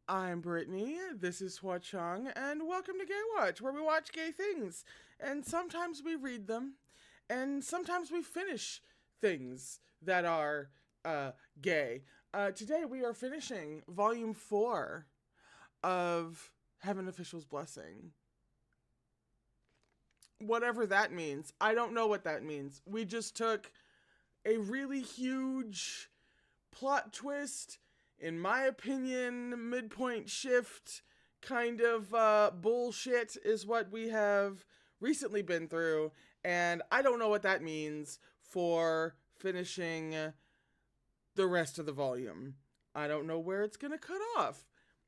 I'm Brittany, this is Hua Cheng, and welcome to Gaywatch, where we watch gay things. And sometimes we read them, and sometimes we finish things that are gay. Today we are finishing Volume 4 of Heaven Official's Blessing. Whatever that means. I don't know what that means. We just took a really huge plot twist, in my opinion, midpoint shift kind of bullshit is what we have recently been through, and I don't know what that means for finishing the rest of the volume. I don't know where it's gonna cut off.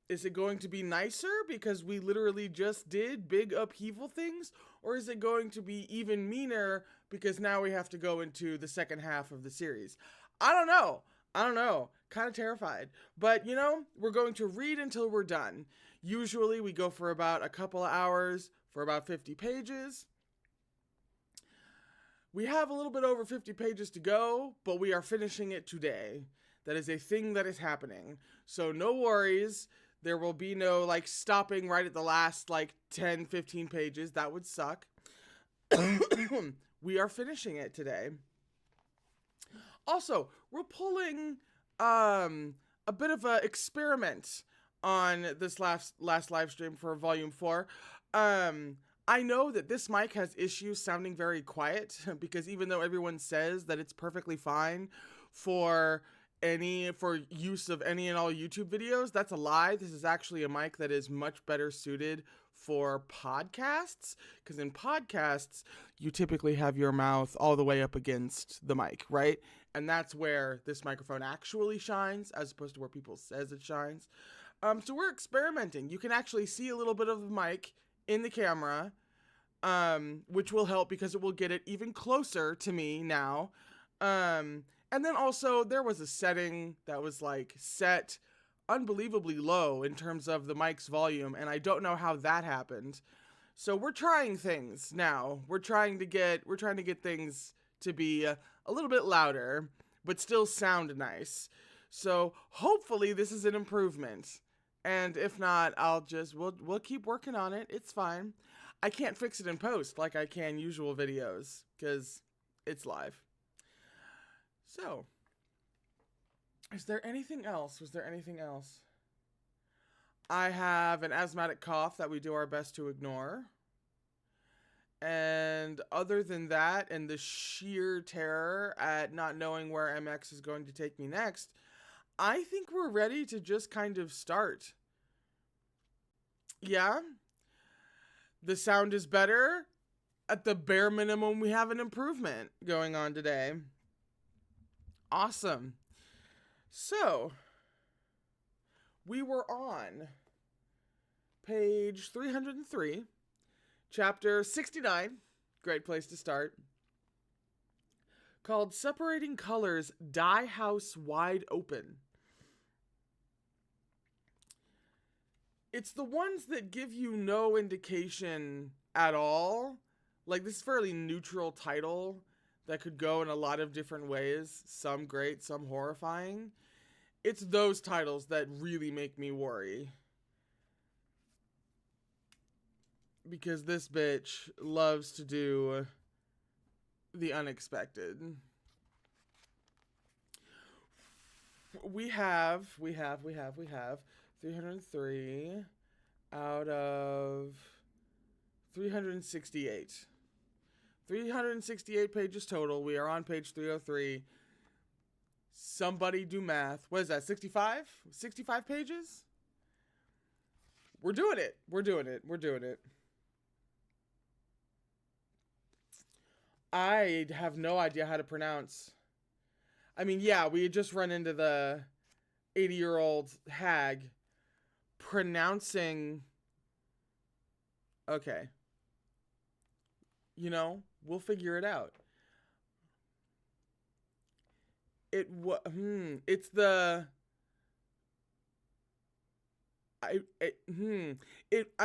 Is it going to be nicer because we literally just did big upheaval things? Or is it going to be even meaner because now we have to go into the second half of the series? I don't know. Kind of terrified. But, we're going to read until we're done. Usually we go for about a couple of hours for about 50 pages. We have a little bit over 50 pages to go, but we are finishing it today. That is a thing that is happening. So no worries. There will be no, stopping right at the last, 10, 15 pages. That would suck. We are finishing it today. Also, we're pulling a bit of an experiment on this last live stream for Volume 4. I know that this mic has issues sounding very quiet, because even though everyone says that it's perfectly fine for use of any and all YouTube videos, that's a lie. This is actually a mic that is much better suited for podcasts, because in podcasts you typically have your mouth all the way up against the mic, right? And that's where this microphone actually shines, as opposed to where people says it shines. So we're experimenting. You can actually see a little bit of the mic in the camera, which will help because it will get it even closer to me now. And then also there was a setting that was set unbelievably low in terms of the mic's volume, and I don't know how that happened. So we're trying things now. We're trying to get things to be a little bit louder, but still sound nice. So hopefully this is an improvement. And if not, we'll keep working on it. It's fine. I can't fix it in post like I can usual videos, because it's live. So, is there anything else? Was there anything else? I have an asthmatic cough that we do our best to ignore. And other than that, and the sheer terror at not knowing where MX is going to take me next, I think we're ready to just kind of start. Yeah? The sound is better. At the bare minimum, we have an improvement going on today. Awesome. So, we were on page 303, chapter 69, great place to start, called Separating Colors, Dye House Wide Open. It's the ones that give you no indication at all. This fairly neutral title that could go in a lot of different ways, some great, some horrifying. It's those titles that really make me worry. Because this bitch loves to do the unexpected. We have 303 out of 368. 368 pages total. We are on page 303. Somebody do math. What is that, 65? 65 pages? We're doing it. I have no idea how to pronounce. I mean, yeah, we had just run into the 80-year-old hag pronouncing. Okay. We'll figure it out. It's the.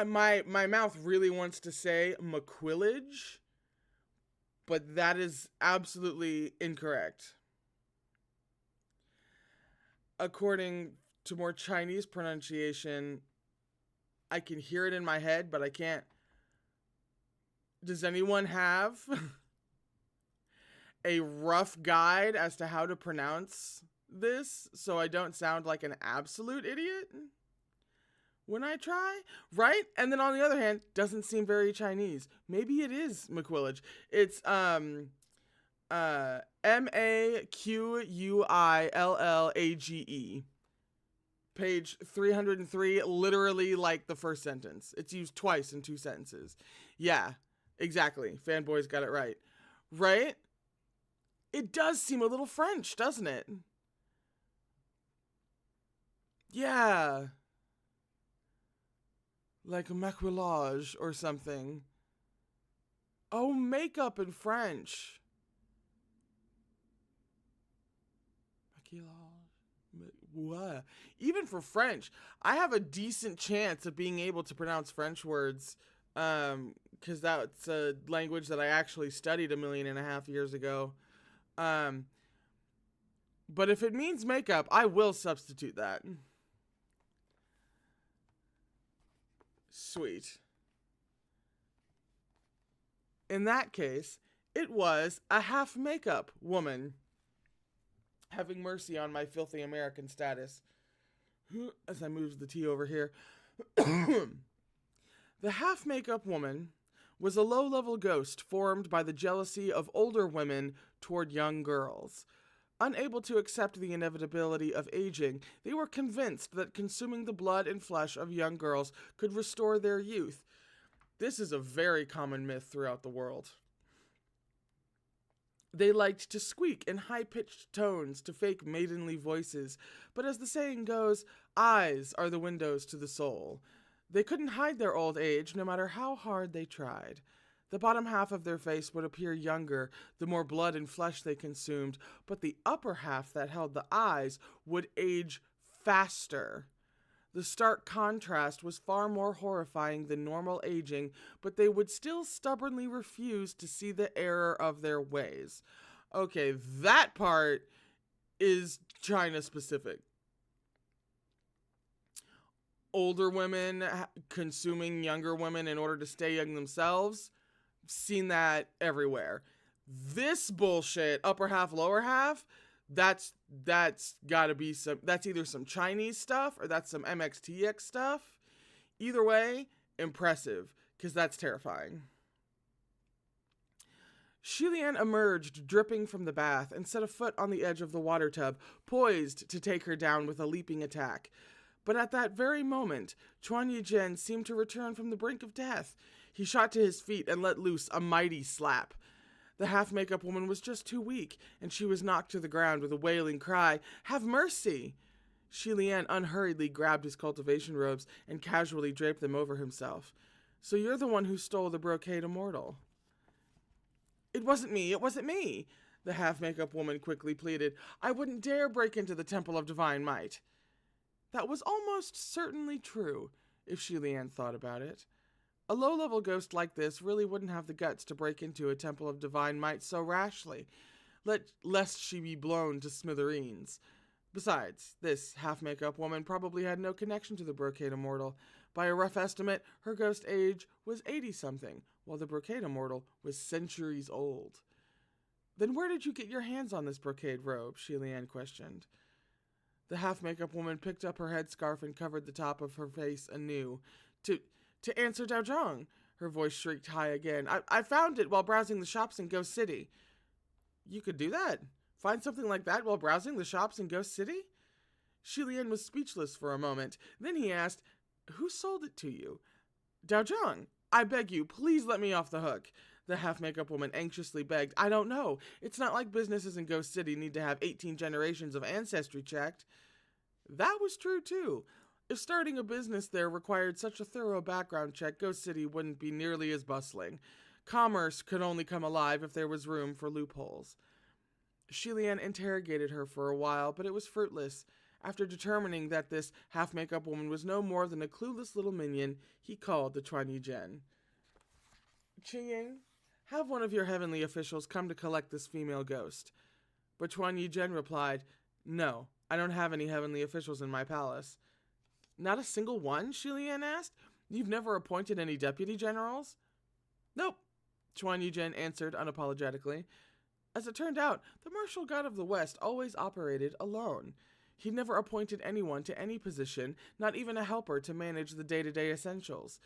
My mouth really wants to say McQuillage, but that is absolutely incorrect. According to more Chinese pronunciation. I can hear it in my head, but I can't. Does anyone have a rough guide as to how to pronounce this so I don't sound like an absolute idiot when I try? Right? And then on the other hand, doesn't seem very Chinese. Maybe it is McQuillage. It's Maquillage. Page 303, literally like the first sentence. It's used twice in 2 sentences. Yeah, exactly. Fanboys got it right. Right? It does seem a little French, doesn't it? Yeah. Like maquillage or something. Oh, makeup in French. Maquillage. What? Even for French, I have a decent chance of being able to pronounce French words, because that's a language that I actually studied 1.5 million years ago. But if it means makeup, I will substitute that. Sweet. In that case, it was a half makeup woman. Having mercy on my filthy American status. As I move the tea over here. The half makeup woman was a low-level ghost formed by the jealousy of older women toward young girls. Unable to accept the inevitability of aging, they were convinced that consuming the blood and flesh of young girls could restore their youth. This is a very common myth throughout the world. They liked to squeak in high-pitched tones to fake maidenly voices, but as the saying goes, eyes are the windows to the soul. They couldn't hide their old age no matter how hard they tried. The bottom half of their face would appear younger the more blood and flesh they consumed, but the upper half that held the eyes would age faster. The stark contrast was far more horrifying than normal aging, but they would still stubbornly refuse to see the error of their ways. Okay, that part is China specific. Older women consuming younger women in order to stay young themselves, seen that everywhere. This bullshit, upper half, lower half, that's gotta be that's either some Chinese stuff or that's some MXTX stuff. Either way, impressive, because that's terrifying. Shilian emerged dripping from the bath and set a foot on the edge of the water tub, poised to take her down with a leaping attack. But at that very moment, Chuan Yizhen seemed to return from the brink of death. He shot to his feet and let loose a mighty slap. The half-makeup woman was just too weak, and she was knocked to the ground with a wailing cry, "Have mercy!" Shilian unhurriedly grabbed his cultivation robes and casually draped them over himself. "So you're the one who stole the brocade immortal." "It wasn't me," the half-makeup woman quickly pleaded. "I wouldn't dare break into the Temple of Divine Might." That was almost certainly true, if Shilian thought about it. A low-level ghost like this really wouldn't have the guts to break into a Temple of Divine Might so rashly, lest she be blown to smithereens. Besides, this half-makeup woman probably had no connection to the brocade immortal. By a rough estimate, her ghost age was 80-something, while the brocade immortal was centuries old. "Then where did you get your hands on this brocade robe?" Shilian questioned. The half-makeup woman picked up her headscarf and covered the top of her face anew. To answer Dao Zhang," her voice shrieked high again. I found it while browsing the shops in Ghost City." "You could do that? Find something like that while browsing the shops in Ghost City?" Shilian was speechless for a moment. Then he asked, "Who sold it to you?" "Dao Zhang, I beg you, please let me off the hook," the half-makeup woman anxiously begged. "I don't know. It's not like businesses in Ghost City need to have 18 generations of ancestry checked." That was true, too. If starting a business there required such a thorough background check, Ghost City wouldn't be nearly as bustling. Commerce could only come alive if there was room for loopholes. Shilian interrogated her for a while, but it was fruitless. After determining that this half-makeup woman was no more than a clueless little minion, he called to Chuan Yizhen. "Qiying, have one of your heavenly officials come to collect this female ghost." But Chuan Yizhen replied, No, I don't have any heavenly officials in my palace. Not a single one? Shilian asked. You've never appointed any deputy generals? Nope, Chuan Yizhen answered unapologetically. As it turned out, the martial god of the West always operated alone. He never appointed anyone to any position, not even a helper to manage the day-to-day essentials.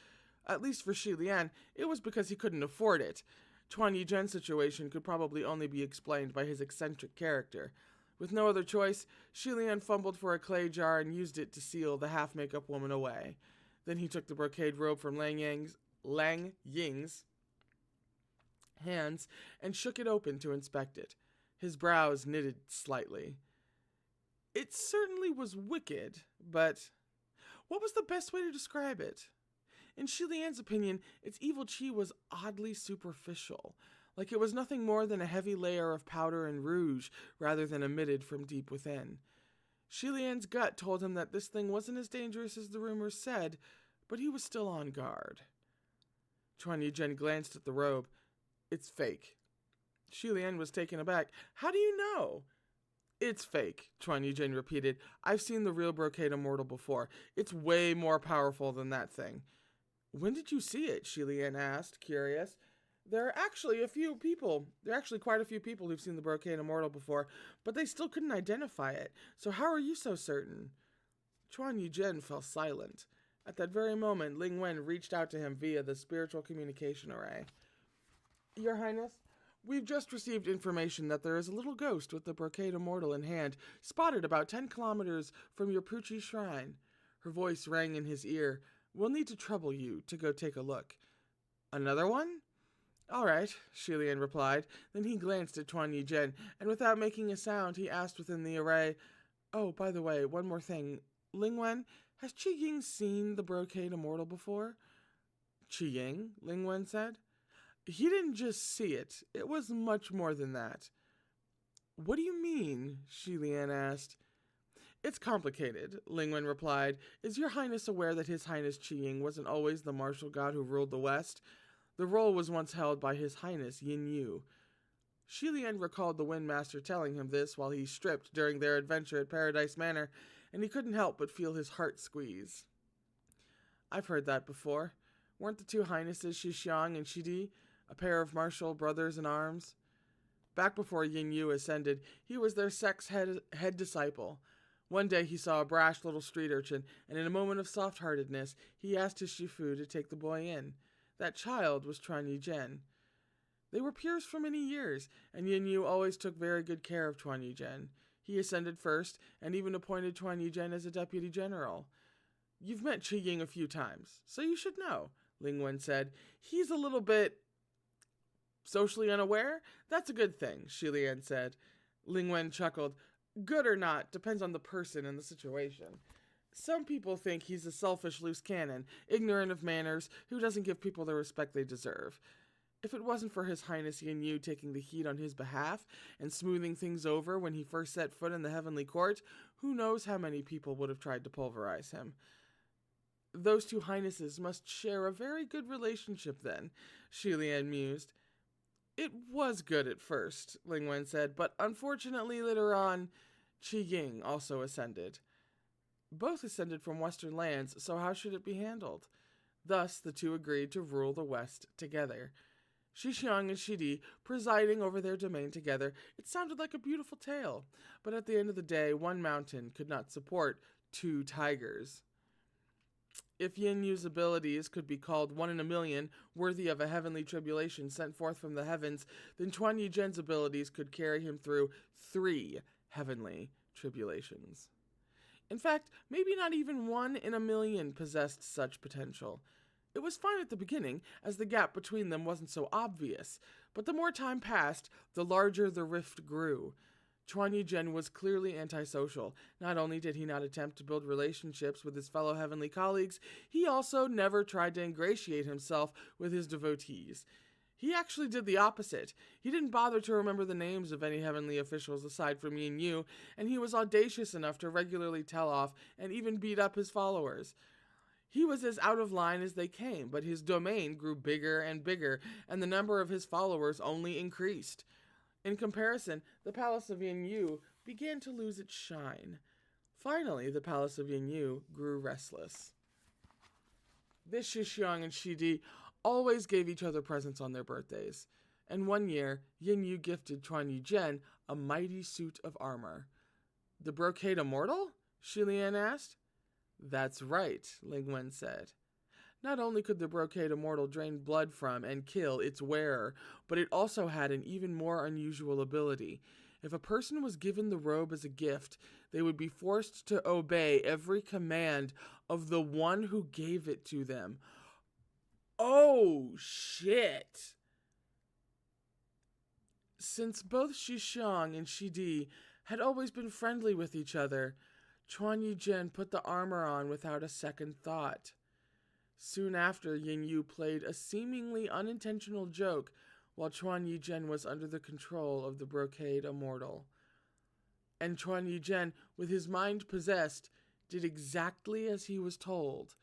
At least for Shi Lian, it was because he couldn't afford it. Chuan Yizhen's situation could probably only be explained by his eccentric character. With no other choice, Shi Lian fumbled for a clay jar and used it to seal the half-makeup woman away. Then he took the brocade robe from Lang Ying's hands and shook it open to inspect it. His brows knitted slightly. It certainly was wicked, but what was the best way to describe it? In Shi Lian's opinion, its evil chi was oddly superficial, like it was nothing more than a heavy layer of powder and rouge rather than emitted from deep within. Shi Lian's gut told him that this thing wasn't as dangerous as the rumors said, but he was still on guard. Chuan Yizhen glanced at the robe. It's fake. Shi Lian was taken aback. How do you know? It's fake, Chuan Yizhen repeated. I've seen the real brocade immortal before. It's way more powerful than that thing. When did you see it? Shi Lian asked, curious. There are actually quite a few people who've seen the brocade immortal before, but they still couldn't identify it. So how are you so certain? Chuan Yizhen fell silent. At that very moment, Ling-Wen reached out to him via the spiritual communication array. Your Highness, we've just received information that there is a little ghost with the brocade immortal in hand, spotted about 10 kilometers from your Puchi shrine. Her voice rang in his ear. We'll need to trouble you to go take a look. Another one? All right, Shi Lian replied. Then he glanced at Chuan Yizhen, and without making a sound, he asked within the array, Oh, by the way, one more thing. Ling-Wen, has Qi Ying seen the brocade immortal before? Qi Ying, Ling-Wen said. He didn't just see it. It was much more than that. What do you mean? Shi Lian asked. It's complicated, Ling-Wen replied. Is your Highness aware that His Highness Qi Ying wasn't always the martial god who ruled the West? The role was once held by His Highness Yin Yu. Shi Lian recalled the Windmaster telling him this while he stripped during their adventure at Paradise Manor, and he couldn't help but feel his heart squeeze. I've heard that before. Weren't the two Highnesses Shixiang and Shidi a pair of martial brothers in arms? Back before Yin Yu ascended, he was their sect's head disciple. One day he saw a brash little street urchin, and in a moment of soft-heartedness, he asked his Shifu to take the boy in. That child was Chuan Yizhen. They were peers for many years, and Yin Yu always took very good care of Chuan Yizhen. He ascended first, and even appointed Chuan Yizhen as a deputy general. You've met Qi Ying a few times, so you should know, Ling-Wen said. He's a little bit socially unaware? That's a good thing, Shi Lian said. Ling-Wen chuckled. Good or not, depends on the person and the situation. Some people think he's a selfish loose cannon, ignorant of manners, who doesn't give people the respect they deserve. If it wasn't for His Highness Yin Yu taking the heat on his behalf and smoothing things over when he first set foot in the heavenly court, who knows how many people would have tried to pulverize him. Those two Highnesses must share a very good relationship then, Shi Lian mused. It was good at first, Ling-Wen said, but unfortunately later on, Qi Ying also ascended. Both ascended from Western lands, so how should it be handled? Thus, the two agreed to rule the West together. Shixiang and Shidi presiding over their domain together, it sounded like a beautiful tale, but at the end of the day, one mountain could not support two tigers. If Yin Yu's abilities could be called 1 in a million, worthy of a heavenly tribulation sent forth from the heavens, then Chuan Yizhen's abilities could carry him through 3 heavenly tribulations. In fact, maybe not even 1 in a million possessed such potential. It was fine at the beginning, as the gap between them wasn't so obvious, but the more time passed, the larger the rift grew. Chuan Yizhen was clearly antisocial. Not only did he not attempt to build relationships with his fellow heavenly colleagues, he also never tried to ingratiate himself with his devotees. He actually did the opposite. He didn't bother to remember the names of any heavenly officials aside from Yin Yu, and he was audacious enough to regularly tell off and even beat up his followers. He was as out of line as they came, but his domain grew bigger and bigger, and the number of his followers only increased. In comparison, the palace of Yin Yu began to lose its shine. Finally, the palace of Yin Yu grew restless. This Shixiang and Shidi always gave each other presents on their birthdays, and one year, Yin Yu gifted Chuan Yizhen a mighty suit of armor. The brocade immortal? Shilian asked. That's right, Ling-Wen said. Not only could the brocade immortal drain blood from and kill its wearer, but it also had an even more unusual ability. If a person was given the robe as a gift, they would be forced to obey every command of the one who gave it to them. Oh, shit! Since both Shixiang and Shidi had always been friendly with each other, Chuan Yizhen put the armor on without a second thought. Soon after, Yin Yu played a seemingly unintentional joke while Chuan Yizhen was under the control of the brocade immortal. And Chuan Yizhen, with his mind possessed, did exactly as he was told.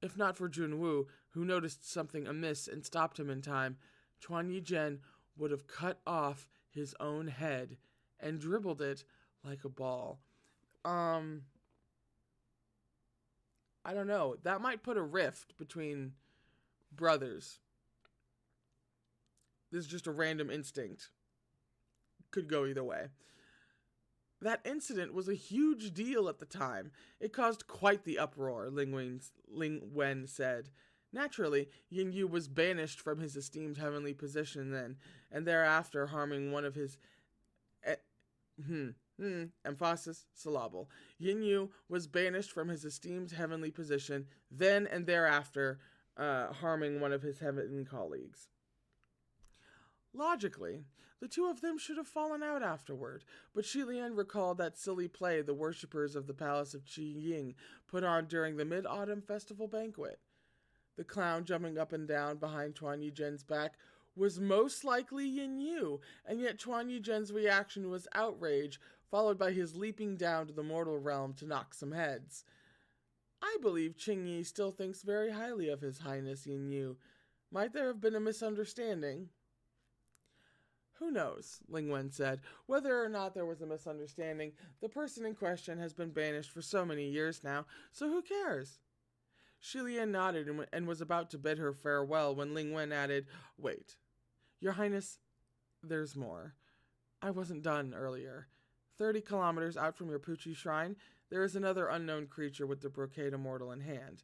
If not for Junwu, who noticed something amiss and stopped him in time, Chuan Yizhen would have cut off his own head and dribbled it like a ball. I don't know. That might put a rift between brothers. This is just a random instinct. Could go either way. That incident was a huge deal at the time. It caused quite the uproar, Ling-Wen said. Naturally, Yin Yu was banished from his esteemed heavenly position then, and thereafter harming one of his... emphasis, syllable. Yin Yu was banished from his esteemed heavenly position, then and thereafter harming one of his heavenly colleagues. Logically, the two of them should have fallen out afterward, but Shilian recalled that silly play the worshippers of the palace of Qi Ying put on during the Mid-Autumn Festival banquet. The clown jumping up and down behind Chuan Yizhen's back was most likely Yin Yu, and yet Chuan Yizhen's reaction was outrage, followed by his leaping down to the mortal realm to knock some heads. I believe Qing Yi still thinks very highly of His Highness Yin Yu. Might there have been a misunderstanding? Who knows, Ling-Wen said. Whether or not there was a misunderstanding, the person in question has been banished for so many years now, so who cares? Shilian nodded and was about to bid her farewell when Ling-Wen added, Wait, Your Highness, there's more. I wasn't done earlier. 30 kilometers out from your Puchi shrine, there is another unknown creature with the brocade immortal in hand.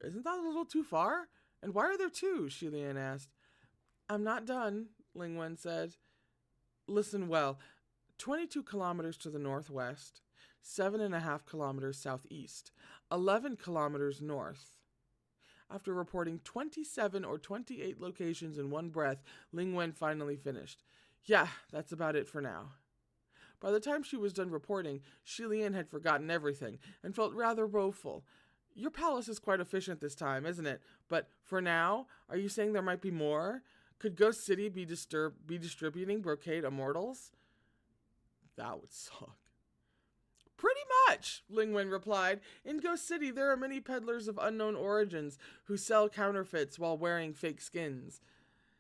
Isn't that a little too far? And why are there two? Shilian asked. I'm not done, Ling-Wen said. Listen well. 22 kilometers to the northwest, 7.5 kilometers southeast, 11 kilometers north. After reporting 27 or 28 locations in one breath, Ling-Wen finally finished. Yeah, that's about it for now. By the time she was done reporting, Shilian had forgotten everything and felt rather woeful. Your palace is quite efficient this time, isn't it? But for now, are you saying there might be more? Could Ghost City be distributing brocade immortals? That would suck. Pretty much, Ling-Wen replied. In Ghost City, there are many peddlers of unknown origins who sell counterfeits while wearing fake skins.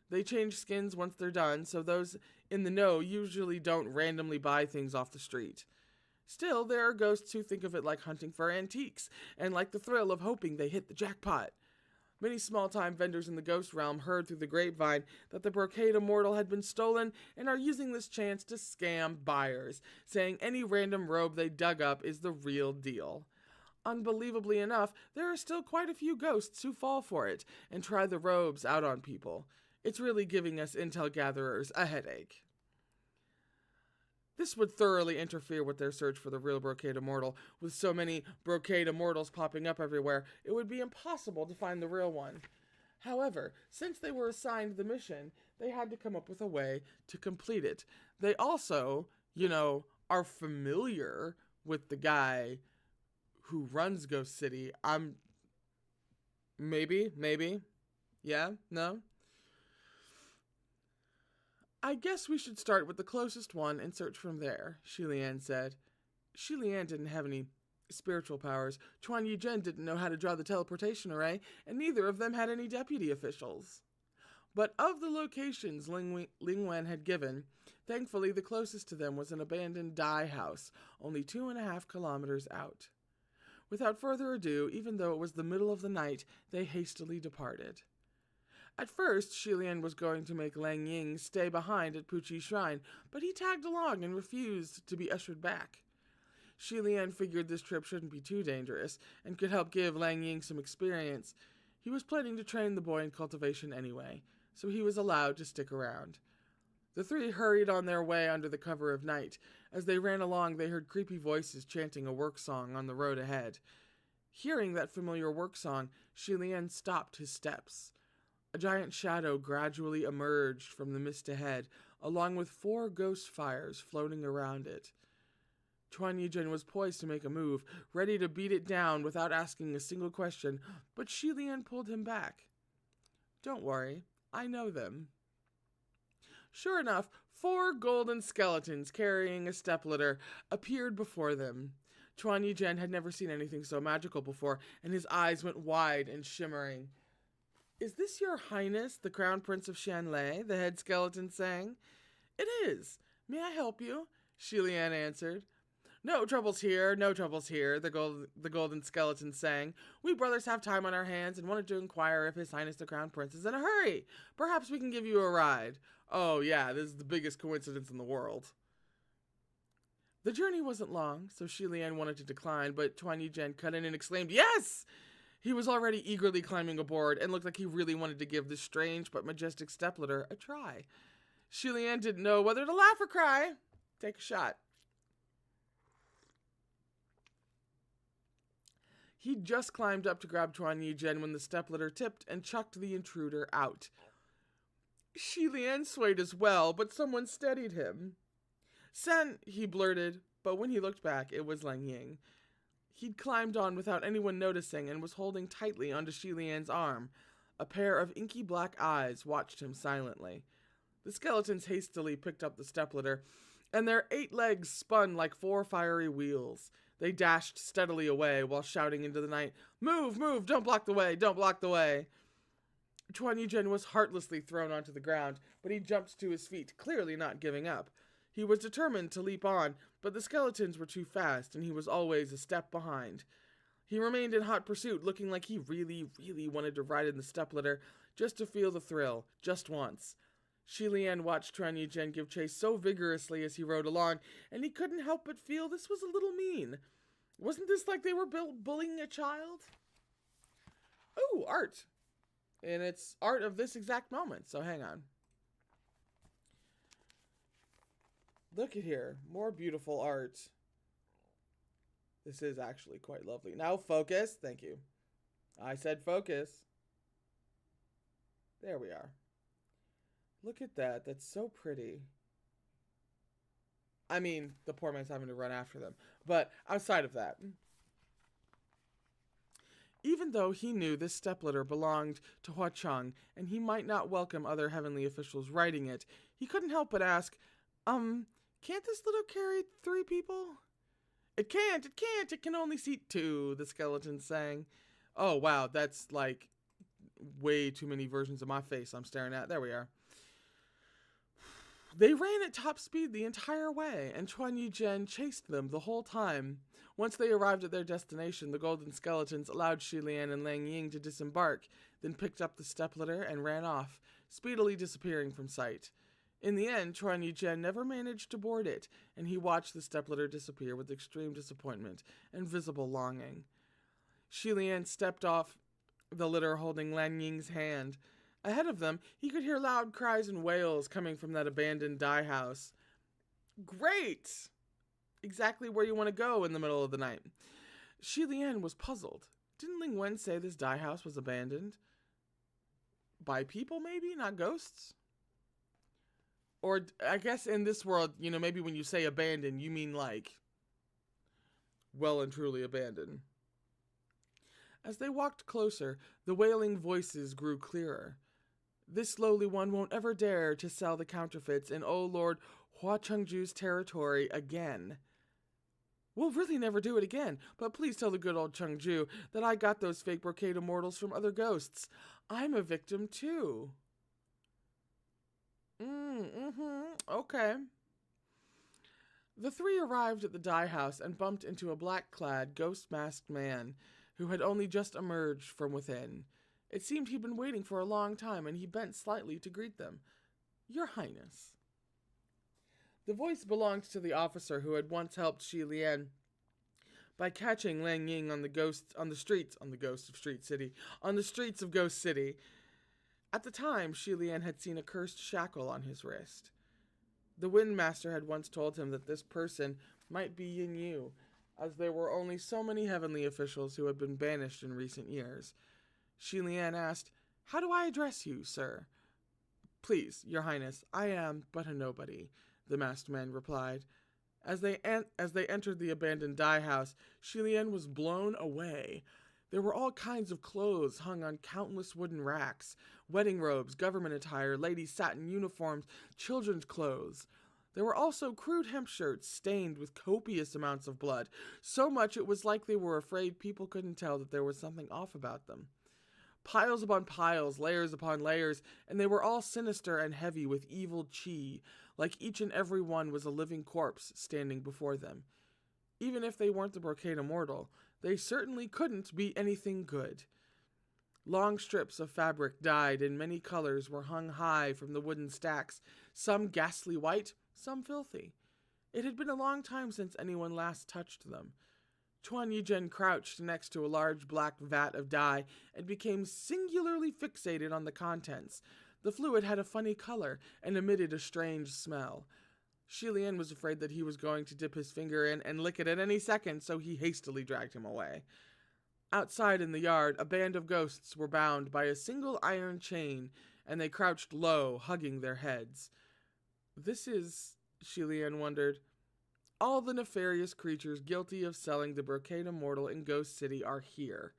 They change skins once they're done, so those in the know usually don't randomly buy things off the street. Still, there are ghosts who think of it like hunting for antiques, and like the thrill of hoping they hit the jackpot. Many small-time vendors in the ghost realm heard through the grapevine that the brocade immortal had been stolen and are using this chance to scam buyers, saying any random robe they dug up is the real deal. Unbelievably enough, there are still quite a few ghosts who fall for it and try the robes out on people. It's really giving us intel gatherers a headache. This would thoroughly interfere with their search for the real brocade immortal. With so many brocade immortals popping up everywhere, it would be impossible to find the real one. However, since they were assigned the mission, they had to come up with a way to complete it. They also, are familiar with the guy who runs Ghost City. Maybe. Yeah? No? I guess we should start with the closest one and search from there, Shilian said. Shilian didn't have any spiritual powers, Chuan Yizhen didn't know how to draw the teleportation array, and neither of them had any deputy officials. But of the locations Ling-Wen had given, thankfully the closest to them was an abandoned dye house, only 2.5 kilometers out. Without further ado, even though it was the middle of the night, they hastily departed. At first, Shilian was going to make Lang Ying stay behind at Puchi's shrine, but he tagged along and refused to be ushered back. Shilian figured this trip shouldn't be too dangerous, and could help give Lang Ying some experience. He was planning to train the boy in cultivation anyway, so he was allowed to stick around. The three hurried on their way under the cover of night. As they ran along, they heard creepy voices chanting a work song on the road ahead. Hearing that familiar work song, Shilian stopped his steps. A giant shadow gradually emerged from the mist ahead, along with 4 ghost fires floating around it. Chuan Yijin was poised to make a move, ready to beat it down without asking a single question, but Shilian pulled him back. "Don't worry, I know them." Sure enough, 4 golden skeletons carrying a stepladder appeared before them. Chuan Yijin had never seen anything so magical before, and his eyes went wide and shimmering. "Is this your highness, the crown prince of Shanlei?" the head skeleton sang. "It is. May I help you?" Shilian answered. "No troubles here, no troubles here," the golden skeleton sang. "We brothers have time on our hands and wanted to inquire if His Highness the Crown Prince is in a hurry. Perhaps we can give you a ride." "Oh yeah, this is the biggest coincidence in the world." The journey wasn't long, so Shilian wanted to decline, but Chuan Yijin cut in and exclaimed, "Yes!" He was already eagerly climbing aboard and looked like he really wanted to give this strange but majestic stepladder a try. Shilian didn't know whether to laugh or cry. Take a shot. He'd just climbed up to grab Chuan Yijin when the stepladder tipped and chucked the intruder out. Shilian swayed as well, but someone steadied him. "Sen," he blurted, but when he looked back, it was Lang Ying. He'd climbed on without anyone noticing and was holding tightly onto Shilian's arm. A pair of inky black eyes watched him silently. The skeletons hastily picked up the stepladder, and their 8 legs spun like 4 fiery wheels. They dashed steadily away while shouting into the night, "Move, move, don't block the way, don't block the way." Chuan Yijin was heartlessly thrown onto the ground, but he jumped to his feet, clearly not giving up. He was determined to leap on, but the skeletons were too fast, and he was always a step behind. He remained in hot pursuit, looking like he really, really wanted to ride in the stepladder, just to feel the thrill, just once. Shilian watched Chuan Yijin give chase so vigorously as he rode along, and he couldn't help but feel this was a little mean. Wasn't this like they were bullying a child? Ooh, art. And it's art of this exact moment, so hang on. Look at here. More beautiful art. This is actually quite lovely. Now focus. Thank you. I said focus. There we are. Look at that. That's so pretty. I mean, the poor man's having to run after them. But outside of that, even though he knew this stepladder belonged to Hua Cheng, and he might not welcome other heavenly officials riding it, he couldn't help but ask, can't this little carry 3 people?" It can't, it can only seat 2, the skeleton sang. Oh wow, that's like way too many versions of my face I'm staring at. There we are. They ran at top speed the entire way, and Chuan Yijin chased them the whole time. Once they arrived at their destination, the golden skeletons allowed Shilian and Lang Ying to disembark, then picked up the stepladder and ran off, speedily disappearing from sight. In the end, Chuan Yijin never managed to board it, and he watched the stepladder disappear with extreme disappointment and visible longing. Shilian stepped off the litter holding Lang Ying's hand. Ahead of them, he could hear loud cries and wails coming from that abandoned dye house. Great! Exactly where you want to go in the middle of the night. Shilian was puzzled. Didn't Ling-Wen say this dye house was abandoned? By people, maybe? Not ghosts? Or, I guess in this world, maybe when you say abandoned, you mean like well and truly abandoned. As they walked closer, the wailing voices grew clearer. "This lowly one won't ever dare to sell the counterfeits in Lord Hua Chengju's territory again. We'll really never do it again, but please tell the good old Chengju that I got those fake brocade immortals from other ghosts. I'm a victim too." Okay. The three arrived at the dye house and bumped into a black-clad, ghost-masked man who had only just emerged from within. It seemed he'd been waiting for a long time, and he bent slightly to greet them. Your Highness. The voice belonged to the officer who had once helped Shi Lian by catching Lang Ying on the streets of Ghost City. At the time, Shi Lian had seen a cursed shackle on his wrist. The Wind Master had once told him that this person might be Yin Yu, as there were only so many heavenly officials who had been banished in recent years. Shi Lian asked, "How do I address you, sir?" "Please, your Highness, I am but a nobody," the masked man replied. As they entered the abandoned dye house, Shi Lian was blown away. There were all kinds of clothes hung on countless wooden racks: wedding robes, government attire, ladies' satin uniforms, children's clothes. There were also crude hemp shirts stained with copious amounts of blood, so much it was like they were afraid people couldn't tell that there was something off about them. Piles upon piles, layers upon layers, and they were all sinister and heavy with evil chi, like each and every one was a living corpse standing before them. Even if they weren't the brocade immortal, they certainly couldn't be anything good. Long strips of fabric dyed in many colors were hung high from the wooden stacks, some ghastly white, some filthy. It had been a long time since anyone last touched them. Chuan Yizhen crouched next to a large black vat of dye and became singularly fixated on the contents. The fluid had a funny color and emitted a strange smell. Shi Lian was afraid that he was going to dip his finger in and lick it at any second, so he hastily dragged him away. Outside in the yard, a band of ghosts were bound by a single iron chain, and they crouched low, hugging their heads. This is, Shi Lian wondered. All the nefarious creatures guilty of selling the brocade immortal in Ghost City are here,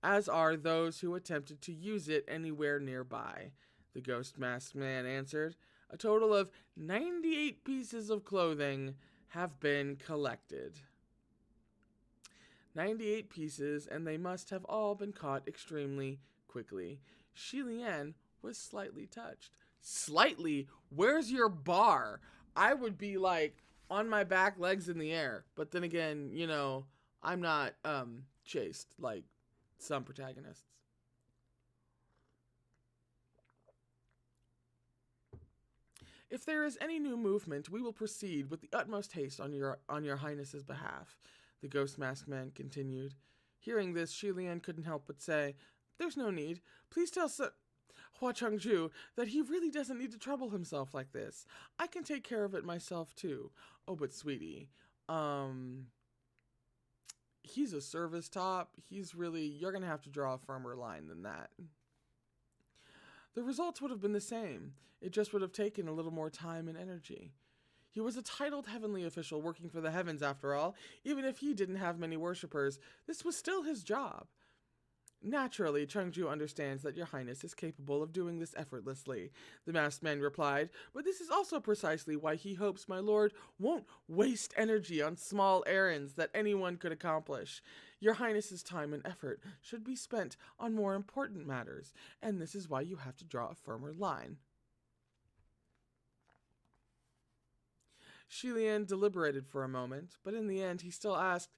as are those who attempted to use it anywhere nearby, the ghost masked man answered. A total of 98 pieces of clothing have been collected. 98 pieces, and they must have all been caught extremely quickly. Shi Lian was slightly touched. Slightly? Where's your bar? I would be like on my back, legs in the air. But then again, I'm not chased like some protagonists. If there is any new movement, we will proceed with the utmost haste on your Highness's behalf, the ghost masked man continued. Hearing this, Shi Lian couldn't help but say, "There's no need. Please tell Hua Cheng that he really doesn't need to trouble himself like this. I can take care of it myself too. Oh, but sweetie, he's a service top. You're gonna have to draw a firmer line than that." The results would have been the same. It just would have taken a little more time and energy. He was a titled heavenly official working for the heavens, after all. Even if he didn't have many worshippers, this was still his job. Naturally, Chengju understands that your Highness is capable of doing this effortlessly, the masked man replied, but this is also precisely why he hopes my lord won't waste energy on small errands that anyone could accomplish. Your Highness's time and effort should be spent on more important matters, and this is why you have to draw a firmer line. Shi Lian deliberated for a moment, but in the end he still asked,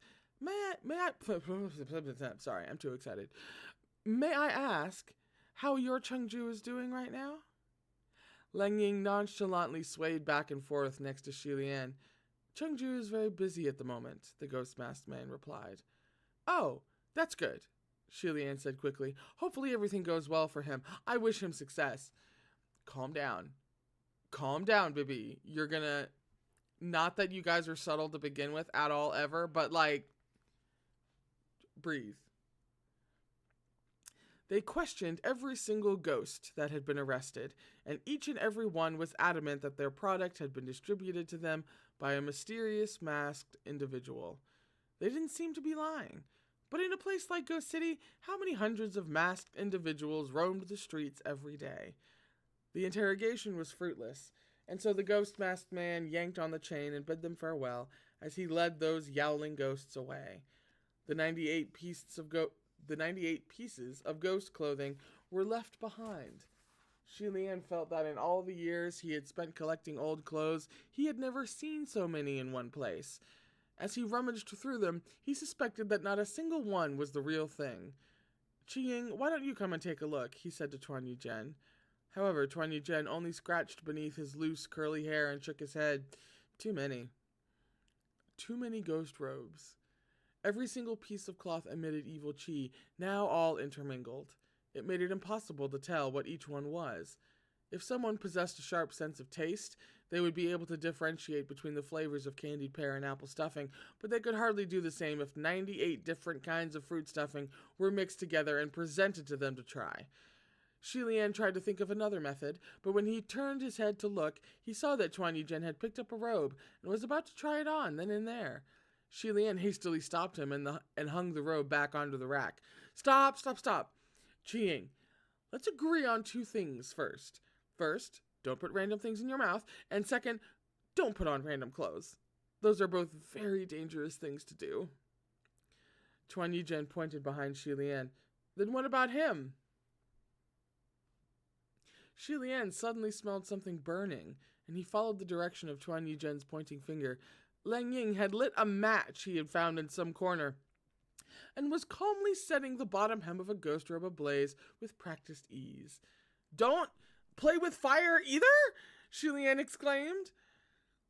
Sorry, I'm too excited. May I ask how your Chengju is doing right now? Lang Ying nonchalantly swayed back and forth next to Shi Lian. Chengju is very busy at the moment, the ghost masked man replied. Oh, that's good, Shi Lian said quickly. Hopefully everything goes well for him. I wish him success. Calm down. Calm down, baby. You're gonna... Not that you guys are subtle to begin with at all, ever, but breathe. They questioned every single ghost that had been arrested, and each and every one was adamant that their product had been distributed to them by a mysterious masked individual. They didn't seem to be lying. But in a place like Ghost City, how many hundreds of masked individuals roamed the streets every day? The interrogation was fruitless, and so the ghost masked man yanked on the chain and bid them farewell as he led those yowling ghosts away. The 98 pieces of ghost clothing were left behind. Shi Lian felt that in all the years he had spent collecting old clothes, he had never seen so many in one place. As he rummaged through them, he suspected that not a single one was the real thing. Qiying, why don't you come and take a look, he said to Tuan Yizhen. However, Tuan Yizhen only scratched beneath his loose, curly hair and shook his head. Too many. Too many ghost robes. Every single piece of cloth emitted evil qi, now all intermingled. It made it impossible to tell what each one was. If someone possessed a sharp sense of taste, they would be able to differentiate between the flavors of candied pear and apple stuffing, but they could hardly do the same if 98 different kinds of fruit stuffing were mixed together and presented to them to try. Shi Lian tried to think of another method, but when he turned his head to look, he saw that Tuan Yizhen had picked up a robe and was about to try it on then and there. Shi Lian hastily stopped him and hung the robe back onto the rack. Stop! Qiying, let's agree on two things first. First, don't put random things in your mouth, and second, don't put on random clothes. Those are both very dangerous things to do. Tuan Yizhen pointed behind Shi Lian. Then what about him? Shi Lian suddenly smelled something burning, and he followed the direction of Tuan Yizhen's pointing finger. Lang Ying had lit a match he had found in some corner, and was calmly setting the bottom hem of a ghost robe ablaze with practiced ease. Don't play with fire either? Shi Lian exclaimed.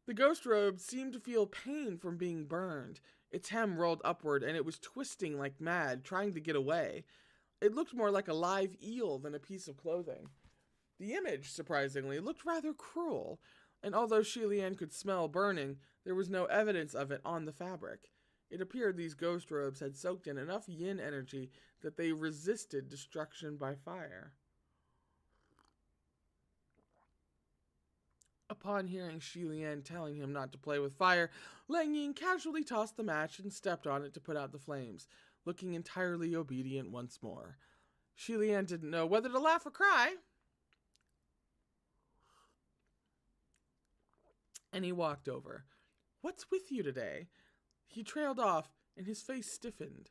The ghost robe seemed to feel pain from being burned. Its hem rolled upward, and it was twisting like mad, trying to get away. It looked more like a live eel than a piece of clothing. The image, surprisingly, looked rather cruel, and although Shi Lian could smell burning, there was no evidence of it on the fabric. It appeared these ghost robes had soaked in enough yin energy that they resisted destruction by fire. Upon hearing Shi Lian telling him not to play with fire, Lang Ying casually tossed the match and stepped on it to put out the flames, looking entirely obedient once more. Shi Lian didn't know whether to laugh or cry, and he walked over. What's with you today? He trailed off, and his face stiffened.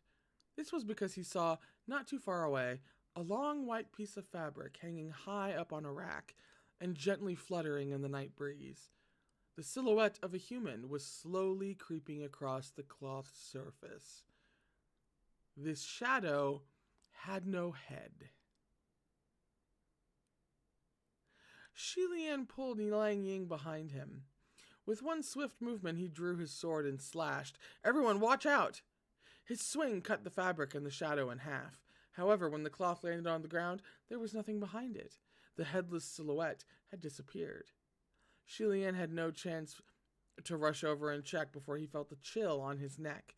This was because he saw, not too far away, a long white piece of fabric hanging high up on a rack and gently fluttering in the night breeze. The silhouette of a human was slowly creeping across the cloth surface. This shadow had no head. Shi Lian pulled Lang Ying behind him. With one swift movement, he drew his sword and slashed. Everyone, watch out! His swing cut the fabric and the shadow in half. However, when the cloth landed on the ground, there was nothing behind it. The headless silhouette had disappeared. Shi Lian had no chance to rush over and check before he felt a chill on his neck.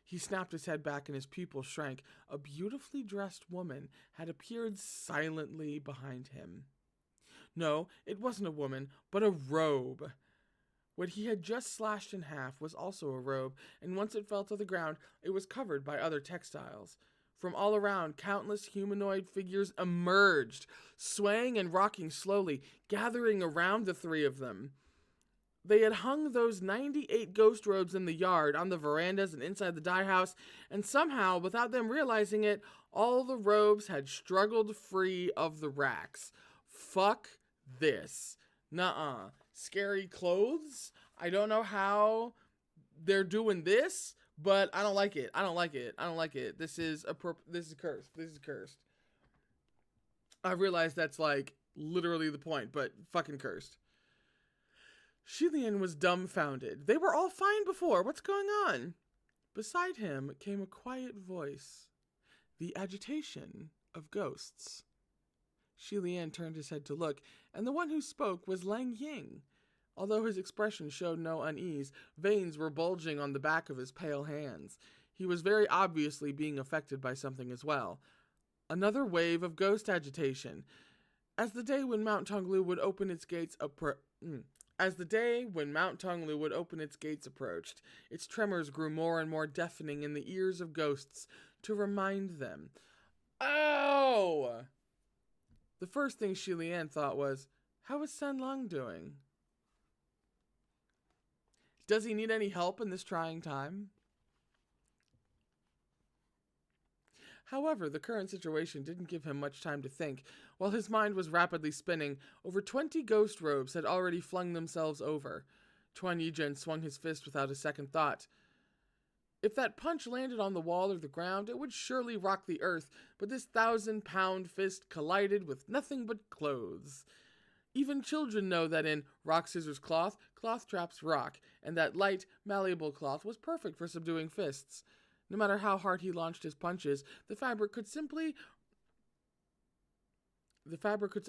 He snapped his head back and his pupils shrank. A beautifully dressed woman had appeared silently behind him. No, it wasn't a woman, but a robe. What he had just slashed in half was also a robe, and once it fell to the ground, it was covered by other textiles. From all around, countless humanoid figures emerged, swaying and rocking slowly, gathering around the three of them. They had hung those 98 ghost robes in the yard, on the verandas, and inside the dye house, and somehow, without them realizing it, all the robes had struggled free of the racks. Fuck this. Nuh-uh. Scary clothes? I don't know how they're doing this, but I don't like it. I don't like it. This is cursed. This is cursed. I realize that's like literally the point, but fucking cursed. Shi Lian was dumbfounded. They were all fine before. What's going on? Beside him came a quiet voice. The agitation of ghosts. Shi Lian turned his head to look, and the one who spoke was Lang Ying. Although his expression showed no unease, veins were bulging on the back of his pale hands. He was very obviously being affected by something as well. Another wave of ghost agitation. As the day when Mount Tonglu would open its gates approached, its tremors grew more and more deafening in the ears of ghosts to remind them. Oh! The first thing Shi Lian thought was, how is Sen Lung doing? Does he need any help in this trying time? However, the current situation didn't give him much time to think. While his mind was rapidly spinning, over 20 ghost robes had already flung themselves over. Chuan Yizhen swung his fist without a second thought. If that punch landed on the wall or the ground, it would surely rock the earth, but this 1,000-pound fist collided with nothing but clothes. Even children know that in rock, scissors, cloth, cloth traps rock, and that light, malleable cloth was perfect for subduing fists. No matter how hard he launched his punches, the fabric could simply...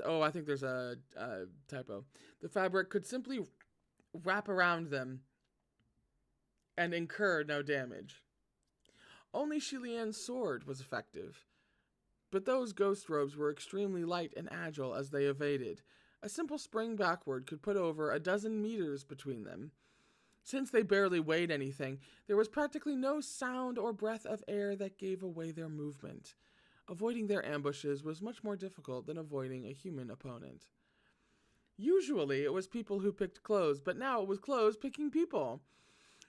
Oh, I think there's a typo. The fabric could simply wrap around them and incur no damage. Only Xilian's sword was effective. But those ghost robes were extremely light and agile as they evaded. A simple spring backward could put over 12 meters between them. Since they barely weighed anything, there was practically no sound or breath of air that gave away their movement. Avoiding their ambushes was much more difficult than avoiding a human opponent. Usually it was people who picked clothes, but now it was clothes picking people.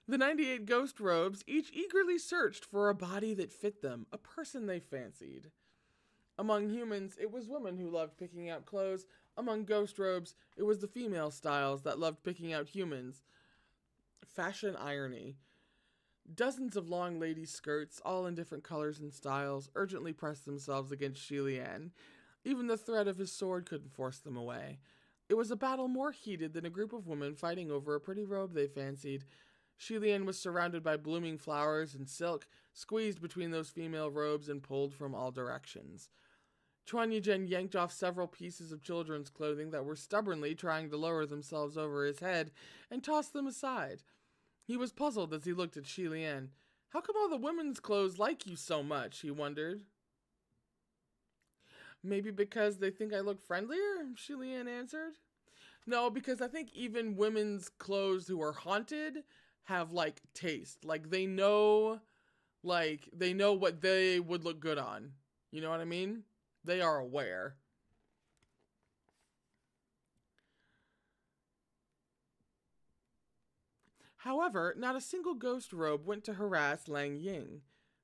The 98 ghost robes each eagerly searched for a body that fit them, a person they fancied. Among humans, it was women who loved picking out clothes. Among ghost robes, it was the female styles that loved picking out humans. Fashion irony. Dozens of long ladies' skirts, all in different colors and styles, urgently pressed themselves against Xilian. Even the threat of his sword couldn't force them away. It was a battle more heated than a group of women fighting over a pretty robe they fancied. Xilian was surrounded by blooming flowers and silk, squeezed between those female robes and pulled from all directions. Chuan Yizhen yanked off several pieces of children's clothing that were stubbornly trying to lower themselves over his head and tossed them aside. He was puzzled as he looked at Xilian. How come all the women's clothes like you so much? He wondered. Maybe because they think I look friendlier? Xilian answered. No, because I think even women's clothes who are haunted have taste. They know what they would look good on. You know what I mean? They are aware. However, not a single ghost robe went to harass Lang Ying.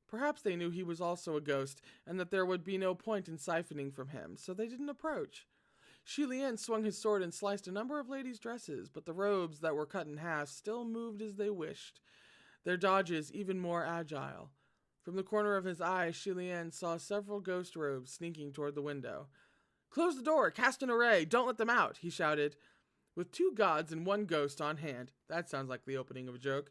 Perhaps they knew he was also a ghost, and that there would be no point in siphoning from him, so they didn't approach. Xilian swung his sword and sliced a number of ladies' dresses, but the robes that were cut in half still moved as they wished, their dodges even more agile. From the corner of his eye, Xilian saw several ghost robes sneaking toward the window. "Close the door! Cast an array! Don't let them out!" he shouted. With 2 gods and 1 ghost on hand, that sounds like the opening of a joke,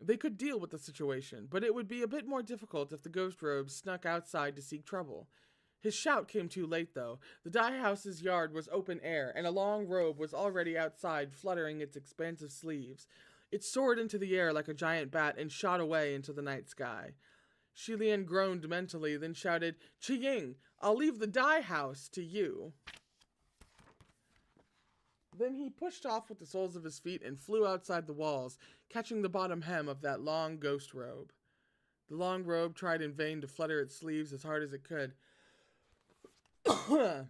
they could deal with the situation, but it would be a bit more difficult if the ghost robes snuck outside to seek trouble. His shout came too late, though. The dye house's yard was open air, and a long robe was already outside, fluttering its expansive sleeves. It soared into the air like a giant bat and shot away into the night sky. Xilian groaned mentally, then shouted, "Qiying, I'll leave the dye house to you." Then he pushed off with the soles of his feet and flew outside the walls, catching the bottom hem of that long ghost robe. The long robe tried in vain to flutter its sleeves as hard as it could. But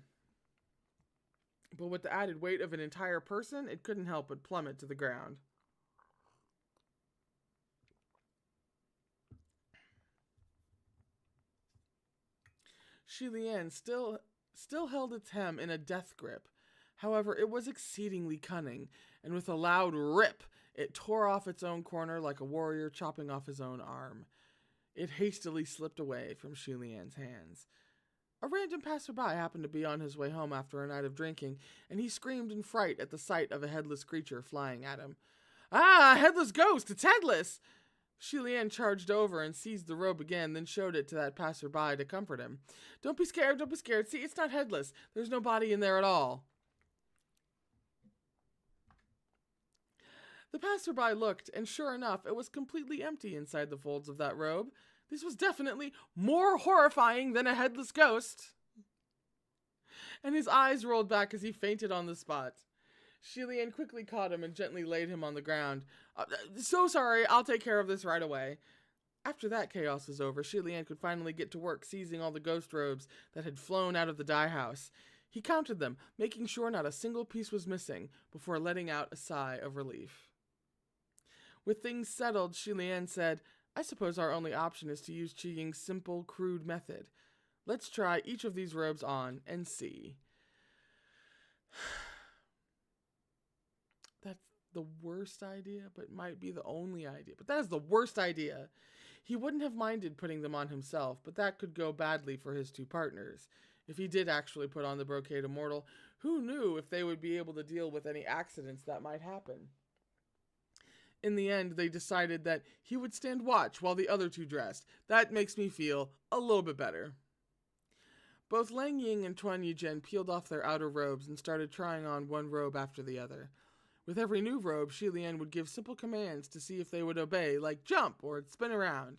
with the added weight of an entire person, it couldn't help but plummet to the ground. Xilian still held its hem in a death grip. However, it was exceedingly cunning, and with a loud rip, it tore off its own corner like a warrior chopping off his own arm. It hastily slipped away from Xilian's hands. A random passerby happened to be on his way home after a night of drinking, and he screamed in fright at the sight of a headless creature flying at him. "Ah, a headless ghost! It's headless!" Xilian charged over and seized the robe again, then showed it to that passerby to comfort him. Don't be scared. See, it's not headless. There's no body in there at all." The passerby looked, and sure enough, it was completely empty inside the folds of that robe. This was definitely more horrifying than a headless ghost. And his eyes rolled back as he fainted on the spot. Xilian quickly caught him and gently laid him on the ground. So sorry, I'll take care of this right away." After that chaos was over, Xilian could finally get to work seizing all the ghost robes that had flown out of the dye house. He counted them, making sure not a single piece was missing, before letting out a sigh of relief. With things settled, Xilian said, I suppose our only option is to use Qi Ying's simple, crude method. Let's try each of these robes on and see. That's the worst idea, but might be the only idea. But that is the worst idea. He wouldn't have minded putting them on himself, but that could go badly for his two partners. If he did actually put on the brocade immortal, who knew if they would be able to deal with any accidents that might happen? In the end, they decided that he would stand watch while the other two dressed. That makes me feel a little bit better. Both Lang Ying and Tuan Yizhen peeled off their outer robes and started trying on one robe after the other. With every new robe, Shi Lian would give simple commands to see if they would obey, like jump or spin around.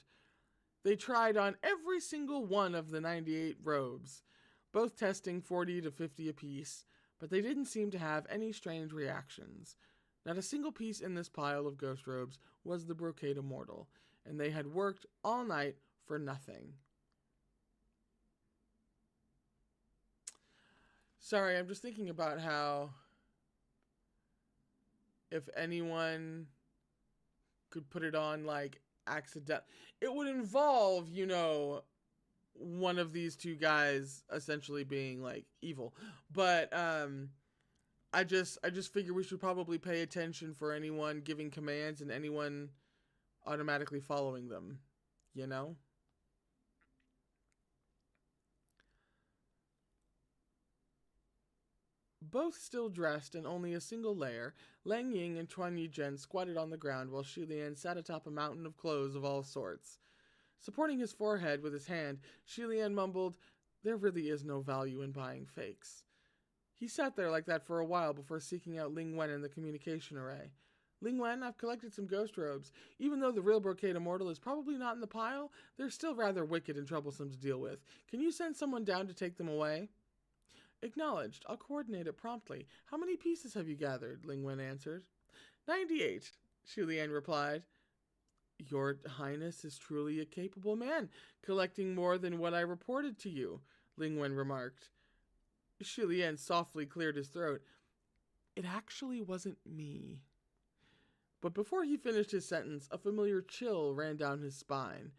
They tried on every single one of the 98 robes, both testing 40 to 50 apiece, but they didn't seem to have any strange reactions. Not a single piece in this pile of ghost robes was the brocade immortal, and they had worked all night for nothing. Sorry, I'm just thinking about how if anyone could put it on like accident, it would involve, one of these two guys essentially being like evil. But I just figure we should probably pay attention for anyone giving commands and anyone automatically following them, Both still dressed in only a single layer, Lang Ying and Tuan Yizhen squatted on the ground while Shi Lian sat atop a mountain of clothes of all sorts. Supporting his forehead with his hand, Shi Lian mumbled, "There really is no value in buying fakes." He sat there like that for a while before seeking out Ling-Wen in the communication array. "Ling-Wen, I've collected some ghost robes. Even though the real brocade immortal is probably not in the pile, they're still rather wicked and troublesome to deal with. Can you send someone down to take them away?" "Acknowledged. I'll coordinate it promptly. How many pieces have you gathered?" Ling-Wen answered. 98, Shi Lian replied. "Your Highness is truly a capable man, collecting more than what I reported to you," Ling-Wen remarked. Shi Lian softly cleared his throat. "It actually wasn't me." But before he finished his sentence, a familiar chill ran down his spine.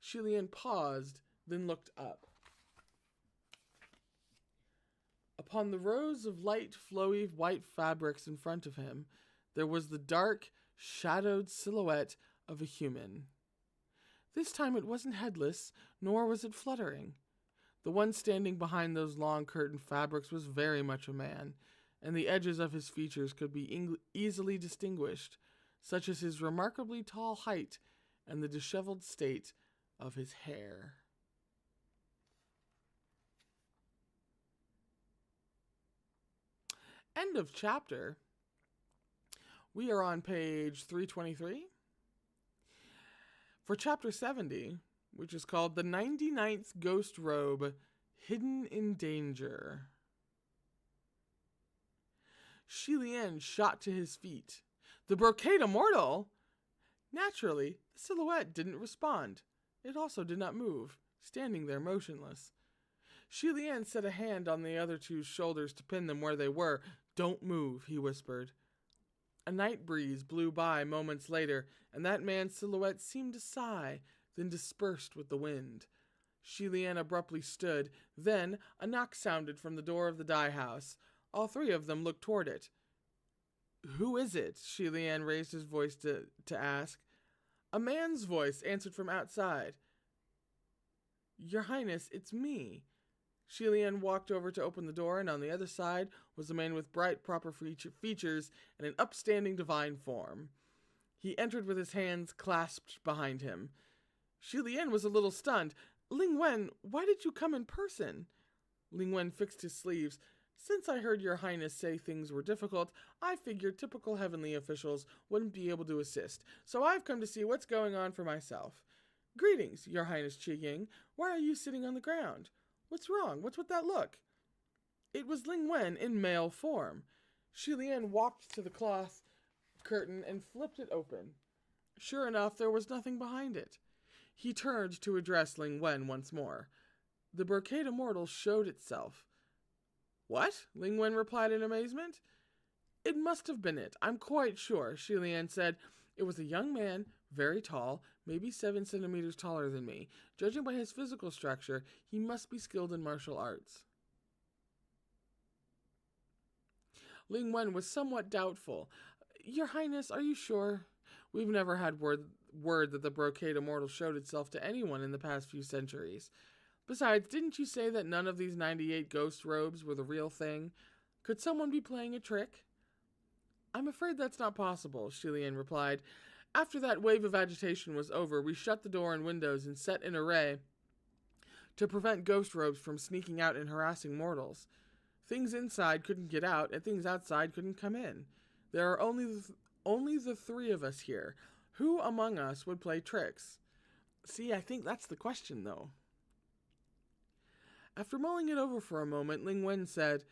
Shi Lian paused, then looked up. Upon the rows of light, flowy white fabrics in front of him, there was the dark, shadowed silhouette of a human. This time it wasn't headless, nor was it fluttering. The one standing behind those long curtain fabrics was very much a man, and the edges of his features could be easily distinguished, such as his remarkably tall height and the disheveled state of his hair. End of chapter. We are on page 323. For chapter 70, which is called The 99th Ghost Robe, Hidden in Danger. Shi Lian shot to his feet. The brocade immortal? Naturally, the silhouette didn't respond. It also did not move, standing there motionless. Shi Lian set a hand on the other two's shoulders to pin them where they were. "Don't move," he whispered. A night breeze blew by moments later, and that man's silhouette seemed to sigh, then dispersed with the wind. Shi Lian abruptly stood. Then a knock sounded from the door of the dye house. All three of them looked toward it. "Who is it?" Shi Lian raised his voice to ask. A man's voice answered from outside. "Your Highness, it's me." Shi Lian walked over to open the door, and on the other side was a man with bright, proper features and an upstanding divine form. He entered with his hands clasped behind him. Shi Lian was a little stunned. "Ling-Wen, why did you come in person?" Ling-Wen fixed his sleeves. "Since I heard your Highness say things were difficult, I figured typical heavenly officials wouldn't be able to assist, so I've come to see what's going on for myself." "Greetings, your Highness Qi Ying. Why are you sitting on the ground? What's wrong? What's with that look?" It was Ling-Wen in male form. Shi Lian walked to the cloth curtain and flipped it open. Sure enough, there was nothing behind it. He turned to address Ling-Wen once more. The brocade immortal showed itself. "What?" Ling-Wen replied in amazement. "It must have been it, I'm quite sure," Shi Lian said. It was a young man, very tall, maybe 7 centimeters taller than me. Judging by his physical structure, he must be skilled in martial arts. Ling-Wen was somewhat doubtful. Your Highness, are you sure? We've never had word that the brocade immortal showed itself to anyone in the past few centuries. Besides, didn't you say that none of these 98 ghost robes were the real thing? Could someone be playing a trick? I'm afraid that's not possible, Shilian replied. After that wave of agitation was over, we shut the door and windows and set in array to prevent ghost robes from sneaking out and harassing mortals. Things inside couldn't get out, and things outside couldn't come in. There are only the three of us here. Who among us would play tricks? See, I think that's the question, though. After mulling it over for a moment, Ling-Wen said,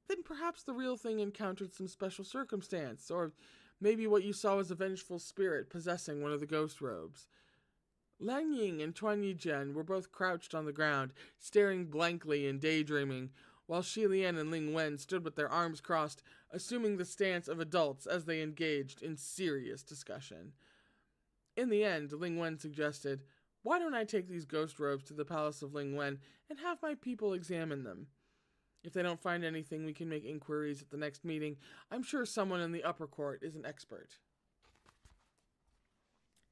Then perhaps the real thing encountered some special circumstance, or maybe what you saw was a vengeful spirit possessing one of the ghost robes. Lang Ying and Tuan Yijian were both crouched on the ground, staring blankly and daydreaming, while Shilian and Ling-Wen stood with their arms crossed, assuming the stance of adults as they engaged in serious discussion. In the end, Ling-Wen suggested, Why don't I take these ghost robes to the palace of Ling-Wen and have my people examine them? If they don't find anything, we can make inquiries at the next meeting. I'm sure someone in the upper court is an expert.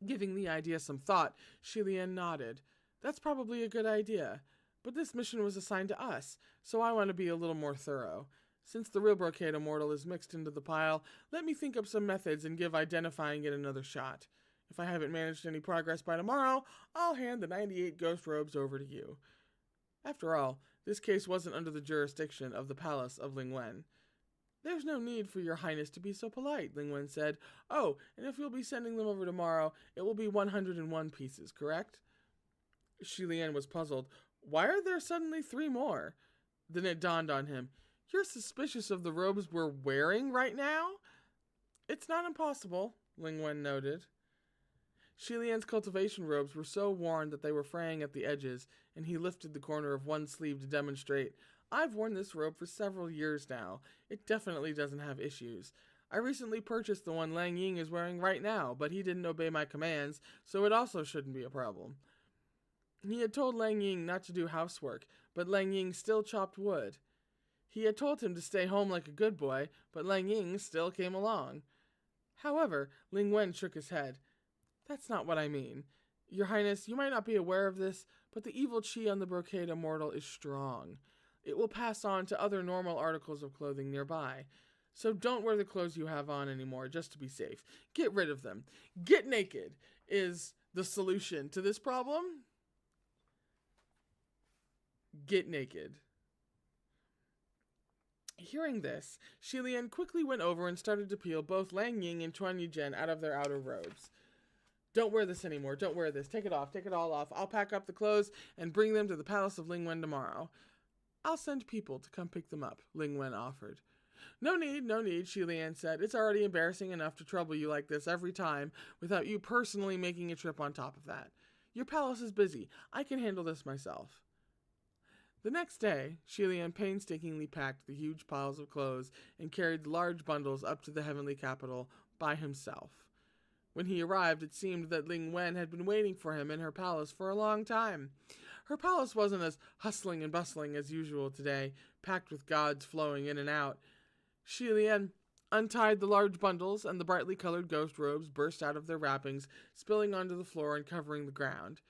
Giving the idea some thought, Shilian nodded. That's probably a good idea. But this mission was assigned to us, so I want to be a little more thorough. Since the real brocade immortal is mixed into the pile, let me think up some methods and give identifying it another shot. If I haven't managed any progress by tomorrow, I'll hand the 98 ghost robes over to you. After all, this case wasn't under the jurisdiction of the palace of Ling-Wen. There's no need for your highness to be so polite, Ling-Wen said. Oh, and if you'll be sending them over tomorrow, it will be 101 pieces, correct? Shilian was puzzled. Why are there suddenly 3 more? Then it dawned on him. You're suspicious of the robes we're wearing right now? It's not impossible, Ling-Wen noted. Shilian's cultivation robes were so worn that they were fraying at the edges, and he lifted the corner of one sleeve to demonstrate. I've worn this robe for several years now. It definitely doesn't have issues. I recently purchased the one Lang Ying is wearing right now, but he didn't obey my commands, so it also shouldn't be a problem. He had told Lang Ying not to do housework, but Lang Ying still chopped wood. He had told him to stay home like a good boy, but Lang Ying still came along. However, Ling-Wen shook his head. That's not what I mean. Your Highness, you might not be aware of this, but the evil chi on the brocade immortal is strong. It will pass on to other normal articles of clothing nearby. So don't wear the clothes you have on anymore, just to be safe. Get rid of them. Get naked is the solution to this problem. Get naked. Hearing this, Shilian quickly went over and started to peel both Lang Ying and Tuan Yijian out of their outer robes. Don't wear this anymore. Don't wear this. Take it off. Take it all off. I'll pack up the clothes and bring them to the palace of Ling-Wen tomorrow. I'll send people to come pick them up, Ling-Wen offered. No need, Shilian said. It's already embarrassing enough to trouble you like this every time without you personally making a trip on top of that. Your palace is busy. I can handle this myself. The next day, Shilian painstakingly packed the huge piles of clothes and carried the large bundles up to the heavenly capital by himself. When he arrived, it seemed that Ling-Wen had been waiting for him in her palace for a long time. Her palace wasn't as hustling and bustling as usual today, packed with gods flowing in and out. Shilian untied the large bundles, and the brightly colored ghost robes burst out of their wrappings, spilling onto the floor and covering the ground.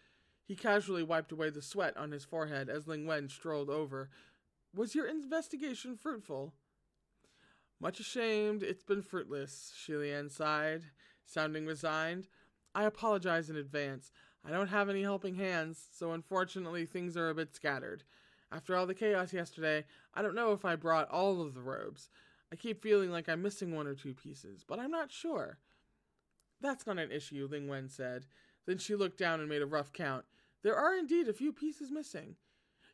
He casually wiped away the sweat on his forehead as Ling-Wen strolled over. Was your investigation fruitful? Much ashamed, it's been fruitless, Shilian sighed, sounding resigned. I apologize in advance. I don't have any helping hands, so unfortunately things are a bit scattered. After all the chaos yesterday, I don't know if I brought all of the robes. I keep feeling like I'm missing 1 or 2 pieces, but I'm not sure. That's not an issue, Ling-Wen said. Then she looked down and made a rough count. There are indeed a few pieces missing.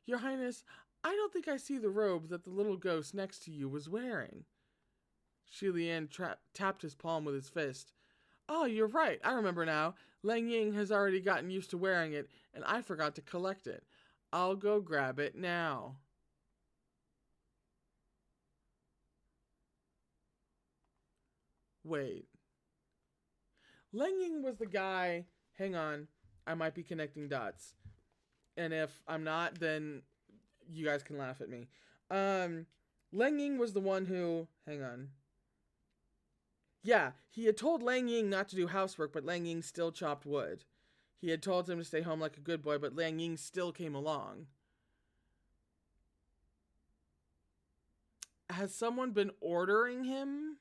Your Highness, I don't think I see the robe that the little ghost next to you was wearing. Shilian tapped his palm with his fist. Oh, you're right. I remember now. Lang Ying has already gotten used to wearing it, and I forgot to collect it. I'll go grab it now. Wait. Leng was the guy. Hang on, I might be connecting dots, and if I'm not, then you guys can laugh at me. Leng was the one who. Hang on. Yeah, he had told Lang Ying not to do housework, but Lang Ying still chopped wood. He had told him to stay home like a good boy, but Lang Ying still came along. Has someone been ordering him?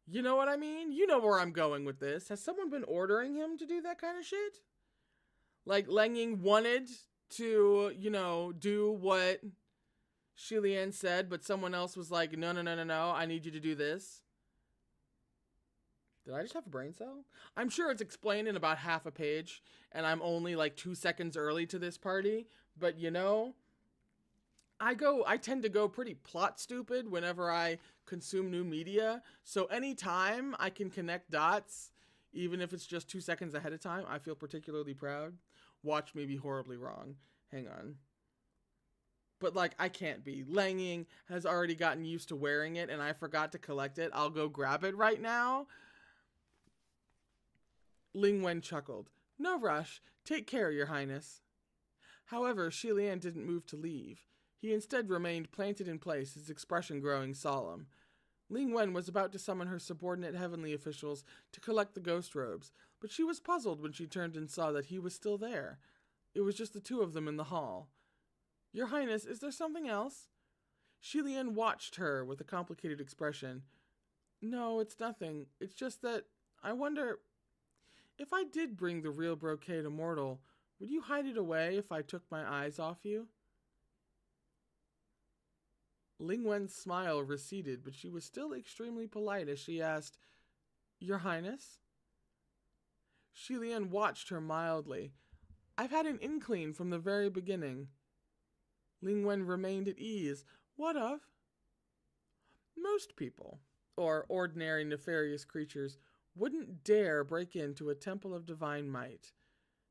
You know what I mean? You know where I'm going with this. Has someone been ordering him to do that kind of shit? Like, Lang Ying wanted to, do what Shilian said, but someone else was like, no, I need you to do this. Did I just have a brain cell? I'm sure it's explained in about half a page, and I'm only like 2 seconds early to this party, but I tend to go pretty plot stupid whenever I consume new media, so anytime I can connect dots, even if it's just 2 seconds ahead of time, I feel particularly proud. Watch me be horribly wrong. Hang on. But, I can't be. Lang Ying has already gotten used to wearing it, and I forgot to collect it. I'll go grab it right now. Ling-Wen chuckled. No rush. Take care, Your Highness. However, Shilian didn't move to leave. He instead remained planted in place, his expression growing solemn. Ling-Wen was about to summon her subordinate heavenly officials to collect the ghost robes, but she was puzzled when she turned and saw that he was still there. It was just the two of them in the hall. Your Highness, is there something else? Shilian watched her with a complicated expression. No, it's nothing. It's just that I wonder, if I did bring the real brocade immortal, would you hide it away if I took my eyes off you? Ling-Wen's smile receded, but she was still extremely polite as she asked, Your Highness? Shilian watched her mildly. I've had an inkling from the very beginning. Ling-Wen remained at ease. What of? Most people, or ordinary nefarious creatures, wouldn't dare break into a temple of divine might.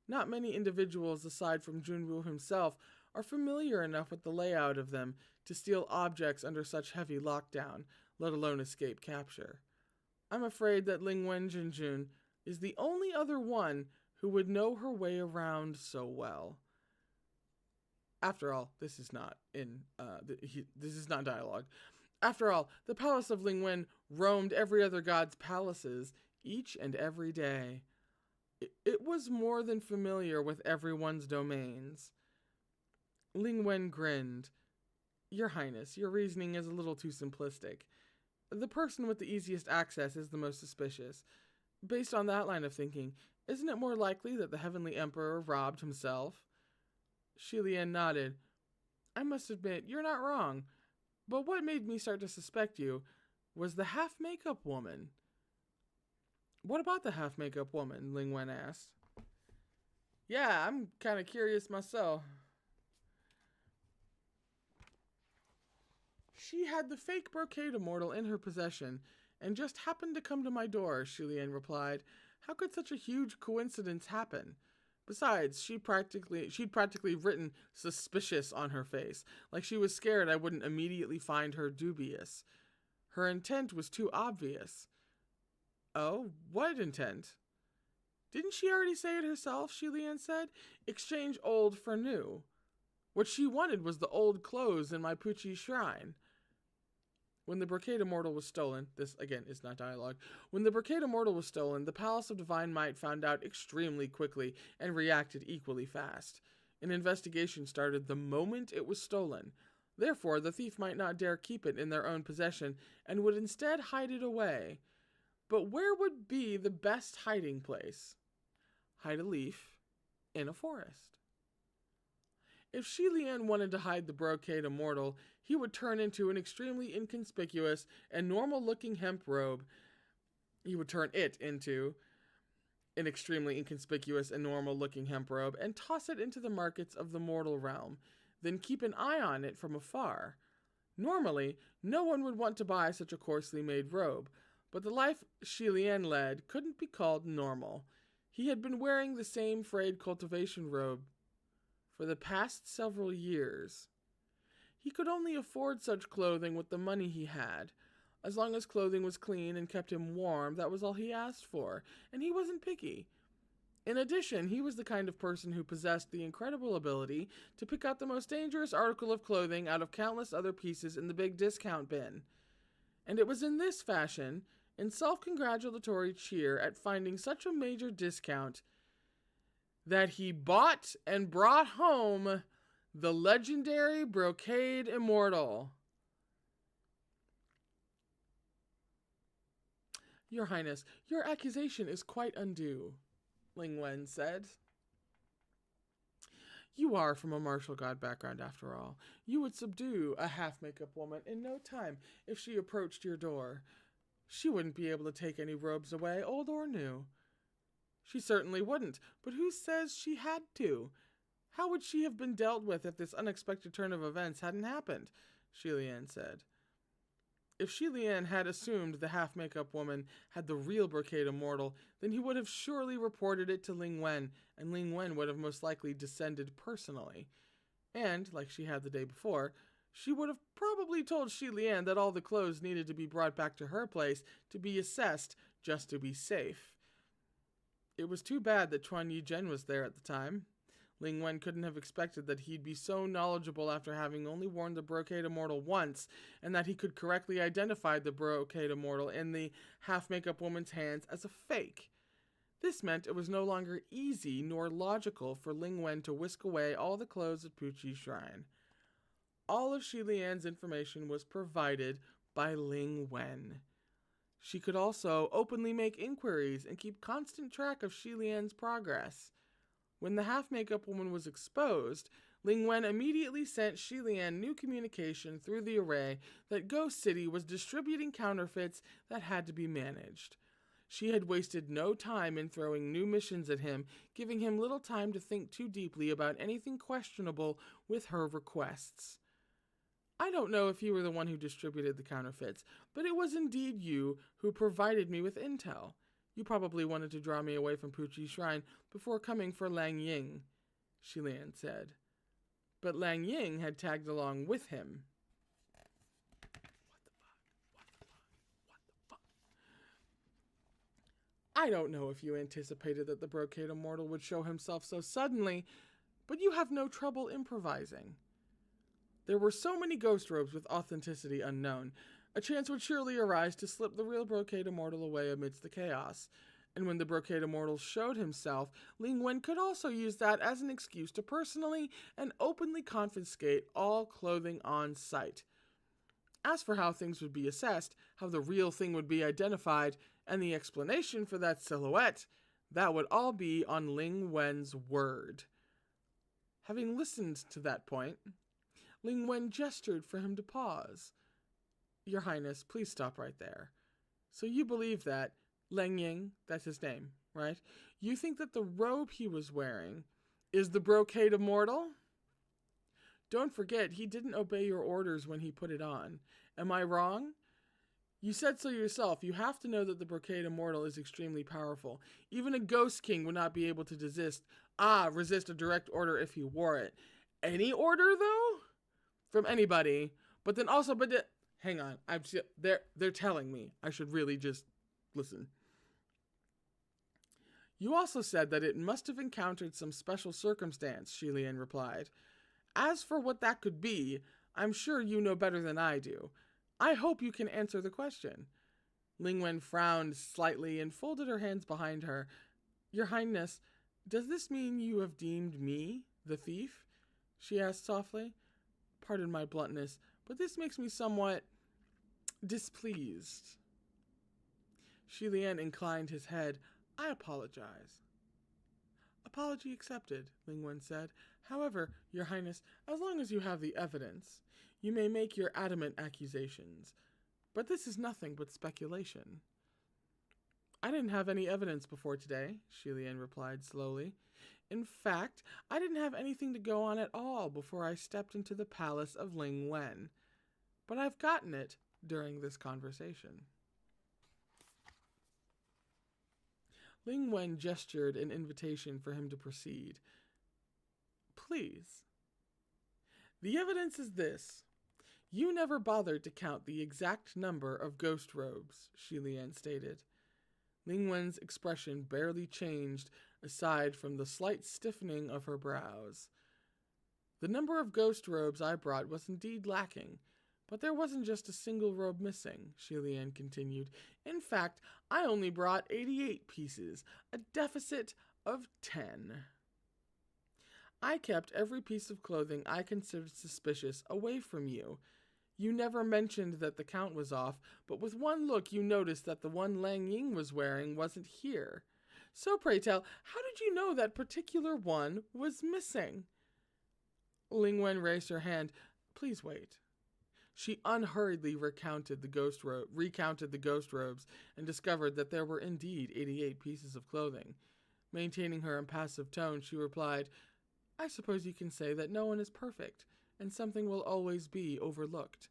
Not many individuals aside from Junwu himself are familiar enough with the layout of them to steal objects under such heavy lockdown, let alone escape capture. I'm afraid that Ling-Wen Jinjun is the only other one who would know her way around so well. After all, this is not dialogue. After all, the palace of Ling-Wen roamed every other god's palaces each and every day. It was more than familiar with everyone's domains. Ling-Wen grinned. Your Highness, your reasoning is a little too simplistic. The person with the easiest access is the most suspicious. Based on that line of thinking, isn't it more likely that the Heavenly Emperor robbed himself? Shilian nodded. I must admit, you're not wrong. But what made me start to suspect you was the half-makeup woman. What about the half-makeup woman? Ling-Wen asked. Yeah, I'm kind of curious myself. She had the fake brocade immortal in her possession, and just happened to come to my door, Shilian replied. How could such a huge coincidence happen? Besides, she'd practically written suspicious on her face, like she was scared I wouldn't immediately find her dubious. Her intent was too obvious. Oh, what intent? Didn't she already say it herself, Shilian said? Exchange old for new. What she wanted was the old clothes in my Pucci shrine. When the brocade immortal was stolen, this again is not dialogue. When the brocade immortal was stolen, the Palace of Divine Might found out extremely quickly and reacted equally fast. An investigation started the moment it was stolen. Therefore, the thief might not dare keep it in their own possession and would instead hide it away. But where would be the best hiding place? Hide a leaf in a forest. If Shilian wanted to hide the brocade immortal, he would turn into an extremely inconspicuous and normal-looking hemp robe. He would turn it into an extremely inconspicuous and normal-looking hemp robe and toss it into the markets of the mortal realm, then keep an eye on it from afar. Normally, no one would want to buy such a coarsely made robe, but the life Shilian led couldn't be called normal. He had been wearing the same frayed cultivation robe for the past several years. He could only afford such clothing with the money he had. As long as clothing was clean and kept him warm, that was all he asked for, and he wasn't picky. In addition, he was the kind of person who possessed the incredible ability to pick out the most dangerous article of clothing out of countless other pieces in the big discount bin. And it was in this fashion, in self-congratulatory cheer at finding such a major discount, that he bought and brought home the legendary brocade immortal. Your Highness, your accusation is quite undue, Ling-Wen said. You are from a martial god background after all. You would subdue a half-makeup woman in no time if she approached your door. She wouldn't be able to take any robes away, old or new. She certainly wouldn't, but who says she had to? How would she have been dealt with if this unexpected turn of events hadn't happened? Hualian said. If Hualian had assumed the half-makeup woman had the real brocade immortal, then he would have surely reported it to Ling-Wen, and Ling-Wen would have most likely descended personally. And, like she had the day before, she would have probably told Hualian that all the clothes needed to be brought back to her place to be assessed just to be safe. It was too bad that Chuan Yi-Zhen was there at the time. Ling-Wen couldn't have expected that he'd be so knowledgeable after having only worn the brocade immortal once, and that he could correctly identify the brocade immortal in the half-makeup woman's hands as a fake. This meant it was no longer easy nor logical for Ling-Wen to whisk away all the clothes at Puqi's shrine. All of Hualian's information was provided by Ling-Wen. She could also openly make inquiries and keep constant track of Hualian's progress. When the half-makeup woman was exposed, Ling-Wen immediately sent Hualian new communication through the array that Ghost City was distributing counterfeits that had to be managed. She had wasted no time in throwing new missions at him, giving him little time to think too deeply about anything questionable with her requests. I don't know if you were the one who distributed the counterfeits, but it was indeed you who provided me with intel. You probably wanted to draw me away from Puqi's shrine before coming for Lang Ying, Hualian said. But Lang Ying had tagged along with him. What the fuck? I don't know if you anticipated that the brocade immortal would show himself so suddenly, but you have no trouble improvising. There were so many ghost robes with authenticity unknown. A chance would surely arise to slip the real brocade immortal away amidst the chaos. And when the brocade immortal showed himself, Ling-Wen could also use that as an excuse to personally and openly confiscate all clothing on site. As for how things would be assessed, how the real thing would be identified, and the explanation for that silhouette, that would all be on Ling-Wen's word. Having listened to that point, Ling-Wen gestured for him to pause. Your Highness, please stop right there. So you believe that Lang Ying, that's his name, right? You think that the robe he was wearing is the brocade immortal? Don't forget, he didn't obey your orders when he put it on. Am I wrong? You said so yourself. You have to know that the brocade immortal is extremely powerful. Even a ghost king would not be able to resist a direct order if he wore it. Any order, though? From anybody. But then also, hang on. They're telling me. I should really just listen. You also said that it must have encountered some special circumstance, Hualian replied. As for what that could be, I'm sure you know better than I do. I hope you can answer the question. Ling-Wen frowned slightly and folded her hands behind her. Your Highness, does this mean you have deemed me the thief? She asked softly. Pardon my bluntness, but this makes me somewhat displeased. Hualian inclined his head. I apologize. Apology accepted, Ling-Wen said. However, Your Highness, as long as you have the evidence, you may make your adamant accusations. But this is nothing but speculation. I didn't have any evidence before today, Hualian replied slowly. In fact, I didn't have anything to go on at all before I stepped into the palace of Ling-Wen. But I've gotten it during this conversation. Ling-Wen gestured an invitation for him to proceed. Please. The evidence is this. You never bothered to count the exact number of ghost robes, Shilian stated. Ling-Wen's expression barely changed aside from the slight stiffening of her brows. The number of ghost robes I brought was indeed lacking, but there wasn't just a single robe missing, Shilian continued. In fact, I only brought 88 pieces, a deficit of 10. I kept every piece of clothing I considered suspicious away from you. You never mentioned that the count was off, but with one look you noticed that the one Lang Ying was wearing wasn't here. So pray tell, how did you know that particular one was missing? Ling-Wen raised her hand. Please wait. She unhurriedly recounted the ghost robes and discovered that there were indeed 88 pieces of clothing. Maintaining her impassive tone, she replied, I suppose you can say that no one is perfect, and something will always be overlooked.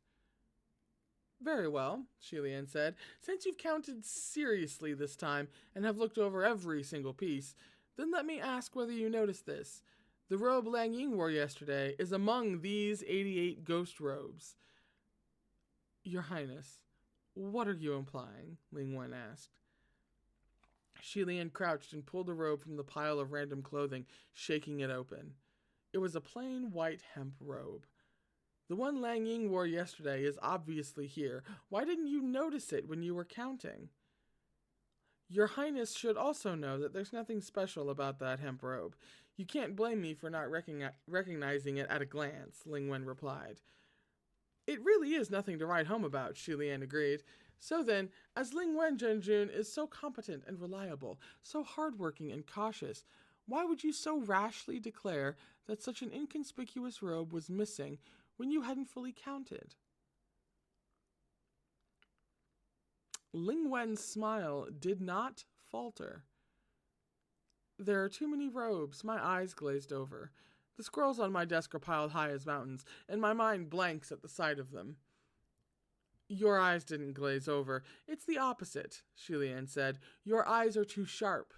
Very well, Shilian said. Since you've counted seriously this time and have looked over every single piece, then let me ask whether you noticed this. The robe Lang Ying wore yesterday is among these 88 ghost robes. Your Highness, what are you implying? Ling-Wen asked. Shilian crouched and pulled a robe from the pile of random clothing, shaking it open. It was a plain white hemp robe. The one Lang Ying wore yesterday is obviously here. Why didn't you notice it when you were counting? Your Highness should also know that there's nothing special about that hemp robe. You can't blame me for not recognizing it at a glance, Ling-Wen replied. It really is nothing to write home about, Shilian agreed. So then, as Ling-Wen Zhenjun is so competent and reliable, so hardworking and cautious, why would you so rashly declare that such an inconspicuous robe was missing when you hadn't fully counted? Ling-Wen's smile did not falter. There are too many robes, my eyes glazed over. The scrolls on my desk are piled high as mountains, and my mind blanks at the sight of them. Your eyes didn't glaze over. It's the opposite, Shilian said. Your eyes are too sharp.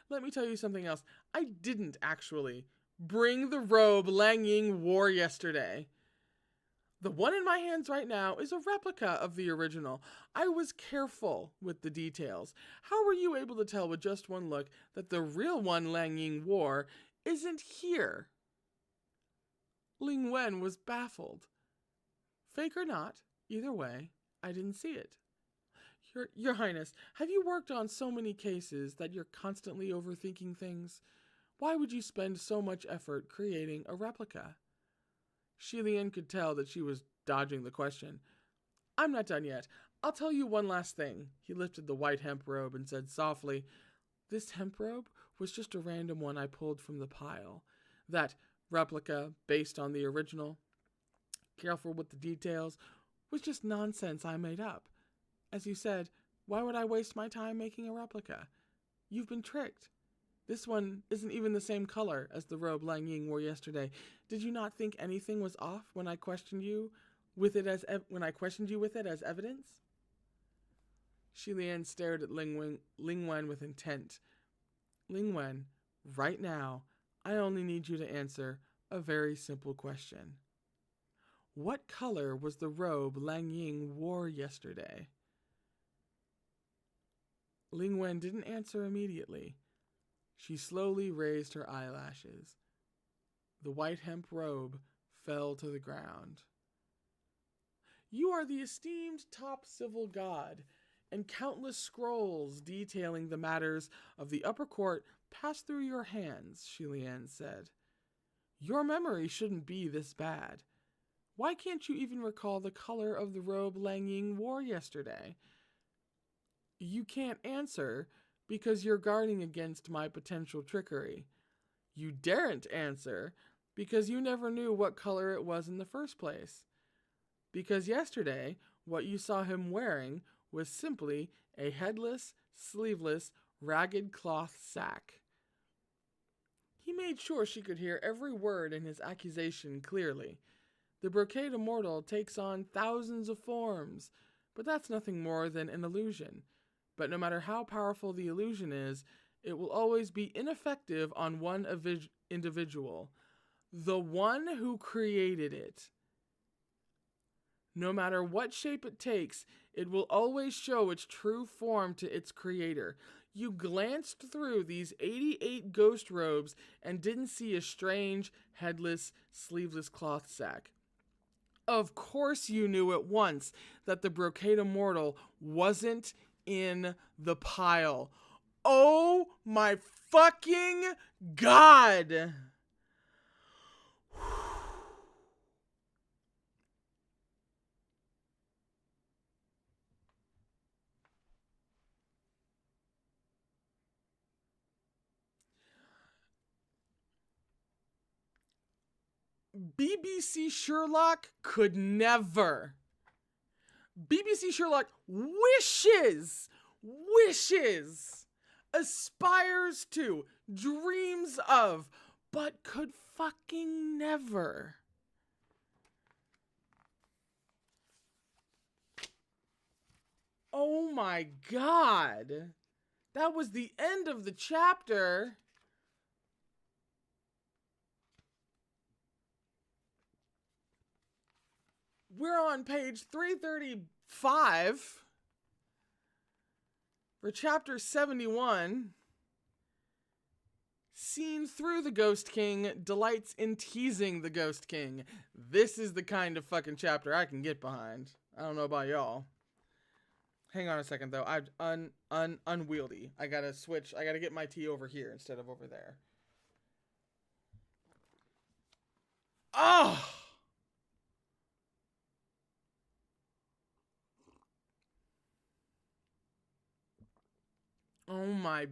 Let me tell you something else. I didn't actually bring the robe Lang Ying wore yesterday. The one in my hands right now is a replica of the original. I was careful with the details. How were you able to tell with just one look that the real one Lang Ying wore isn't here? Ling-Wen was baffled. Fake or not, either way, I didn't see it. Your Highness, have you worked on so many cases that you're constantly overthinking things? Why would you spend so much effort creating a replica? Shilian could tell that she was dodging the question. I'm not done yet. I'll tell you one last thing. He lifted the white hemp robe and said softly, This hemp robe was just a random one I pulled from the pile. That replica, based on the original, careful with the details, was just nonsense I made up. As you said, why would I waste my time making a replica? You've been tricked. This one isn't even the same color as the robe Lang Ying wore yesterday. Did you not think anything was off when I questioned you with it as evidence? Shilian stared at Ling-Wen with intent. Ling-Wen, right now, I only need you to answer a very simple question. What color was the robe Lang Ying wore yesterday? Ling-Wen didn't answer immediately. She slowly raised her eyelashes. The white hemp robe fell to the ground. You are the esteemed top civil god, and countless scrolls detailing the matters of the upper court pass through your hands, Shilian said. Your memory shouldn't be this bad. Why can't you even recall the color of the robe Lang Ying wore yesterday? You can't answer because you're guarding against my potential trickery. You daren't answer because you never knew what color it was in the first place. Because yesterday, what you saw him wearing was simply a headless, sleeveless, ragged cloth sack. He made sure she could hear every word in his accusation clearly. The brocade immortal takes on thousands of forms, but that's nothing more than an illusion. But no matter how powerful the illusion is, it will always be ineffective on one individual, the one who created it. No matter what shape it takes, it will always show its true form to its creator. You glanced through these 88 ghost robes and didn't see a strange, headless, sleeveless cloth sack. Of course you knew at once that the brocade immortal wasn't in the pile. Oh my fucking god! BBC Sherlock could never. BBC Sherlock wishes, aspires to, dreams of, but could fucking never. Oh my god. That was the end of the chapter. We're on page 335 for chapter 71. Seen through the Ghost King delights in teasing the Ghost King. This is the kind of fucking chapter I can get behind. I don't know about y'all. Hang on a second though. I'm unwieldy. I gotta switch. I gotta get my tea over here instead of over there. Oh! Oh my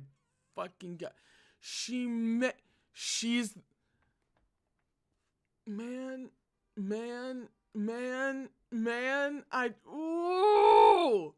fucking god. She's man, ooh.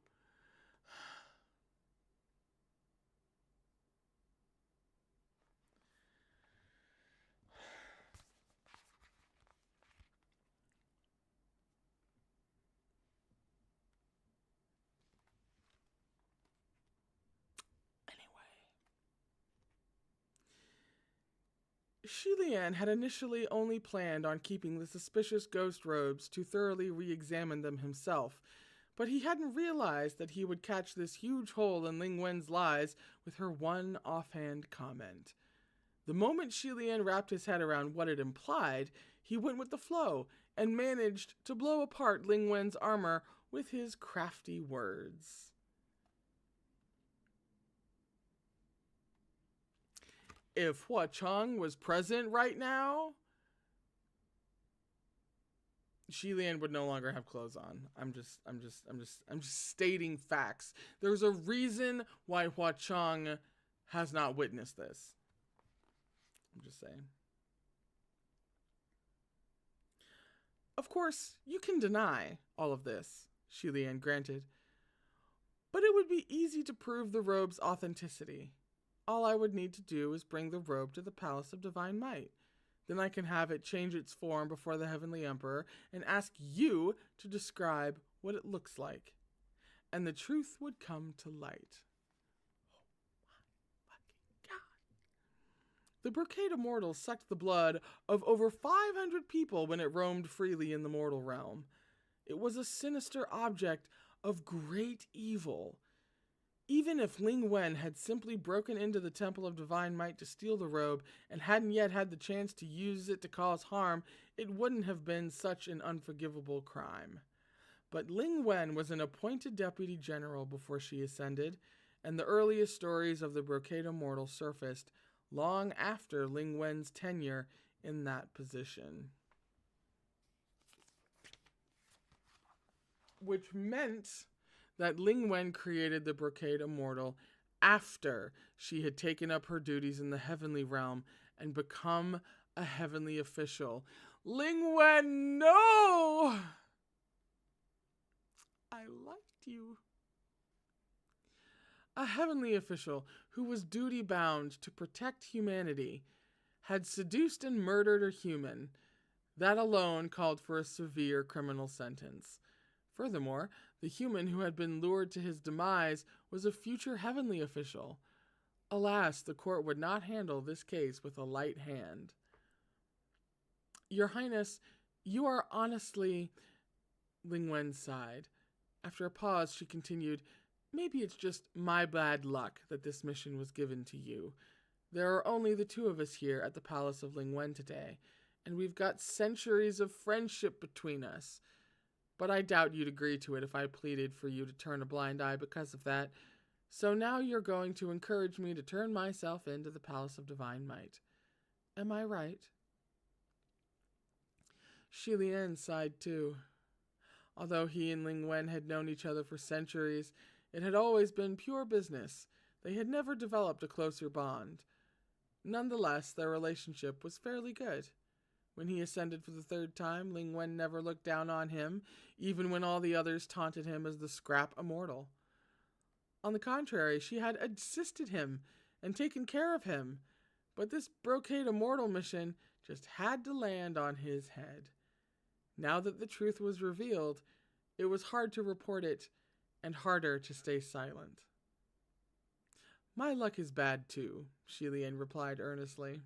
Hualian had initially only planned on keeping the suspicious ghost robes to thoroughly re-examine them himself, but he hadn't realized that he would catch this huge hole in Ling-Wen's lies with her one offhand comment. The moment Hualian wrapped his head around what it implied, he went with the flow and managed to blow apart Ling-Wen's armor with his crafty words. If Hua Cheng was present right now, Hualian would no longer have clothes on. I'm just stating facts. There's a reason why Hua Cheng has not witnessed this. I'm just saying. Of course, you can deny all of this, Hualian granted, but it would be easy to prove the robe's authenticity. All I would need to do is bring the robe to the Palace of Divine Might. Then I can have it change its form before the Heavenly Emperor and ask you to describe what it looks like. And the truth would come to light. Oh my fucking god. The brocade immortal sucked the blood of over 500 people when it roamed freely in the mortal realm. It was a sinister object of great evil. Even if Ling-Wen had simply broken into the Temple of Divine Might to steal the robe and hadn't yet had the chance to use it to cause harm, it wouldn't have been such an unforgivable crime. But Ling-Wen was an appointed deputy general before she ascended, and the earliest stories of the brocade immortal surfaced long after Ling-Wen's tenure in that position. Which meant that Ling-Wen created the brocade immortal after she had taken up her duties in the heavenly realm and become a heavenly official. Ling-Wen, no! I liked you. A heavenly official who was duty-bound to protect humanity had seduced and murdered a human. That alone called for a severe criminal sentence. Furthermore, the human who had been lured to his demise was a future heavenly official. Alas, the court would not handle this case with a light hand. Your Highness, you are honestly Ling-Wen sighed. After a pause, she continued, maybe it's just my bad luck that this mission was given to you. There are only the two of us here at the Palace of Ling-Wen today, and we've got centuries of friendship between us. But I doubt you'd agree to it if I pleaded for you to turn a blind eye because of that. So now you're going to encourage me to turn myself into the Palace of Divine Might. Am I right? Hualian sighed too. Although he and Ling-Wen had known each other for centuries, it had always been pure business. They had never developed a closer bond. Nonetheless, their relationship was fairly good. When he ascended for the third time, Ling-Wen never looked down on him, even when all the others taunted him as the scrap immortal. On the contrary, she had assisted him and taken care of him, but this brocade immortal mission just had to land on his head. Now that the truth was revealed, it was hard to report it and harder to stay silent. My luck is bad too, Hualian replied earnestly.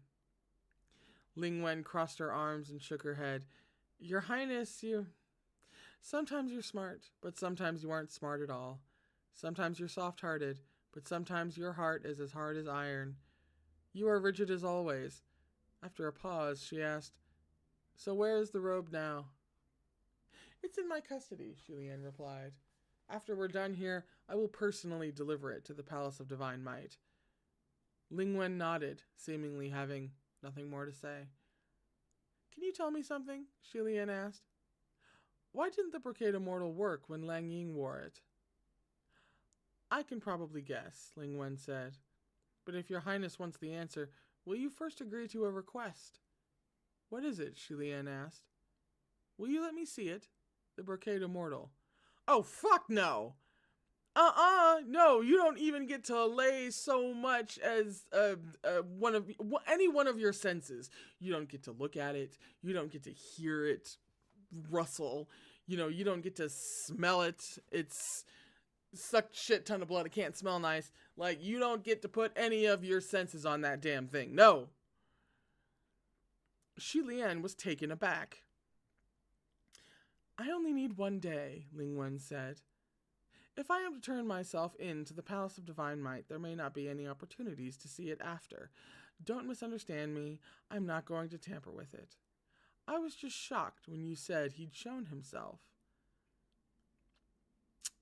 Ling-Wen crossed her arms and shook her head. Your Highness, sometimes you're smart, but sometimes you aren't smart at all. Sometimes you're soft-hearted, but sometimes your heart is as hard as iron. You are rigid as always. After a pause, she asked, So where is the robe now? It's in my custody, Hualian replied. After we're done here, I will personally deliver it to the Palace of Divine Might. Ling-Wen nodded, seemingly having nothing more to say. Can you tell me something? Hualian asked. Why didn't the brocade immortal work when Lang Ying wore it? I can probably guess, Ling-Wen said. But if your Highness wants the answer, will you first agree to a request? What is it? Hualian asked. Will you let me see it? The brocade immortal. Oh, fuck no! No, you don't even get to lay so much as any one of your senses. You don't get to look at it. You don't get to hear it rustle. You don't get to smell it. It's sucked shit ton of blood. It can't smell nice. Like, you don't get to put any of your senses on that damn thing. No. Hualian was taken aback. I only need 1 day, Ling-Wen said. If I am to turn myself into the Palace of Divine Might, there may not be any opportunities to see it after. Don't misunderstand me. I'm not going to tamper with it. I was just shocked when you said he'd shown himself.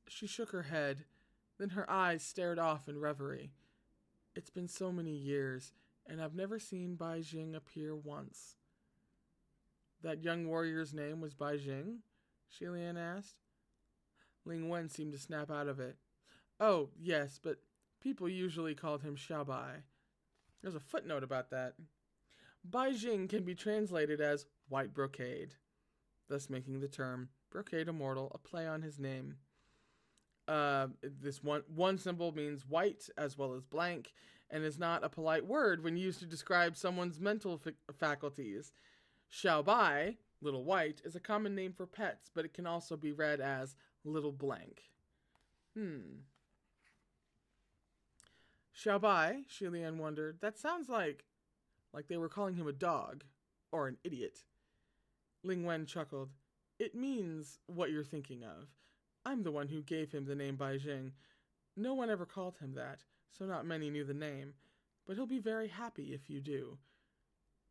She shook her head, then her eyes stared off in reverie. It's been so many years, and I've never seen Bai Jing appear once. That young warrior's name was Bai Jing? Hualian asked. Ling-Wen seemed to snap out of it. Oh, yes, but people usually called him Xiao Bai. There's a footnote about that. Bai Jing can be translated as white brocade, thus making the term brocade immortal a play on his name. This one symbol means white as well as blank, and is not a polite word when used to describe someone's mental faculties. Xiao Bai, little white, is a common name for pets, but it can also be read as little blank. Xiao Bai, Hualian wondered, that sounds like they were calling him a dog, or an idiot. Ling-Wen chuckled. It means what you're thinking of. I'm the one who gave him the name Bai Jing. No one ever called him that, so not many knew the name, but he'll be very happy if you do.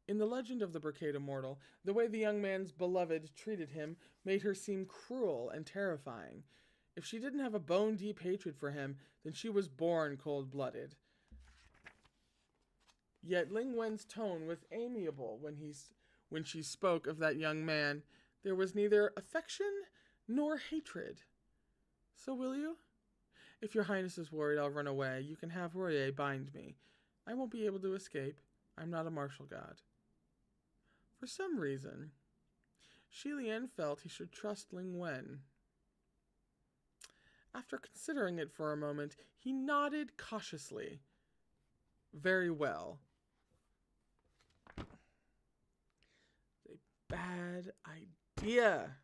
In the legend of the brocade immortal, the way the young man's beloved treated him made her seem cruel and terrifying. If she didn't have a bone-deep hatred for him, then she was born cold-blooded. Yet Ling-Wen's tone was amiable when she spoke of that young man. There was neither affection nor hatred. So will you? If your Highness is worried I'll run away, you can have Royer bind me. I won't be able to escape. I'm not a martial god. For some reason, Hualian felt he should trust Ling-Wen. After considering it for a moment, he nodded cautiously. Very well. A bad idea.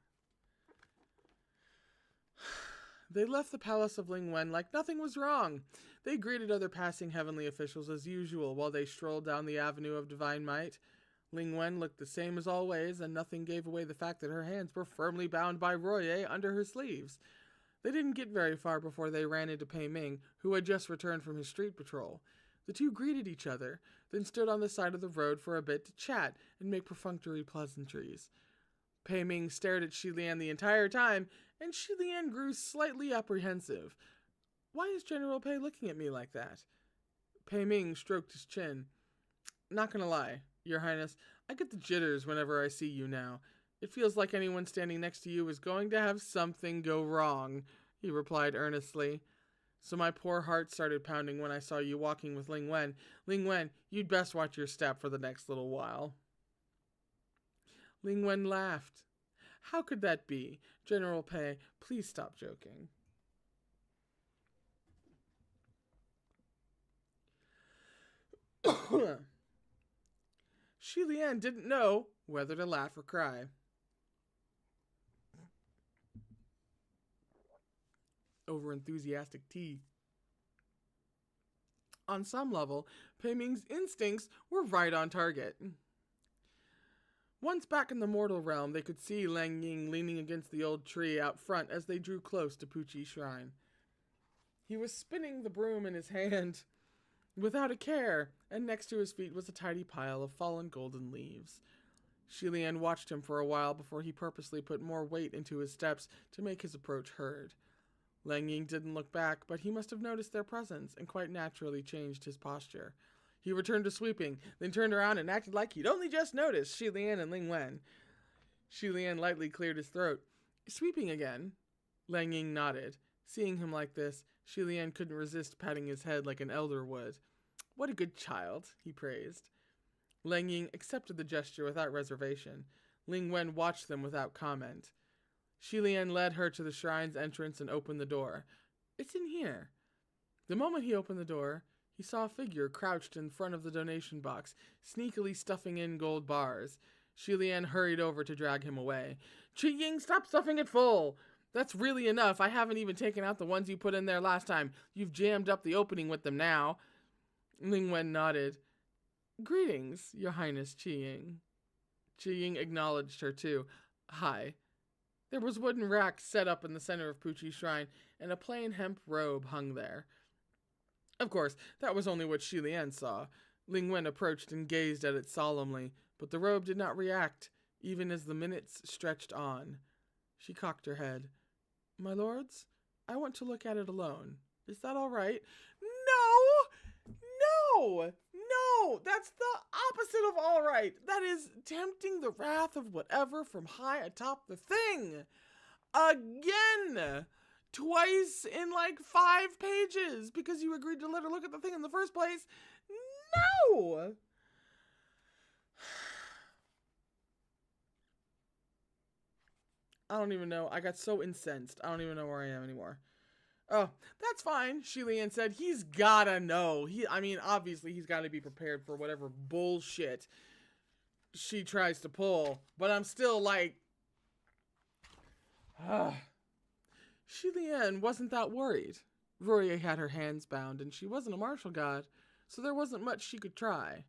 They left the palace of Ling-Wen like nothing was wrong. They greeted other passing heavenly officials as usual while they strolled down the avenue of divine might. Ling-Wen looked the same as always, and nothing gave away the fact that her hands were firmly bound by Roye under her sleeves. They didn't get very far before they ran into Pei Ming, who had just returned from his street patrol. The two greeted each other, then stood on the side of the road for a bit to chat and make perfunctory pleasantries. Pei Ming stared at Shi Lian the entire time, and Shi Lian grew slightly apprehensive. Why is General Pei looking at me like that? Pei Ming stroked his chin. Not gonna lie, Your Highness, I get the jitters whenever I see you now. It feels like anyone standing next to you is going to have something go wrong, he replied earnestly. So my poor heart started pounding when I saw you walking with Ling-Wen. Ling-Wen, you'd best watch your step for the next little while. Ling-Wen laughed. How could that be? General Pei, please stop joking. Shi Lian didn't know whether to laugh or cry. Over-enthusiastic tea. On some level, Pei Ming's instincts were right on target. Once back in the mortal realm, they could see Lang Ying leaning against the old tree out front as they drew close to Puchi's shrine. He was spinning the broom in his hand without a care, and next to his feet was a tidy pile of fallen golden leaves. Shi Lian watched him for a while before he purposely put more weight into his steps to make his approach heard. Lang Ying didn't look back, but he must have noticed their presence and quite naturally changed his posture. He returned to sweeping, then turned around and acted like he'd only just noticed Shi Lian and Ling-Wen. Shi Lian lightly cleared his throat. Sweeping again? Lang Ying nodded. Seeing him like this, Shi Lian couldn't resist patting his head like an elder would. What a good child, he praised. Lang Ying accepted the gesture without reservation. Ling-Wen watched them without comment. Shi Lian led her to the shrine's entrance and opened the door. It's in here. The moment he opened the door, he saw a figure crouched in front of the donation box, sneakily stuffing in gold bars. Shi Lian hurried over to drag him away. Chi Ying, stop stuffing it full! That's really enough. I haven't even taken out the ones you put in there last time. You've jammed up the opening with them now. Ling-Wen nodded. Greetings, Your Highness Chi Ying. Chi Ying acknowledged her too. Hi. There was wooden racks set up in the center of Puchi's shrine, and a plain hemp robe hung there. Of course, that was only what Shi Lian saw. Ling-Wen approached and gazed at it solemnly, but the robe did not react, even as the minutes stretched on. She cocked her head. My lords, I want to look at it alone. Is that all right? No, that's the opposite of all right. That is tempting the wrath of whatever from high atop the thing. Again. Twice in like 5 pages because you agreed to let her look at the thing in the first place. No. I don't even know. I got so incensed. I don't even know where I am anymore. Oh, that's fine, Shi Lian said. He's gotta know. Obviously he's gotta be prepared for whatever bullshit she tries to pull. But I'm still like... Shi Lian wasn't that worried. Roye had her hands bound, and she wasn't a martial god, so there wasn't much she could try.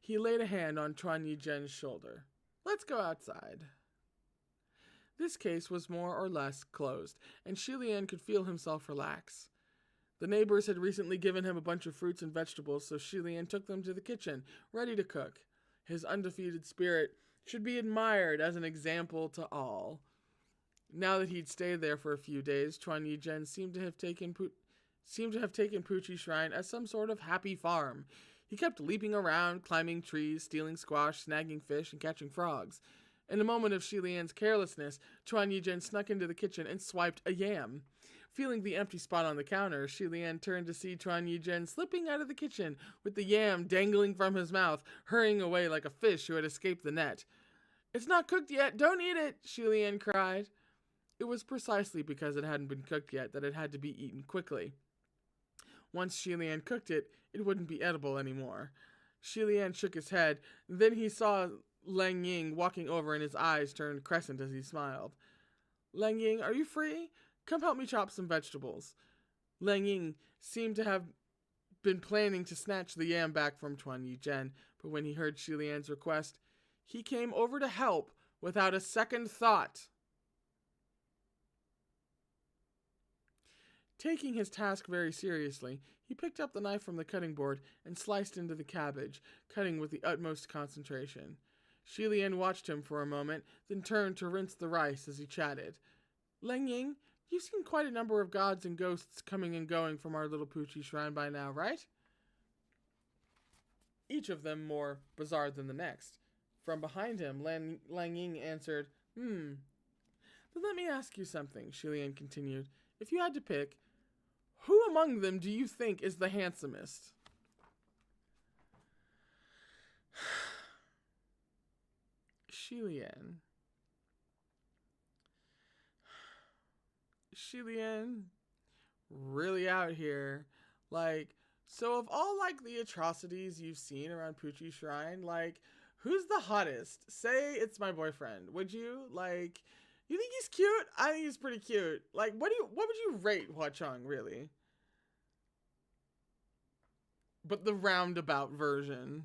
He laid a hand on Chuan Yi-Zhen's shoulder. Let's go outside. This case was more or less closed, and Shi Lian could feel himself relax. The neighbors had recently given him a bunch of fruits and vegetables, so Shi Lian took them to the kitchen, ready to cook. His undefeated spirit should be admired as an example to all. Now that he'd stayed there for a few days, Chuan Yi-Zhen seemed to have taken Puchi's shrine as some sort of happy farm. He kept leaping around, climbing trees, stealing squash, snagging fish, and catching frogs. In a moment of Shi Lian's carelessness, Chuan Yi-Zhen snuck into the kitchen and swiped a yam. Feeling the empty spot on the counter, Shi Lian turned to see Chuan Yi-Zhen slipping out of the kitchen with the yam dangling from his mouth, hurrying away like a fish who had escaped the net. It's not cooked yet! Don't eat it! Shi Lian cried. It was precisely because it hadn't been cooked yet that it had to be eaten quickly. Once Shi Lian cooked it, it wouldn't be edible anymore. Shi Lian shook his head. Then he saw Lang Ying walking over and his eyes turned crescent as he smiled. Lang Ying, are you free? Come help me chop some vegetables. Lang Ying seemed to have been planning to snatch the yam back from Tuan Yizhen, but when he heard Shi Lian's request, he came over to help without a second thought. Taking his task very seriously, he picked up the knife from the cutting board and sliced into the cabbage, cutting with the utmost concentration. Shi Lian watched him for a moment, then turned to rinse the rice as he chatted. Lang Ying, you've seen quite a number of gods and ghosts coming and going from our little Poochie shrine by now, right? Each of them more bizarre than the next. From behind him, Lang Ying answered, But let me ask you something, Shi Lian continued. If you had to pick, who among them do you think is the handsomest? Shi Lian, really out here. Like, so of all, like, the atrocities you've seen around Poochie Shrine, like, who's the hottest? Say it's my boyfriend. Would you? Like, you think he's cute? I think he's pretty cute. Like, what would you rate Hua Cheng, really? But the roundabout version.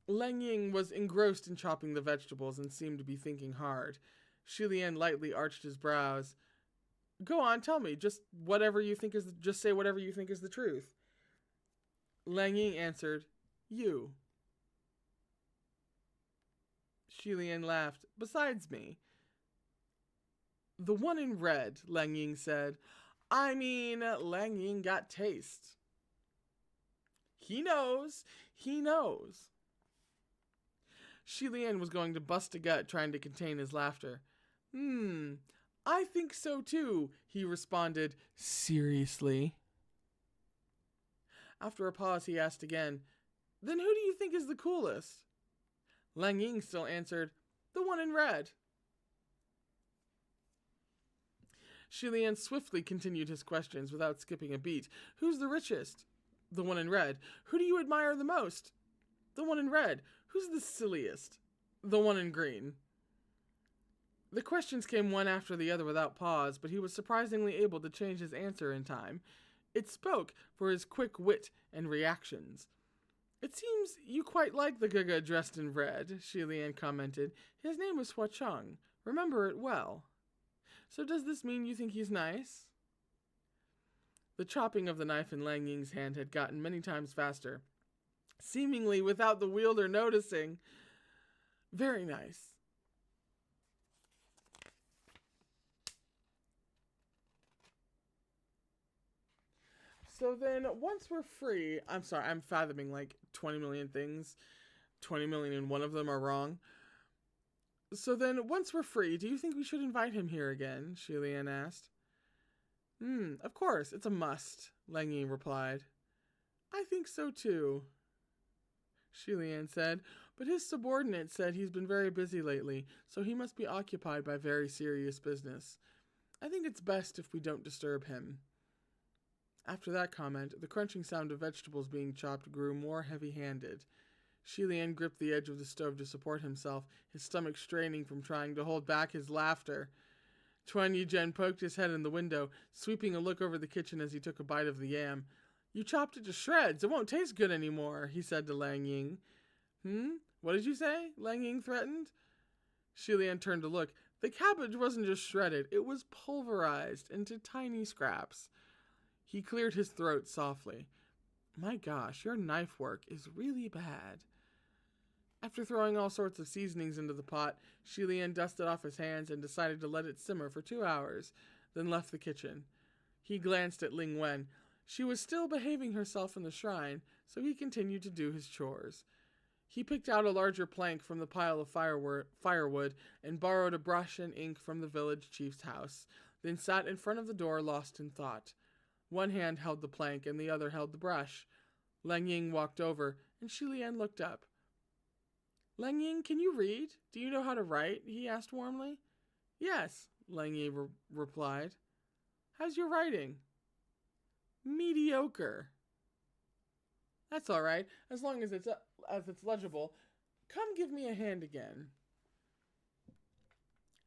Lang Ying was engrossed in chopping the vegetables and seemed to be thinking hard. Shi Lian lightly arched his brows. Go on, tell me. Just say whatever you think is the truth. Lang Ying answered, You. Shi Lian laughed. Besides me. The one in red, Lang Ying said. I mean, Lang Ying got taste. He knows. Shi Lian was going to bust a gut trying to contain his laughter. I think so too, he responded seriously. After a pause, he asked again, Then who do you think is the coolest? Lang Ying still answered, The one in red. Shi Lian swiftly continued his questions without skipping a beat. Who's the richest? The one in red. Who do you admire the most? The one in red. Who's the silliest? The one in green. The questions came one after the other without pause, but he was surprisingly able to change his answer in time. It spoke for his quick wit and reactions. It seems you quite like the Gaga dressed in red, Shi Lian commented. His name was Hua Cheng. Remember it well. So does this mean you think he's nice? The chopping of the knife in Lang Ying's hand had gotten many times faster, seemingly without the wielder noticing. Very nice. So then, once we're free, I'm sorry, I'm fathoming like 20 million things. 20 million and one of them are wrong. So then, once we're free, do you think we should invite him here again? Shi Lian asked. Of course, it's a must, Lang Ying replied. I think so too, Shi Lian said, but his subordinate said he's been very busy lately, so he must be occupied by very serious business. I think it's best if we don't disturb him. After that comment, the crunching sound of vegetables being chopped grew more heavy-handed. Shi Lian gripped the edge of the stove to support himself, his stomach straining from trying to hold back his laughter. Tuan Yizhen poked his head in the window, sweeping a look over the kitchen as he took a bite of the yam. You chopped it to shreds. It won't taste good anymore, he said to Lang Ying. What did you say? Lang Ying threatened. Shi Lian turned to look. The cabbage wasn't just shredded. It was pulverized into tiny scraps. He cleared his throat softly. My gosh, your knife work is really bad. After throwing all sorts of seasonings into the pot, Shi Lian dusted off his hands and decided to let it simmer for 2 hours, then left the kitchen. He glanced at Ling-Wen. She was still behaving herself in the shrine, so he continued to do his chores. He picked out a larger plank from the pile of firewood and borrowed a brush and ink from the village chief's house, then sat in front of the door lost in thought. One hand held the plank and the other held the brush. Lang Ying walked over, and Shi Lian looked up. Lang Ying, can you read? Do you know how to write? He asked warmly. Yes, Lang Ying replied. How's your writing? Mediocre. That's all right, as long as it's legible. Come give me a hand again.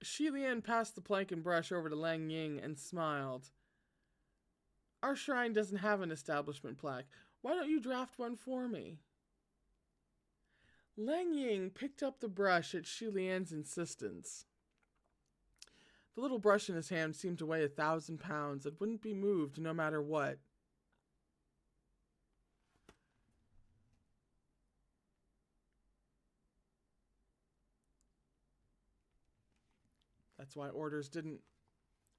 Shi Lian passed the plank and brush over to Lang Ying and smiled. Our shrine doesn't have an establishment plaque. Why don't you draft one for me? Lang Ying picked up the brush at Xu Lian's insistence. The little brush in his hand seemed to weigh 1,000 pounds. It wouldn't be moved no matter what. That's why orders didn't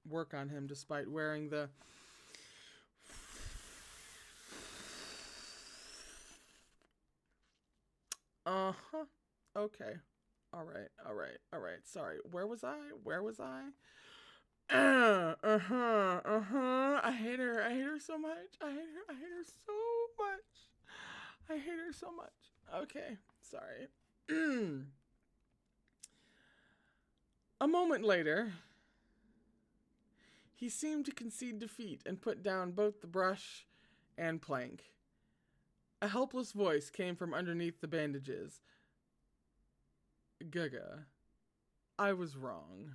work on him despite wearing the... Uh-huh. Okay. All right. Sorry. Where was I? I hate her so much. I hate her so much. Okay. Sorry. A moment later, he seemed to concede defeat and put down both the brush and plank. A helpless voice came from underneath the bandages. Gaga, I was wrong.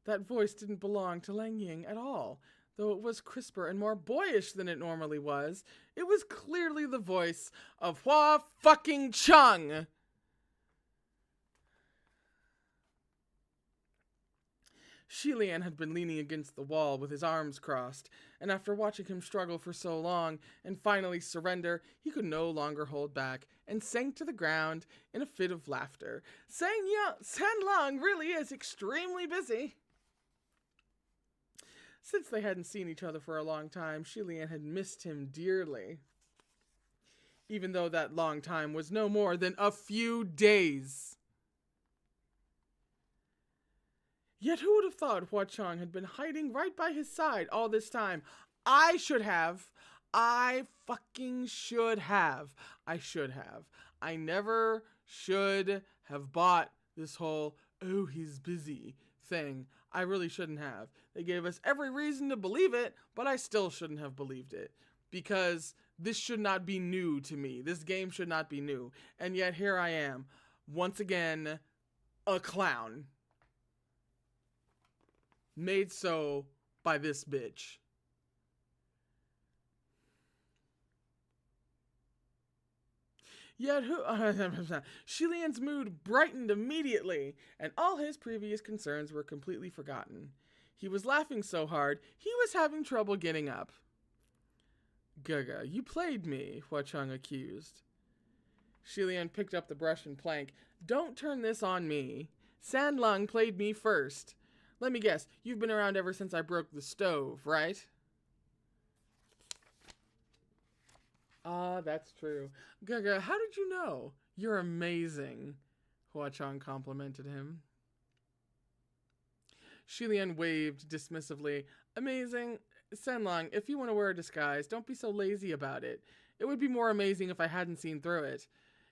That voice didn't belong to Lang Ying at all. Though it was crisper and more boyish than it normally was, it was clearly the voice of Hua fucking Cheng. Xu Lian had been leaning against the wall with his arms crossed, and after watching him struggle for so long and finally surrender, he could no longer hold back and sank to the ground in a fit of laughter, saying, "Yeah, San Lang really is extremely busy." Since they hadn't seen each other for a long time, Xu Lian had missed him dearly, even though that long time was no more than a few days. Yet who would have thought Hua Cheng had been hiding right by his side all this time? I fucking should have. I never should have bought this whole, oh, he's busy thing. I really shouldn't have. They gave us every reason to believe it, but I still shouldn't have believed it. Because this should not be new to me. This game should not be new. And yet here I am, once again, a clown. Made so by this bitch. Yet Xu Lian's mood brightened immediately, and all his previous concerns were completely forgotten. He was laughing so hard, he was having trouble getting up. Gaga, you played me, Hua Cheng accused. Xu Lian picked up the brush and plank. Don't turn this on me. San Lang played me first. Let me guess, you've been around ever since I broke the stove, right? Ah, that's true. Gaga, how did you know? You're amazing, Hua Cheng complimented him. Xu Lian waved dismissively. Amazing? San Lang, if you want to wear a disguise, don't be so lazy about it. It would be more amazing if I hadn't seen through it.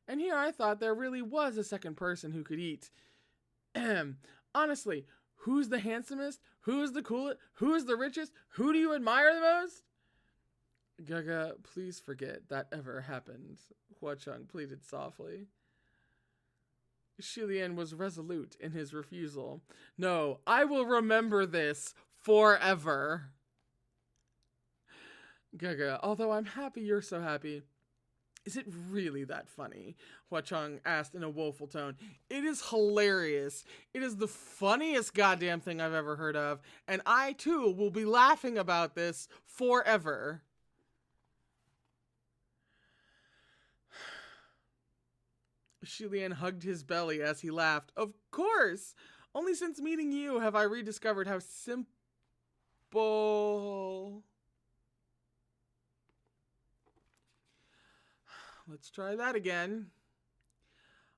And here I thought there really was a second person who could eat. Honestly, who's the handsomest? Who's the coolest? Who's the richest? Who do you admire the most? Gaga, please forget that ever happened, Hua Cheng pleaded softly. Xu Lian was resolute in his refusal. No, I will remember this forever. Gaga, although I'm happy you're so happy, is it really that funny? Hua Cheng asked in a woeful tone. It is hilarious. It is the funniest goddamn thing I've ever heard of, and I too will be laughing about this forever. Xu Lian hugged his belly as he laughed. Of course! Only since meeting you have I rediscovered how simple... Let's try that again.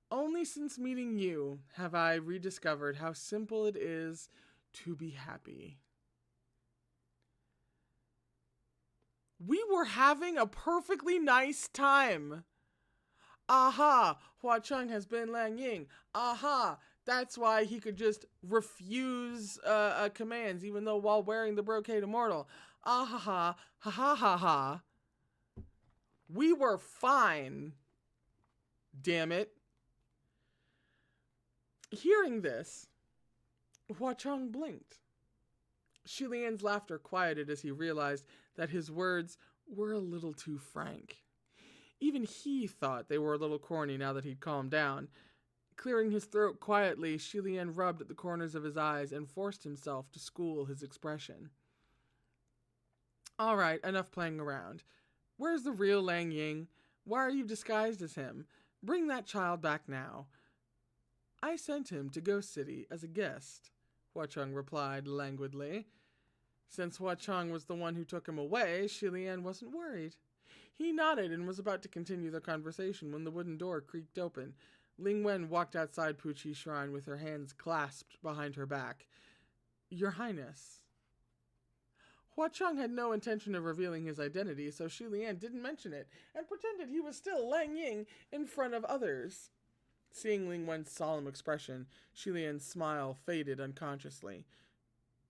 Only since meeting you have I rediscovered how simple it is to be happy. We were having a perfectly nice time. Aha, Hua Cheng has been Lang Ying. Aha, that's why he could just refuse commands even though while wearing the brocade immortal. Ah ha ha, ha ha ha ha. We were fine. Damn it. Hearing this, Hua Cheng blinked. Shi Lian's laughter quieted as he realized that his words were a little too frank. Even he thought they were a little corny now that he'd calmed down. Clearing his throat quietly, Shi Lian rubbed at the corners of his eyes and forced himself to school his expression. All right, enough playing around. Where's the real Lang Ying? Why are you disguised as him? Bring that child back now. I sent him to Ghost City as a guest, Hua Cheng replied languidly. Since Hua Cheng was the one who took him away, Shi Lian wasn't worried. He nodded and was about to continue the conversation when the wooden door creaked open. Ling-Wen walked outside Puqi's shrine with her hands clasped behind her back. Your Highness. Hua Cheng had no intention of revealing his identity, so Shi Lian didn't mention it and pretended he was still Lang Ying in front of others. Seeing Ling-Wen's solemn expression, Shi Lian's smile faded unconsciously.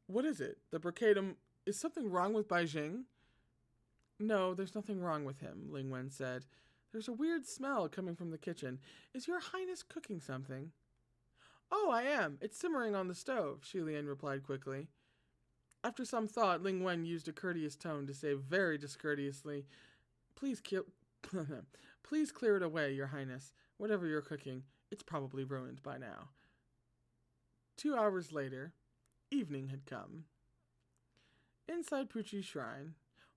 What is it? The brocade? Is something wrong with Bai Jing? No, there's nothing wrong with him, Ling-Wen said. There's a weird smell coming from the kitchen. Is your Highness cooking something? Oh, I am. It's simmering on the stove, Shi Lian replied quickly. After some thought, Ling-Wen used a courteous tone to say very discourteously, Please clear it away, Your Highness. Whatever you're cooking, it's probably ruined by now. 2 hours later, evening had come. Inside Puqi's shrine,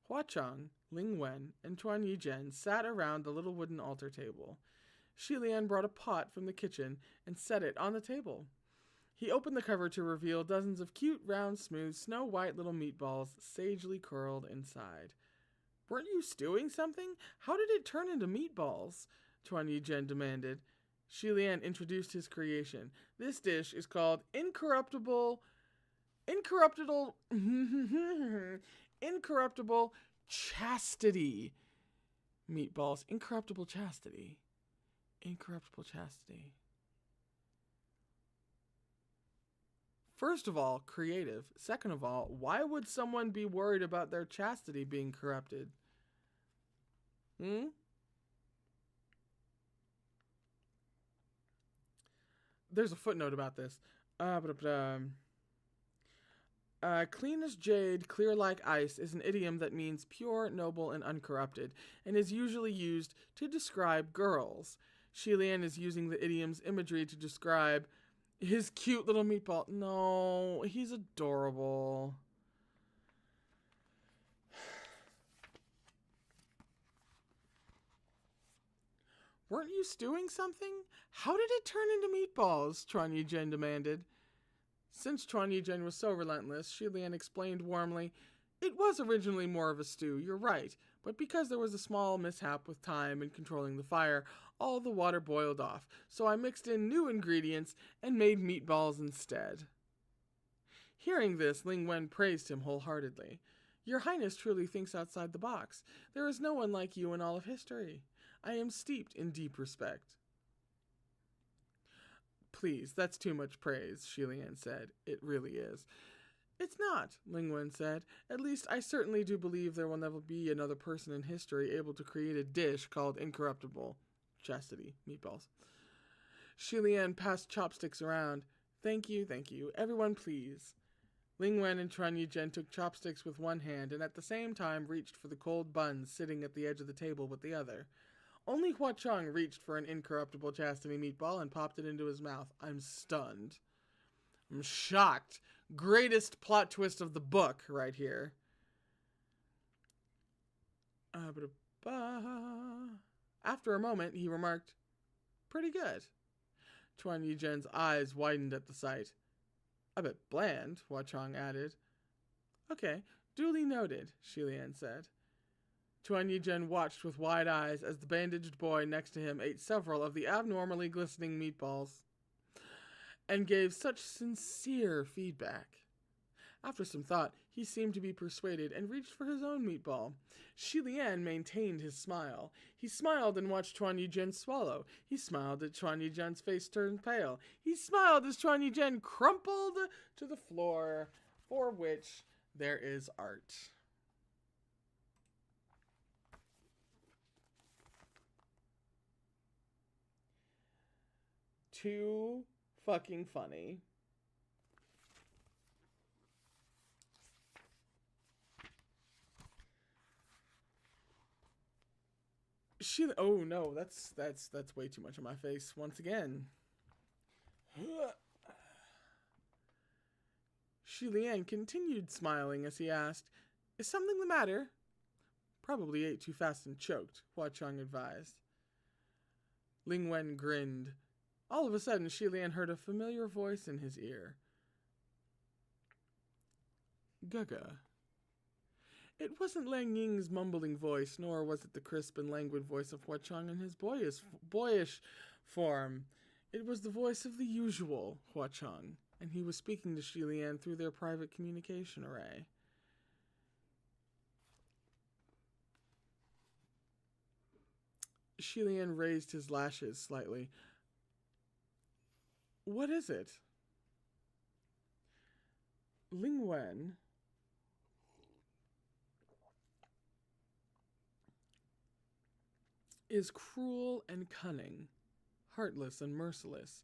Hua Cheng, Ling-Wen, and Chuan Yi-Zhen sat around the little wooden altar table. Shi Lian brought a pot from the kitchen and set it on the table. He opened the cover to reveal dozens of cute, round, smooth, snow-white little meatballs sagely curled inside. Weren't you stewing something? How did it turn into meatballs? Chuan Yi-Zhen demanded. Shi Lian introduced his creation. This dish is called Incorruptible Chastity meatballs. Incorruptible Chastity. First of all, creative. Second of all, why would someone be worried about their chastity being corrupted? There's a footnote about this. Clean as jade, clear like ice is an idiom that means pure, noble, and uncorrupted, and is usually used to describe girls. Shi Lian is using the idiom's imagery to describe his cute little meatball. No, he's adorable. Weren't you stewing something? How did it turn into meatballs? Chuan Yi-Zhen demanded. Since Chuan Yi-Zhen was so relentless, Shi Lian explained warmly, It was originally more of a stew, you're right, but because there was a small mishap with time and controlling the fire, all the water boiled off, so I mixed in new ingredients and made meatballs instead. Hearing this, Ling-Wen praised him wholeheartedly. Your Highness truly thinks outside the box. There is no one like you in all of history. I am steeped in deep respect. Please, that's too much praise, Shi Lian said. It really is. It's not, Ling-Wen said. At least I certainly do believe there will never be another person in history able to create a dish called Incorruptible Chastity meatballs. Shi Lian passed chopsticks around. Thank you, everyone please. Ling-Wen and Chuan Yi-Zhen took chopsticks with one hand and at the same time reached for the cold buns sitting at the edge of the table with the other. Only Hua Cheng reached for an Incorruptible Chastity meatball and popped it into his mouth. I'm stunned. I'm shocked. Greatest plot twist of the book right here. After a moment, he remarked, Pretty good. Chuan Yi-Zhen's eyes widened at the sight. A bit bland, Hua Cheng added. Okay, duly noted, Shi Lian said. Chuan Yi-Zhen watched with wide eyes as the bandaged boy next to him ate several of the abnormally glistening meatballs and gave such sincere feedback. After some thought, he seemed to be persuaded and reached for his own meatball. Shi Lian maintained his smile. He smiled and watched Chuan Yi-Zhen swallow. He smiled as Chuan Yi-Zhen's face turned pale. He smiled as Chuan Yi-Zhen crumpled to the floor, for which there is art. Too fucking funny. Oh no, that's way too much on my face once again. Lian continued smiling as he asked, "Is something the matter?" "Probably ate too fast and choked," Hua Cheng advised. Ling-Wen grinned. All of a sudden, Lian heard a familiar voice in his ear. "Gaga." It wasn't Lang Ying's mumbling voice, nor was it the crisp and languid voice of Hua Cheng in his boyish form. It was the voice of the usual Hua Cheng, and he was speaking to Lian through their private communication array. Lian raised his lashes slightly. "What is it?" Ling-Wen is cruel and cunning, heartless and merciless.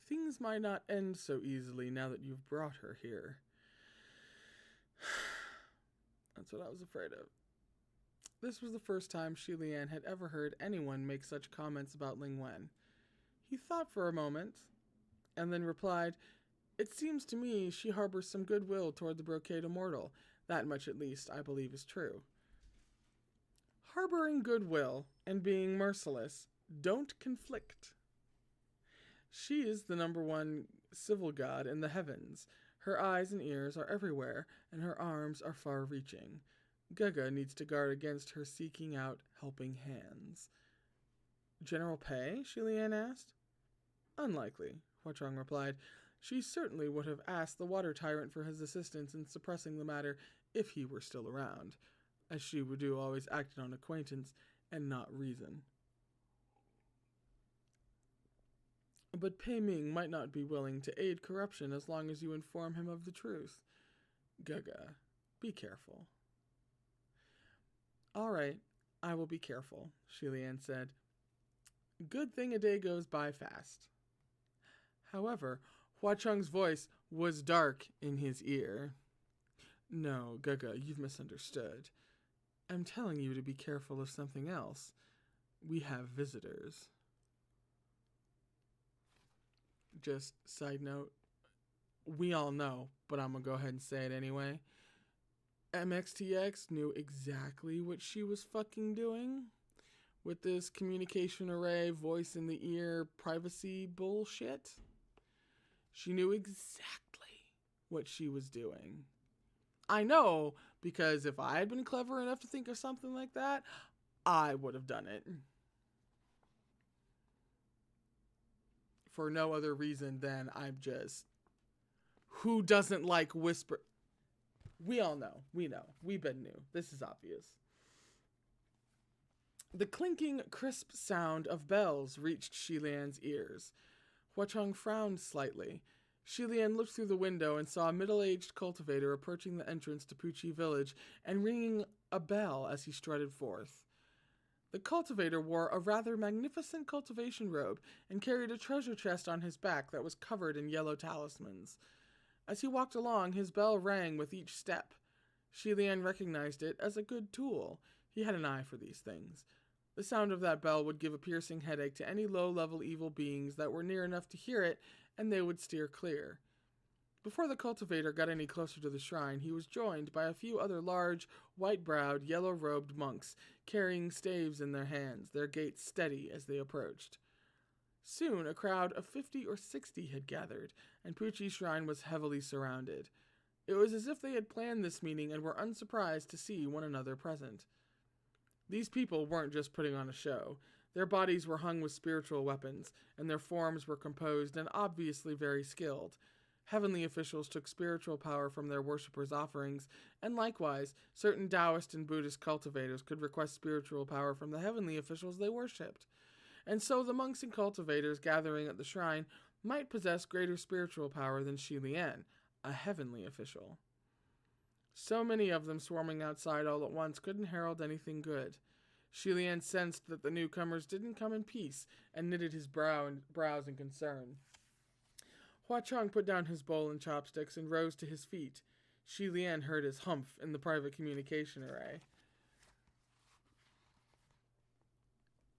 Things might not end so easily now that you've brought her here. That's what I was afraid of. This was the first time Lian had ever heard anyone make such comments about Ling-Wen. He thought for a moment, and then replied, "It seems to me she harbors some goodwill toward the brocade immortal. That much at least I believe is true." Harboring goodwill and being merciless don't conflict. She is the #1 civil god in the heavens. Her eyes and ears are everywhere, and her arms are far-reaching. Gaga needs to guard against her seeking out helping hands. "General Pei?" Lian asked. "Unlikely," Hua Cheng replied. "She certainly would have asked the water tyrant for his assistance in suppressing the matter if he were still around. As she would do, always acted on acquaintance and not reason. But Pei Ming might not be willing to aid corruption as long as you inform him of the truth. Gaga, be careful." "All right, I will be careful," Lian said. "Good thing a day goes by fast." However, Hua Cheng's voice was dark in his ear. "No, Gaga, you've misunderstood. I'm telling you to be careful of something else. We have visitors." Just side note, we all know, but I'm gonna go ahead and say it anyway. MXTX knew exactly what she was fucking doing with this communication array, voice in the ear, privacy bullshit. She knew exactly what she was doing. I know, because if I had been clever enough to think of something like that, I would have done it. For no other reason than I'm just... Who doesn't like whisper? We all know. We know. We've been new. This is obvious. The clinking, crisp sound of bells reached Lian's ears. Hua Cheng frowned slightly. Lian looked through the window and saw a middle-aged cultivator approaching the entrance to Puchi village and ringing a bell as he strutted forth. The cultivator wore a rather magnificent cultivation robe and carried a treasure chest on his back that was covered in yellow talismans. As he walked along, his bell rang with each step. Lian recognized it as a good tool. He had an eye for these things. The sound of that bell would give a piercing headache to any low-level evil beings that were near enough to hear it, and they would steer clear. Before the cultivator got any closer to the shrine, he was joined by a few other large, white-browed, yellow-robed monks, carrying staves in their hands, their gait steady as they approached. Soon, a crowd of 50 or 60 had gathered, and Puchi's shrine was heavily surrounded. It was as if they had planned this meeting and were unsurprised to see one another present. These people weren't just putting on a show. Their bodies were hung with spiritual weapons, and their forms were composed and obviously very skilled. Heavenly officials took spiritual power from their worshippers' offerings, and likewise, certain Taoist and Buddhist cultivators could request spiritual power from the heavenly officials they worshipped. And so the monks and cultivators gathering at the shrine might possess greater spiritual power than Lian, a heavenly official. So many of them swarming outside all at once couldn't herald anything good. Lian sensed that the newcomers didn't come in peace and knitted his brows in concern. Hua Cheng put down his bowl and chopsticks and rose to his feet. Lian heard his humph in the private communication array.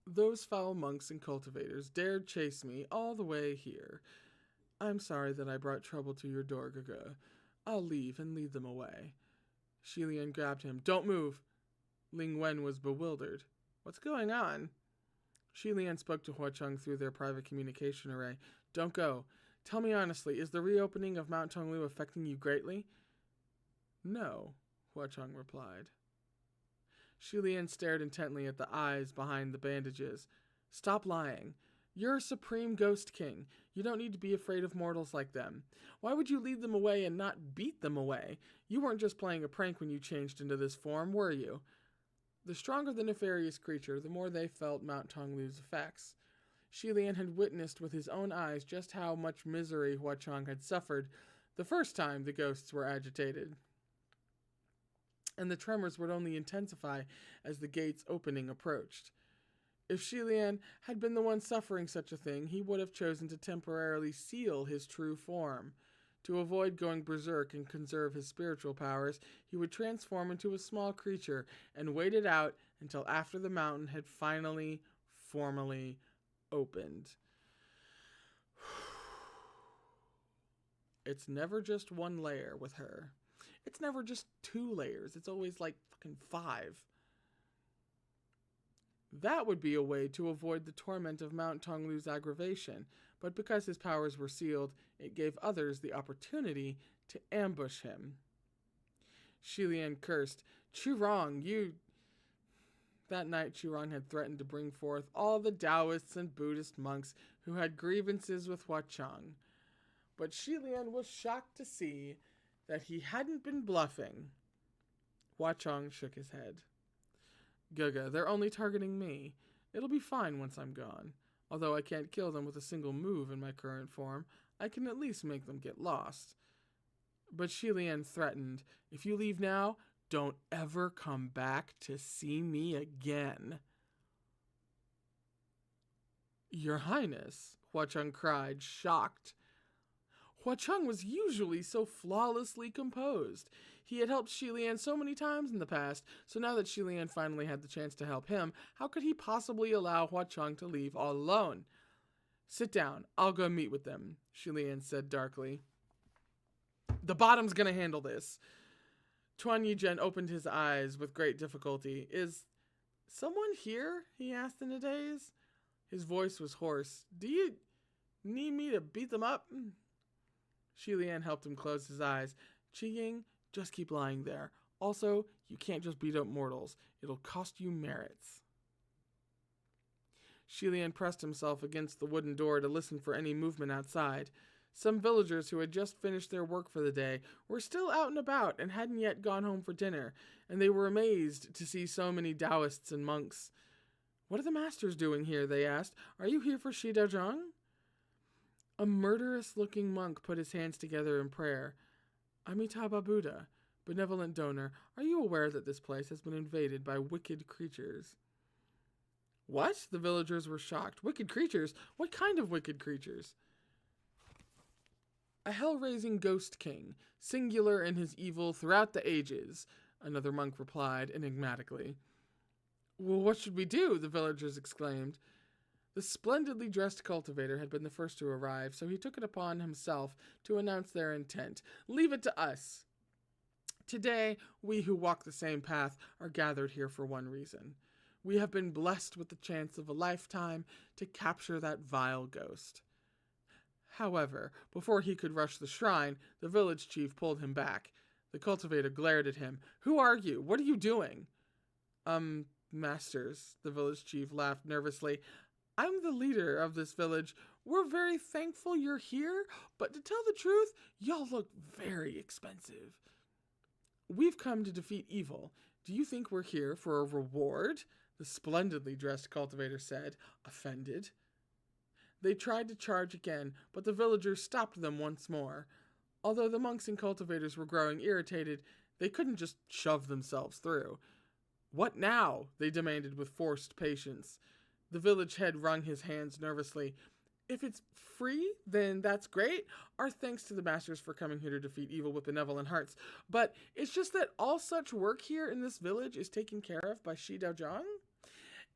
Those foul monks and cultivators dared chase me all the way here. I'm sorry that I brought trouble to your door, Gaga. I'll leave and lead them away. Shilian grabbed him. Don't move. Ling-Wen was bewildered. What's going on? Shilian spoke to Hua Cheng through their private communication array. Don't go. Tell me honestly, is the reopening of Mount Tonglu affecting you greatly? No, Hua Cheng replied. Shilian stared intently at the eyes behind the bandages. Stop lying. You're a supreme ghost king. You don't need to be afraid of mortals like them. Why would you lead them away and not beat them away? You weren't just playing a prank when you changed into this form, were you? The stronger the nefarious creature, the more they felt Mount Tonglu's effects. Shilian had witnessed with his own eyes just how much misery Hua Cheng had suffered the first time the ghosts were agitated. And the tremors would only intensify as the gate's opening approached. If Shilian had been the one suffering such a thing, he would have chosen to temporarily seal his true form. To avoid going berserk and conserve his spiritual powers, he would transform into a small creature and wait it out until after the mountain had finally, formally opened. It's never just one layer with her. It's never just 2 layers. It's always like fucking 5. That would be a way to avoid the torment of Mount Tonglu's aggravation, but because his powers were sealed, it gave others the opportunity to ambush him. Shilian cursed. Churong, you... That night, Churong had threatened to bring forth all the Taoists and Buddhist monks who had grievances with Hua Cheng. But Shilian was shocked to see that he hadn't been bluffing. Hua Cheng shook his head. Gaga, they're only targeting me. It'll be fine once I'm gone. Although I can't kill them with a single move in my current form, I can at least make them get lost. But Shilian threatened, if you leave now, don't ever come back to see me again. Your Highness, Hua Cheng cried, shocked. Hua Cheng was usually so flawlessly composed. He had helped Shilian so many times in the past, so now that Shilian finally had the chance to help him, how could he possibly allow Hua Cheng to leave all alone? Sit down, I'll go meet with them, Shilian said darkly. The bottom's gonna handle this. Tuan Yizhen opened his eyes with great difficulty. Is someone here? He asked in a daze. His voice was hoarse. Do you need me to beat them up? Shilian helped him close his eyes. Qiying, just keep lying there. Also, you can't just beat up mortals. It'll cost you merits. Shilian pressed himself against the wooden door to listen for any movement outside. Some villagers who had just finished their work for the day were still out and about and hadn't yet gone home for dinner, and they were amazed to see so many Taoists and monks. What are the masters doing here? They asked. Are you here for Shi Daozhang? A murderous-looking monk put his hands together in prayer. Amitabha Buddha, benevolent donor, are you aware that this place has been invaded by wicked creatures? What? The villagers were shocked. Wicked creatures? What kind of wicked creatures? A hell-raising ghost king, singular in his evil throughout the ages, another monk replied enigmatically. Well, what should we do? The villagers exclaimed. The splendidly dressed cultivator had been the first to arrive, so he took it upon himself to announce their intent. Leave it to us. Today, we who walk the same path are gathered here for one reason. We have been blessed with the chance of a lifetime to capture that vile ghost. However, before he could rush the shrine, the village chief pulled him back. The cultivator glared at him. Who are you? What are you doing? Masters, the village chief laughed nervously. I'm the leader of this village. We're very thankful you're here, but to tell the truth, y'all look very expensive. We've come to defeat evil. Do you think we're here for a reward? The splendidly dressed cultivator said, offended. They tried to charge again, but the villagers stopped them once more. Although the monks and cultivators were growing irritated, they couldn't just shove themselves through. What now? They demanded with forced patience. The village head wrung his hands nervously. If it's free, then that's great. Our thanks to the masters for coming here to defeat evil with benevolent hearts. But it's just that all such work here in this village is taken care of by Shi Daozhang.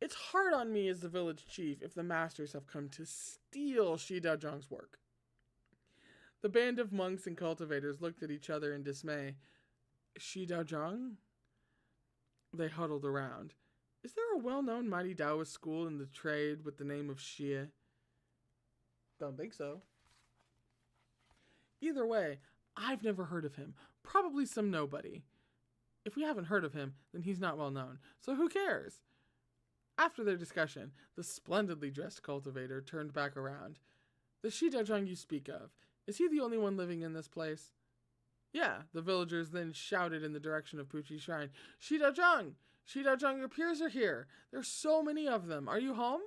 It's hard on me as the village chief if the masters have come to steal Shi Daozhang's work. The band of monks and cultivators looked at each other in dismay. Shi Daozhang? They huddled around. Is there a well-known mighty Taoist school in the trade with the name of Xie? Don't think so. Either way, I've never heard of him. Probably some nobody. If we haven't heard of him, then he's not well known. So who cares? After their discussion, the splendidly dressed cultivator turned back around. The Shi Daozhang you speak of, is he the only one living in this place? Yeah, the villagers then shouted in the direction of Puchi's shrine. Shi Daozhang! Shi Daozhang, your peers are here. There's so many of them. Are you home?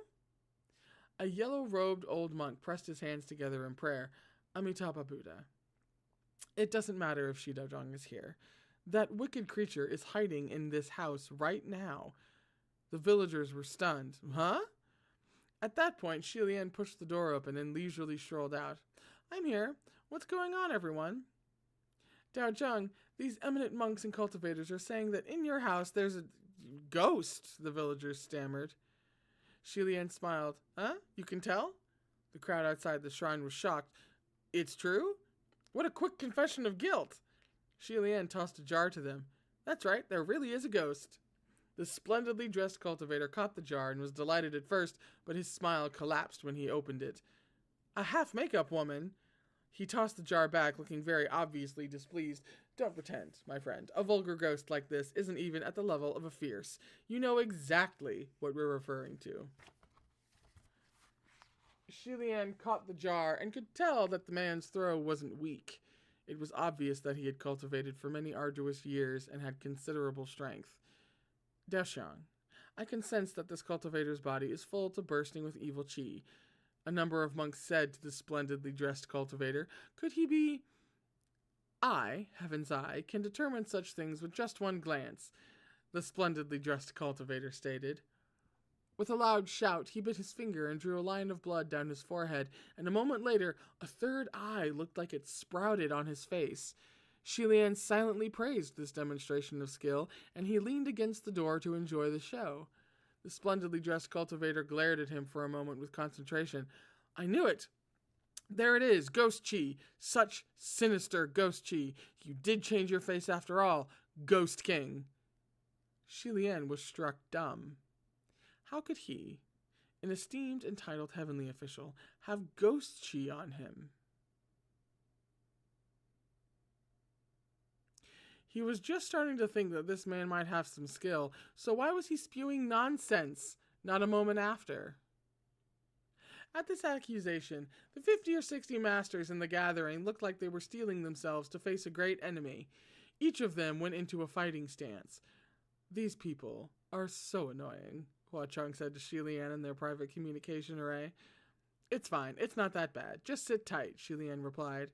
A yellow-robed old monk pressed his hands together in prayer. Amitabha Buddha. It doesn't matter if Shi Daozhang is here. That wicked creature is hiding in this house right now. The villagers were stunned. Huh? At that point, Hualian pushed the door open and leisurely strolled out. I'm here. What's going on, everyone? Daozhang, these eminent monks and cultivators are saying that in your house there's a ghost, the villagers stammered. Hualian smiled. Huh? You can tell? The crowd outside the shrine was shocked. It's true? What a quick confession of guilt. Hualian tossed a jar to them. That's right, there really is a ghost. The splendidly dressed cultivator caught the jar and was delighted at first, but his smile collapsed when he opened it. A half-makeup woman? He tossed the jar back, looking very obviously displeased. Don't pretend, my friend. A vulgar ghost like this isn't even at the level of a fierce. You know exactly what we're referring to. Hualian caught the jar and could tell that the man's throw wasn't weak. It was obvious that he had cultivated for many arduous years and had considerable strength. Daozhang, I can sense that this cultivator's body is full to bursting with evil qi. A number of monks said to the splendidly dressed cultivator, could he be... I, heaven's eye, can determine such things with just one glance, the splendidly dressed cultivator stated. With a loud shout, he bit his finger and drew a line of blood down his forehead, and a moment later, a third eye looked like it sprouted on his face. Hualian silently praised this demonstration of skill, and he leaned against the door to enjoy the show. The splendidly dressed cultivator glared at him for a moment with concentration. I knew it! There it is, ghost chi! Such sinister ghost chi! You did change your face after all, Ghost King! Hualian was struck dumb. How could he, an esteemed and titled heavenly official, have ghost chi on him? He was just starting to think that this man might have some skill, so why was he spewing nonsense not a moment after? At this accusation, the 50 or 60 masters in the gathering looked like they were steeling themselves to face a great enemy. Each of them went into a fighting stance. These people are so annoying, Hua Cheng said to Hualian in their private communication array. It's fine, it's not that bad. Just sit tight, Hualian replied.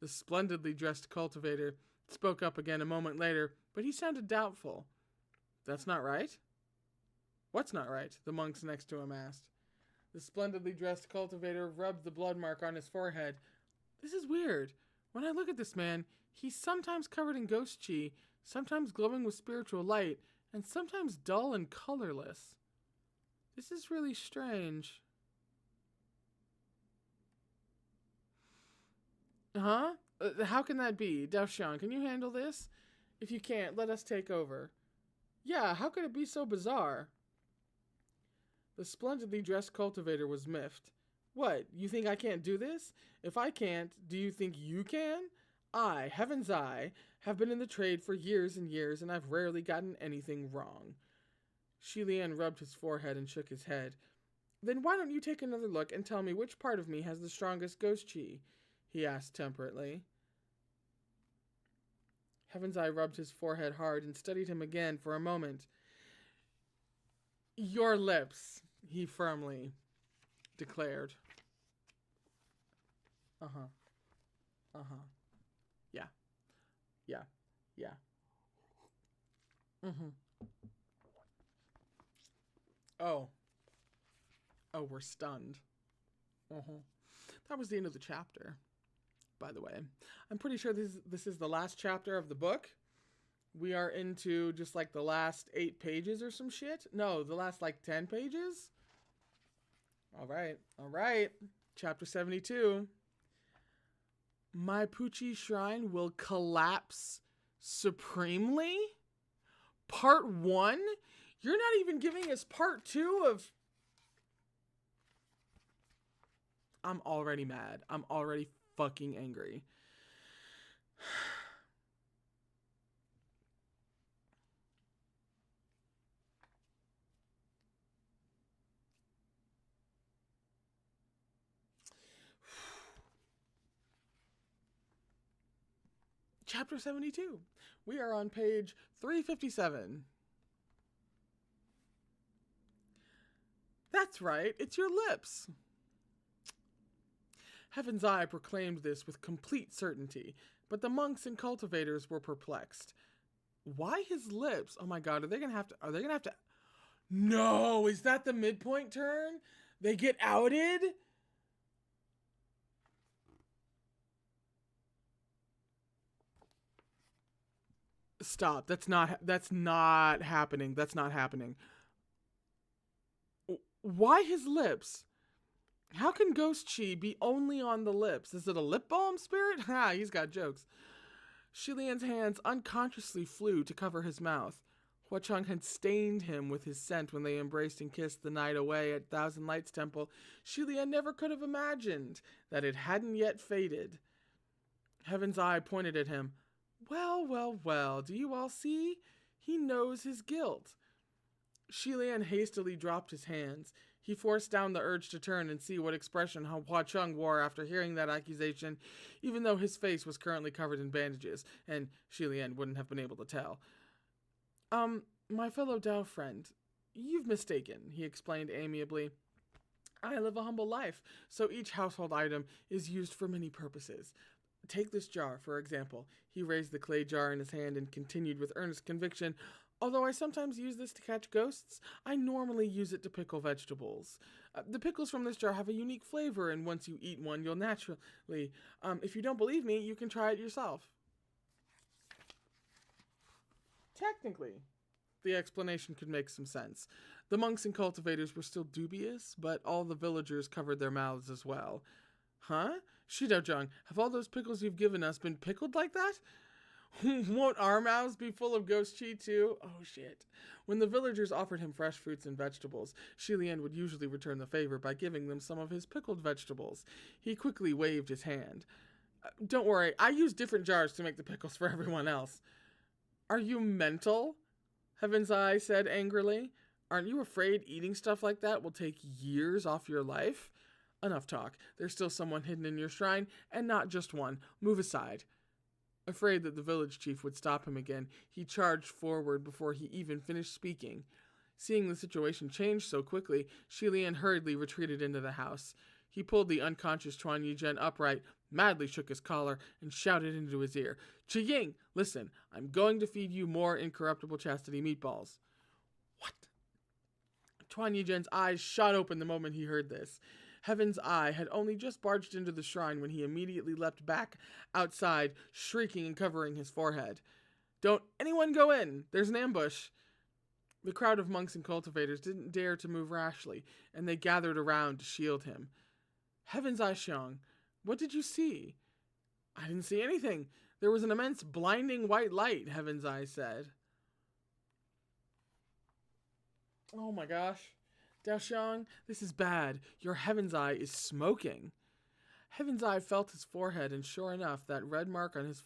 The splendidly dressed cultivator spoke up again a moment later, but he sounded doubtful. That's not right? What's not right? The monks next to him asked. The splendidly dressed cultivator rubbed the blood mark on his forehead. This is weird. When I look at this man, he's sometimes covered in ghost chi, sometimes glowing with spiritual light, and sometimes dull and colorless. This is really strange. Huh? How can that be? Daozhang, can you handle this? If you can't, let us take over. Yeah, how could it be so bizarre? The splendidly dressed cultivator was miffed. What, you think I can't do this? If I can't, do you think you can? I, heaven's eye, have been in the trade for years and years, and I've rarely gotten anything wrong. Hualian rubbed his forehead and shook his head. Then why don't you take another look and tell me which part of me has the strongest ghost chi? He asked temperately. Heaven's Eye rubbed his forehead hard and studied him again for a moment. Your lips, he firmly declared. Uh-huh. Uh-huh. Yeah. Yeah. Yeah. Mm-hmm. Oh. Oh, we're stunned. Uh-huh. That was the end of the chapter, by the way. I'm pretty sure this is the last chapter of the book. We are into just like the last 8 pages or some shit. No, the last like 10 pages. All right. Chapter 72. My Pucci shrine will collapse supremely? Part 1? You're not even giving us part 2 of... I'm already mad. I'm already fucking angry. Chapter 72. We are on page 357. That's right, it's your lips. Heaven's Eye proclaimed this with complete certainty, but the monks and cultivators were perplexed. Why his lips? Oh my god, are they gonna have to... No, is that the midpoint turn? They get outed? Stop. That's not happening. That's not happening. Why his lips? How can Ghost Chi be only on the lips? Is it a lip balm spirit? Ha, he's got jokes. Shilian's hands unconsciously flew to cover his mouth. Hua Cheng had stained him with his scent when they embraced and kissed the night away at Thousand Lights Temple. Shilian never could have imagined that it hadn't yet faded. Heaven's Eye pointed at him. Well, do you all see? He knows his guilt. Shilian hastily dropped his hands. He forced down the urge to turn and see what expression Hua Cheng wore after hearing that accusation, even though his face was currently covered in bandages, and Shilian wouldn't have been able to tell. My fellow Dao friend, you've mistaken, he explained amiably. I live a humble life, so each household item is used for many purposes. Take this jar, for example. He raised the clay jar in his hand and continued with earnest conviction. Although I sometimes use this to catch ghosts, I normally use it to pickle vegetables. The pickles from this jar have a unique flavor, and once you eat one, you'll naturally... if you don't believe me, you can try it yourself. Technically, the explanation could make some sense. The monks and cultivators were still dubious, but all the villagers covered their mouths as well. Huh? Shidao-jung, have all those pickles you've given us been pickled like that? Won't our mouths be full of ghost chi too? Oh shit. When the villagers offered him fresh fruits and vegetables, Shilian would usually return the favor by giving them some of his pickled vegetables. He quickly waved his hand. Don't worry, I use different jars to make the pickles for everyone else. Are you mental? Heaven's Eye said angrily. Aren't you afraid eating stuff like that will take years off your life? Enough talk. There's still someone hidden in your shrine, and not just one. Move aside. Afraid that the village chief would stop him again, he charged forward before he even finished speaking. Seeing the situation change so quickly, Shilian hurriedly retreated into the house. He pulled the unconscious Chuan Yizhen upright, madly shook his collar, and shouted into his ear, Chi-Ying, listen, I'm going to feed you more Incorruptible Chastity meatballs. What? Chuan Yizhen's eyes shot open the moment he heard this. Heaven's Eye had only just barged into the shrine when he immediately leapt back outside, shrieking and covering his forehead. Don't anyone go in! There's an ambush! The crowd of monks and cultivators didn't dare to move rashly, and they gathered around to shield him. Heaven's Eye Xiong, what did you see? I didn't see anything. There was an immense blinding white light, Heaven's Eye said. Oh my gosh. Dao Xiong, this is bad. Your Heaven's Eye is smoking. Heaven's Eye felt his forehead, and sure enough, that red mark on his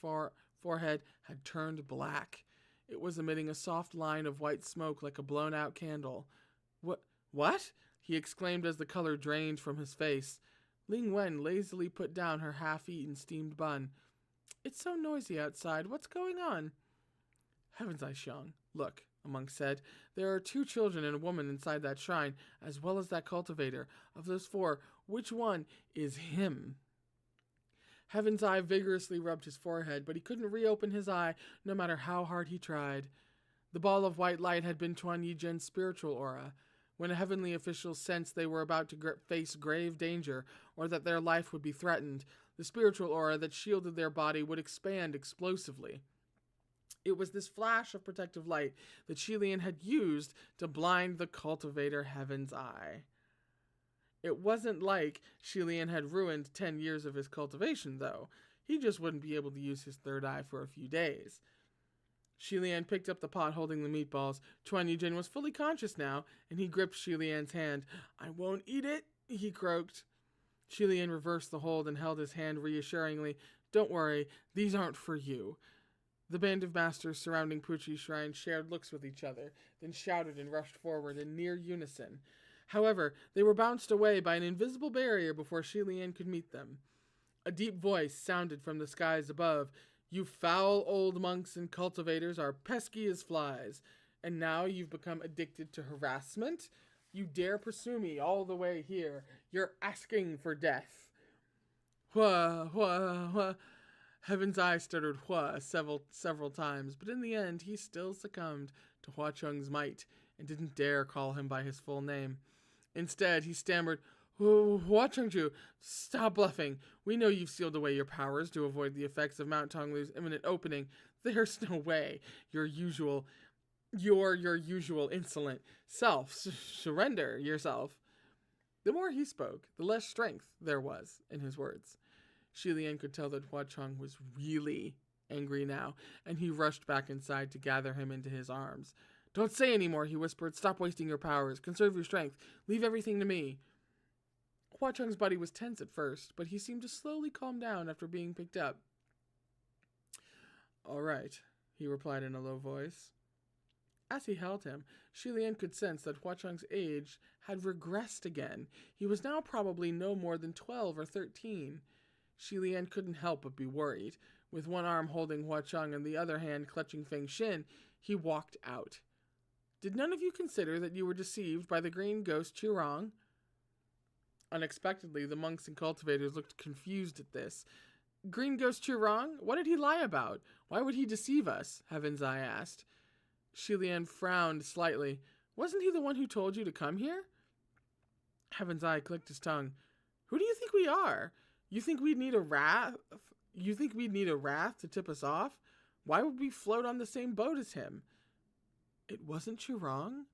forehead had turned black. It was emitting a soft line of white smoke like a blown-out candle. What? He exclaimed as the color drained from his face. Ling-Wen lazily put down her half-eaten steamed bun. It's so noisy outside. What's going on? Heaven's Eye Xiong, look, a monk said. There are 2 children and a woman inside that shrine, as well as that cultivator. Of those 4, which one is him? Heaven's Eye vigorously rubbed his forehead, but he couldn't reopen his eye, no matter how hard he tried. The ball of white light had been Chuan Yizhen's spiritual aura. When heavenly officials sensed they were about to face grave danger, or that their life would be threatened, the spiritual aura that shielded their body would expand explosively. It was this flash of protective light that Shilian had used to blind the cultivator Heaven's Eye. It wasn't like Shilian had ruined 10 years of his cultivation, though. He just wouldn't be able to use his third eye for a few days. Shilian picked up the pot holding the meatballs. Chuan Yujin was fully conscious now, and he gripped Shilian's hand. "I won't eat it," he croaked. Shilian reversed the hold and held his hand reassuringly. "Don't worry, these aren't for you." The band of masters surrounding Puchi's shrine shared looks with each other, then shouted and rushed forward in near unison. However, they were bounced away by an invisible barrier before Shilian could meet them. A deep voice sounded from the skies above. "You foul old monks and cultivators are pesky as flies, and now you've become addicted to harassment? You dare pursue me all the way here. You're asking for death." "Hua, Hua, Hua." Heaven's Eye stuttered Hua several times, but in the end he still succumbed to Hua Cheng's might and didn't dare call him by his full name. Instead, he stammered, "Hua Chengju, stop bluffing. We know you've sealed away your powers to avoid the effects of Mount Tonglu's imminent opening. There's no way your usual insolent self. Surrender yourself." The more he spoke, the less strength there was in his words. Shilian could tell that Hua Cheng was really angry now, and he rushed back inside to gather him into his arms. "Don't say any more," he whispered. "Stop wasting your powers. Conserve your strength. Leave everything to me." Hua Cheng's body was tense at first, but he seemed to slowly calm down after being picked up. "All right," he replied in a low voice. As he held him, Shilian could sense that Hua Cheng's age had regressed again. He was now probably no more than 12 or 13. Shilian couldn't help but be worried. With one arm holding Hua Cheng and the other hand clutching Feng Xin, he walked out. "Did none of you consider that you were deceived by the green ghost Qirong?" Unexpectedly, the monks and cultivators looked confused at this. "Green ghost Qirong? What did he lie about? Why would he deceive us?" Heaven's Eye asked. Shilian frowned slightly. "Wasn't he the one who told you to come here?" Heaven's Eye clicked his tongue. "Who do you think we are? You think we'd need a wrath to tip us off? Why would we float on the same boat as him?" "It wasn't Qirong?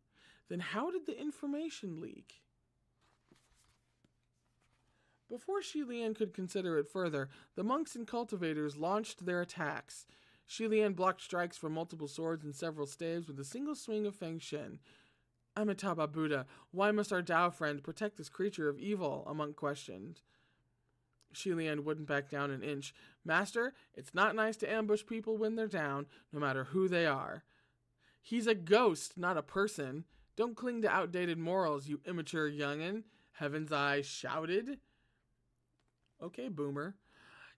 Then how did the information leak?" Before Shilian could consider it further, the monks and cultivators launched their attacks. Shilian blocked strikes from multiple swords and several staves with a single swing of Feng Xin. "Amitabha Buddha, why must our Tao friend protect this creature of evil?" a monk questioned. Shilian wouldn't back down an inch. "Master, it's not nice to ambush people when they're down, no matter who they are." "He's a ghost, not a person. Don't cling to outdated morals, you immature youngin'," Heaven's Eye shouted. "Okay, boomer."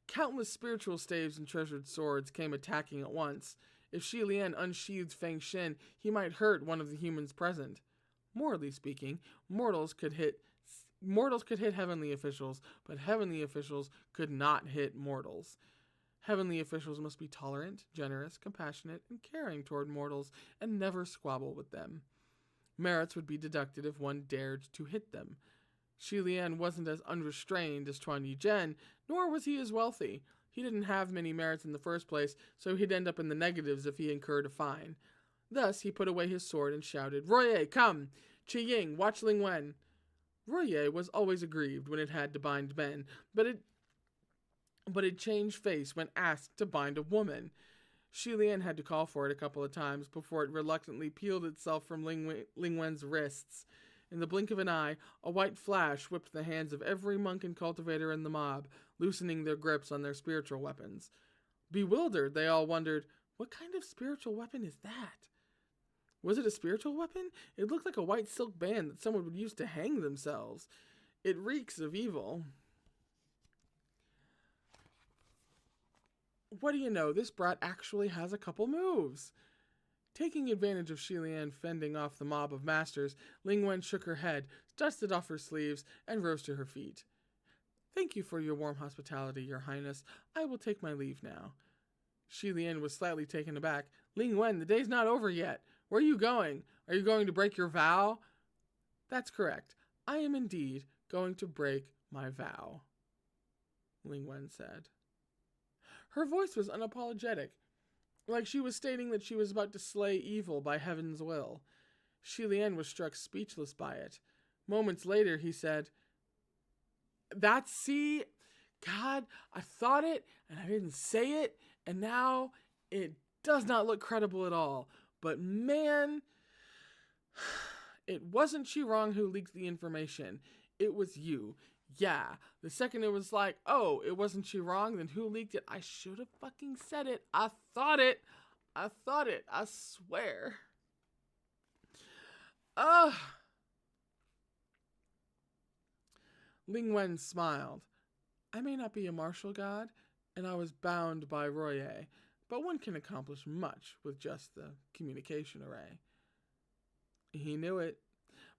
Countless spiritual staves and treasured swords came attacking at once. If Shilian unsheathed Feng Xin, he might hurt one of the humans present. Morally speaking, mortals could hit heavenly officials, but heavenly officials could not hit mortals. Heavenly officials must be tolerant, generous, compassionate, and caring toward mortals, and never squabble with them. Merits would be deducted if one dared to hit them. Shilian wasn't as unrestrained as Chuan Yuzhen, nor was he as wealthy. He didn't have many merits in the first place, so he'd end up in the negatives if he incurred a fine. Thus, he put away his sword and shouted, "Royer, come! Qi Ying, watch Ling-Wen!" Royer was always aggrieved when it had to bind men, but it changed face when asked to bind a woman. Shilian had to call for it a couple of times before it reluctantly peeled itself from Ling-Wen's wrists. In the blink of an eye, a white flash whipped the hands of every monk and cultivator in the mob, loosening their grips on their spiritual weapons. Bewildered, they all wondered, what kind of spiritual weapon is that? Was it a spiritual weapon? It looked like a white silk band that someone would use to hang themselves. It reeks of evil. What do you know, this brat actually has a couple moves. Taking advantage of Shilian fending off the mob of masters, Ling-Wen shook her head, dusted off her sleeves, and rose to her feet. "Thank you for your warm hospitality, your highness. I will take my leave now." Shilian was slightly taken aback. "Ling-Wen, the day's not over yet. Where are you going? Are you going to break your vow?" "That's correct. I am indeed going to break my vow," Ling-Wen said. Her voice was unapologetic. like she was stating that she was about to slay evil by heaven's will. Shi Lian was struck speechless by it. Moments later, he said, see, God, I thought it, and I didn't say it, and now it does not look credible at all. But man, it wasn't Qirong who leaked the information. It was you. Yeah, the second it was like, oh, it wasn't Qirong, then who leaked it? I should have fucking said it. I thought it. I swear. Ling-Wen smiled. I may not be a martial god, and I was bound by Roye, but one can accomplish much with just the communication array. He knew it.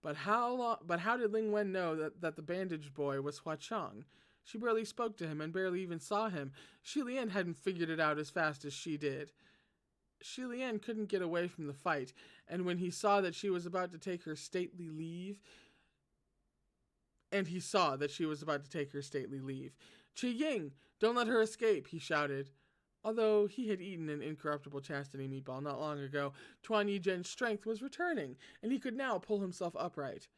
But how did Ling-Wen know that the bandaged boy was Hua Cheng? She barely spoke to him and barely even saw him. Shi Lian hadn't figured it out as fast as she did. Shi Lian couldn't get away from the fight, and when he saw that she was about to take her stately leave, Chi Ying, don't let her escape, he shouted. Although he had eaten an incorruptible chastity meatball not long ago, Tuan Yizhen's strength was returning, and he could now pull himself upright.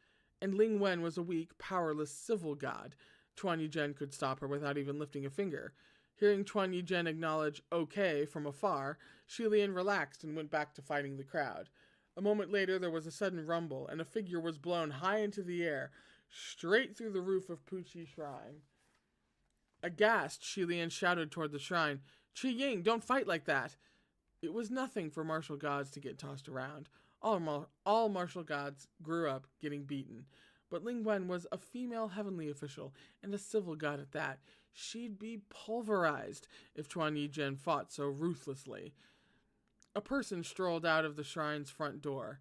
And Ling-Wen was a weak, powerless civil god. Tuan Yizhen could stop her without even lifting a finger. Hearing Tuan Yizhen acknowledge okay from afar, Shi Lian relaxed and went back to fighting the crowd. A moment later, there was a sudden rumble, and a figure was blown high into the air, straight through the roof of Puqi Shrine. Aghast, Shi Lian shouted toward the shrine, Chi Ying, don't fight like that. It was nothing for martial gods to get tossed around. All martial gods grew up getting beaten. But Ling-Wen was a female heavenly official, and a civil god at that. She'd be pulverized if Tuan Yizhen fought so ruthlessly. A person strolled out of the shrine's front door.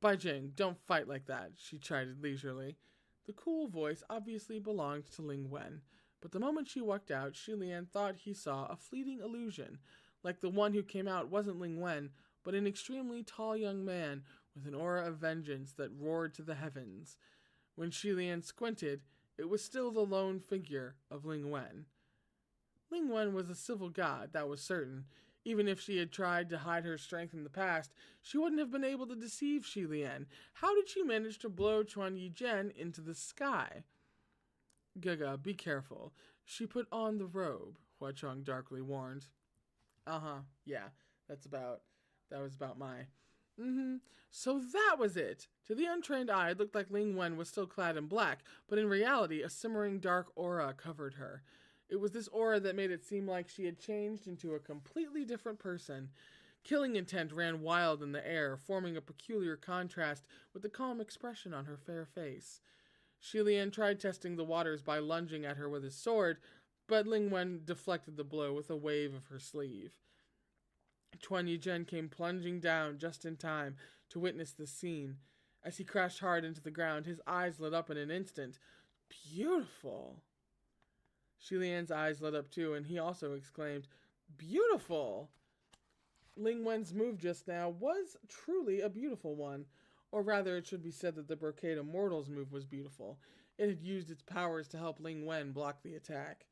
Baijing, don't fight like that, she chided leisurely. The cool voice obviously belonged to Ling-Wen. But the moment she walked out, Shi Lian thought he saw a fleeting illusion, like the one who came out wasn't Ling-Wen, but an extremely tall young man with an aura of vengeance that roared to the heavens. When Shi Lian squinted, it was still the lone figure of Ling-Wen. Ling-Wen was a civil god, that was certain. Even if she had tried to hide her strength in the past, she wouldn't have been able to deceive Shi Lian. How did she manage to blow Tuan Yizhen into the sky? Gaga, be careful. She put on the robe, Hua Cheng darkly warned. Yeah, that was about my... So that was it. To the untrained eye, it looked like Ling-Wen was still clad in black, but in reality, a simmering dark aura covered her. It was this aura that made it seem like she had changed into a completely different person. Killing intent ran wild in the air, forming a peculiar contrast with the calm expression on her fair face. Shi Lian tried testing the waters by lunging at her with his sword, but Ling-Wen deflected the blow with a wave of her sleeve. Tuan Yizhen came plunging down just in time to witness the scene. As he crashed hard into the ground, his eyes lit up in an instant. Beautiful! Shi Lian's eyes lit up too, and he also exclaimed, Beautiful! Ling-Wen's move just now was truly a beautiful one. Or rather, it should be said that the brocade immortal's move was beautiful. It had used its powers to help Ling-Wen block the attack.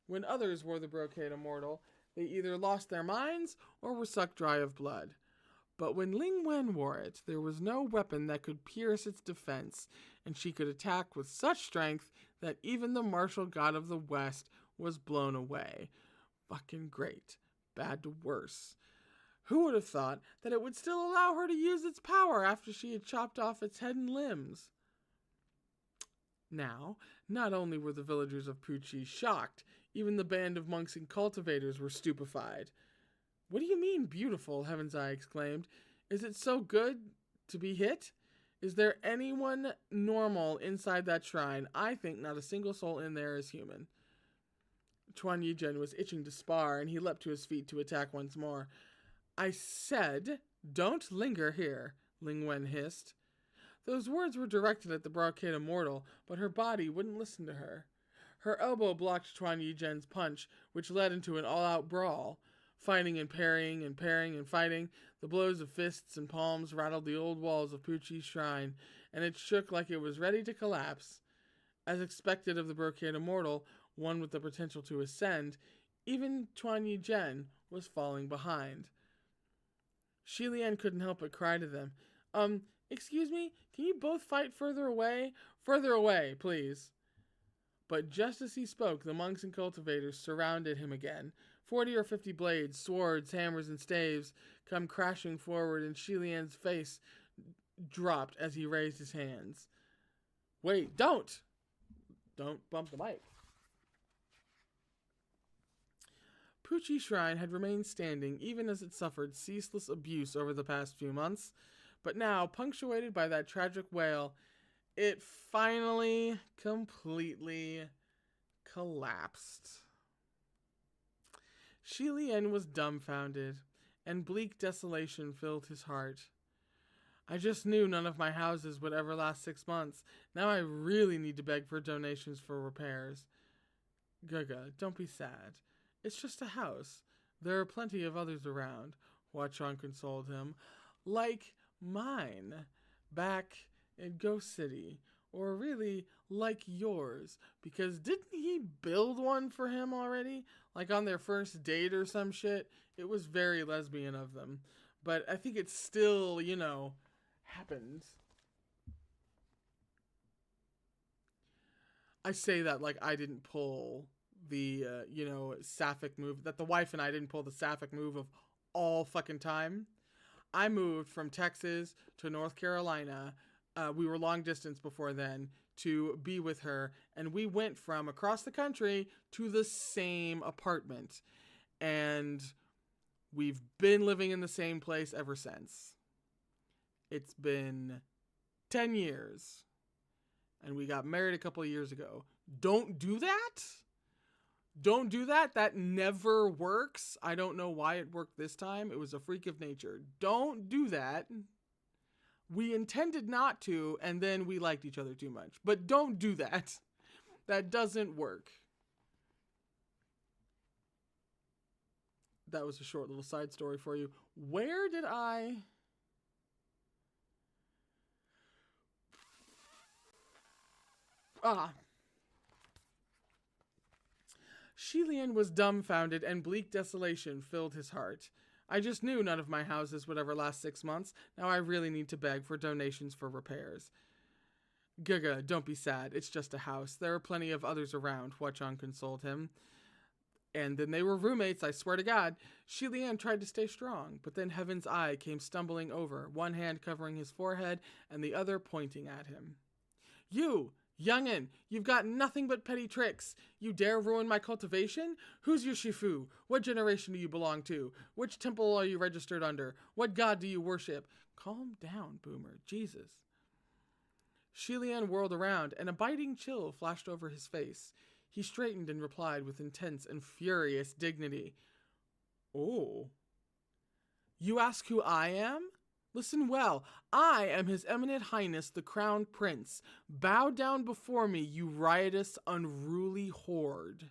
When others wore the brocade immortal, they either lost their minds or were sucked dry of blood. But when Ling-Wen wore it, there was no weapon that could pierce its defense, and she could attack with such strength that even the martial god of the West was blown away. Fucking great. Bad to worse. Who would have thought that it would still allow her to use its power after she had chopped off its head and limbs? Now, not only were the villagers of Puqi shocked, even the band of monks and cultivators were stupefied. What do you mean, beautiful? Heaven's Eye exclaimed. Is it so good to be hit? Is there anyone normal inside that shrine? I think not a single soul in there is human. Tuan Yizhen was itching to spar, and he leapt to his feet to attack once more. I said, don't linger here, Ling-Wen hissed. Those words were directed at the brocade immortal, but her body wouldn't listen to her. Her elbow blocked Tuan Yizhen's punch, which led into an all-out brawl. Fighting and parrying and parrying and fighting, the blows of fists and palms rattled the old walls of Puqi's shrine, and it shook like it was ready to collapse. As expected of the brocade immortal, one with the potential to ascend, even Tuan Yizhen was falling behind. Lian couldn't help but cry to them. Excuse me, can you both fight further away? Further away, please. But just as he spoke, the monks and cultivators surrounded him again. 40 or 50 blades, swords, hammers, and staves come crashing forward, and Lian's face dropped as he raised his hands. Wait, don't bump the mic. Puchi Shrine had remained standing even as it suffered ceaseless abuse over the past few months, but now, punctuated by that tragic wail, it finally completely collapsed. Lian was dumbfounded, and bleak desolation filled his heart. I just knew none of my houses would ever last 6 months. Now I really need to beg for donations for repairs. Gaga, don't be sad. It's just a house. There are plenty of others around, Hua Cheng consoled him. Like mine, back in Ghost City. Or really, like yours. Because didn't he build one for him already? Like on their first date or some shit? It was very lesbian of them. But I think it still, happens. I say that like I didn't pull the, sapphic move. That the wife and I didn't pull the sapphic move of all fucking time. I moved from Texas to North Carolina. We were long distance before then to be with her. And we went from across the country to the same apartment. And we've been living in the same place ever since. It's been 10 years. And we got married a couple of years ago. Don't do that. Don't do that. That never works. I don't know why it worked this time. It was a freak of nature. Don't do that. We intended not to, and then we liked each other too much. But don't do that. That doesn't work. That was a short little side story for you. Where did I... Lian was dumbfounded, and bleak desolation filled his heart. I just knew none of my houses would ever last 6 months. Now I really need to beg for donations for repairs. Gaga, don't be sad. It's just a house. There are plenty of others around, Hua Cheng consoled him. And then they were roommates, I swear to God. Lian tried to stay strong, but then Heaven's Eye came stumbling over, one hand covering his forehead and the other pointing at him. You! Youngin', you've got nothing but petty tricks. You dare ruin my cultivation? Who's your Shifu? What generation do you belong to? Which temple are you registered under? What god do you worship? Calm down, Boomer. Jesus. Lian whirled around, and a biting chill flashed over his face. He straightened and replied with intense and furious dignity. Oh. You ask who I am? Listen well, I am His Eminent Highness, the Crown Prince. Bow down before me, you riotous, unruly horde.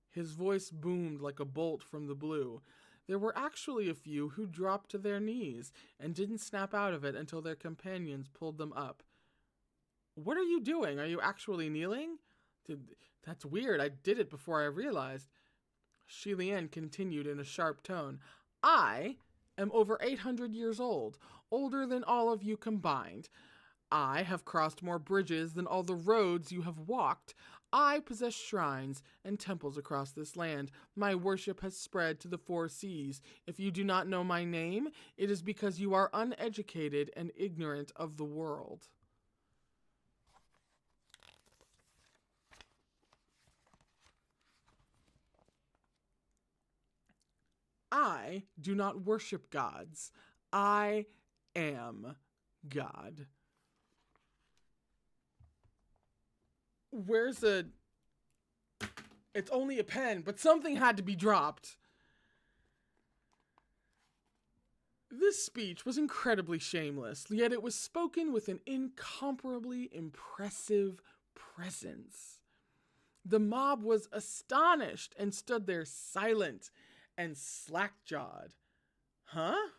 His voice boomed like a bolt from the blue. There were actually a few who dropped to their knees and didn't snap out of it until their companions pulled them up. What are you doing? Are you actually kneeling? That's weird. I did it before I realized. Lian continued in a sharp tone. I am over 800 years old, older than all of you combined. I have crossed more bridges than all the roads you have walked. I possess shrines and temples across this land. My worship has spread to the 4 seas. If you do not know my name, it is because you are uneducated and ignorant of the world. I do not worship gods. I am God. Where's a... It's only a pen, but something had to be dropped. This speech was incredibly shameless, yet it was spoken with an incomparably impressive presence. The mob was astonished and stood there silent and slack-jawed. Huh?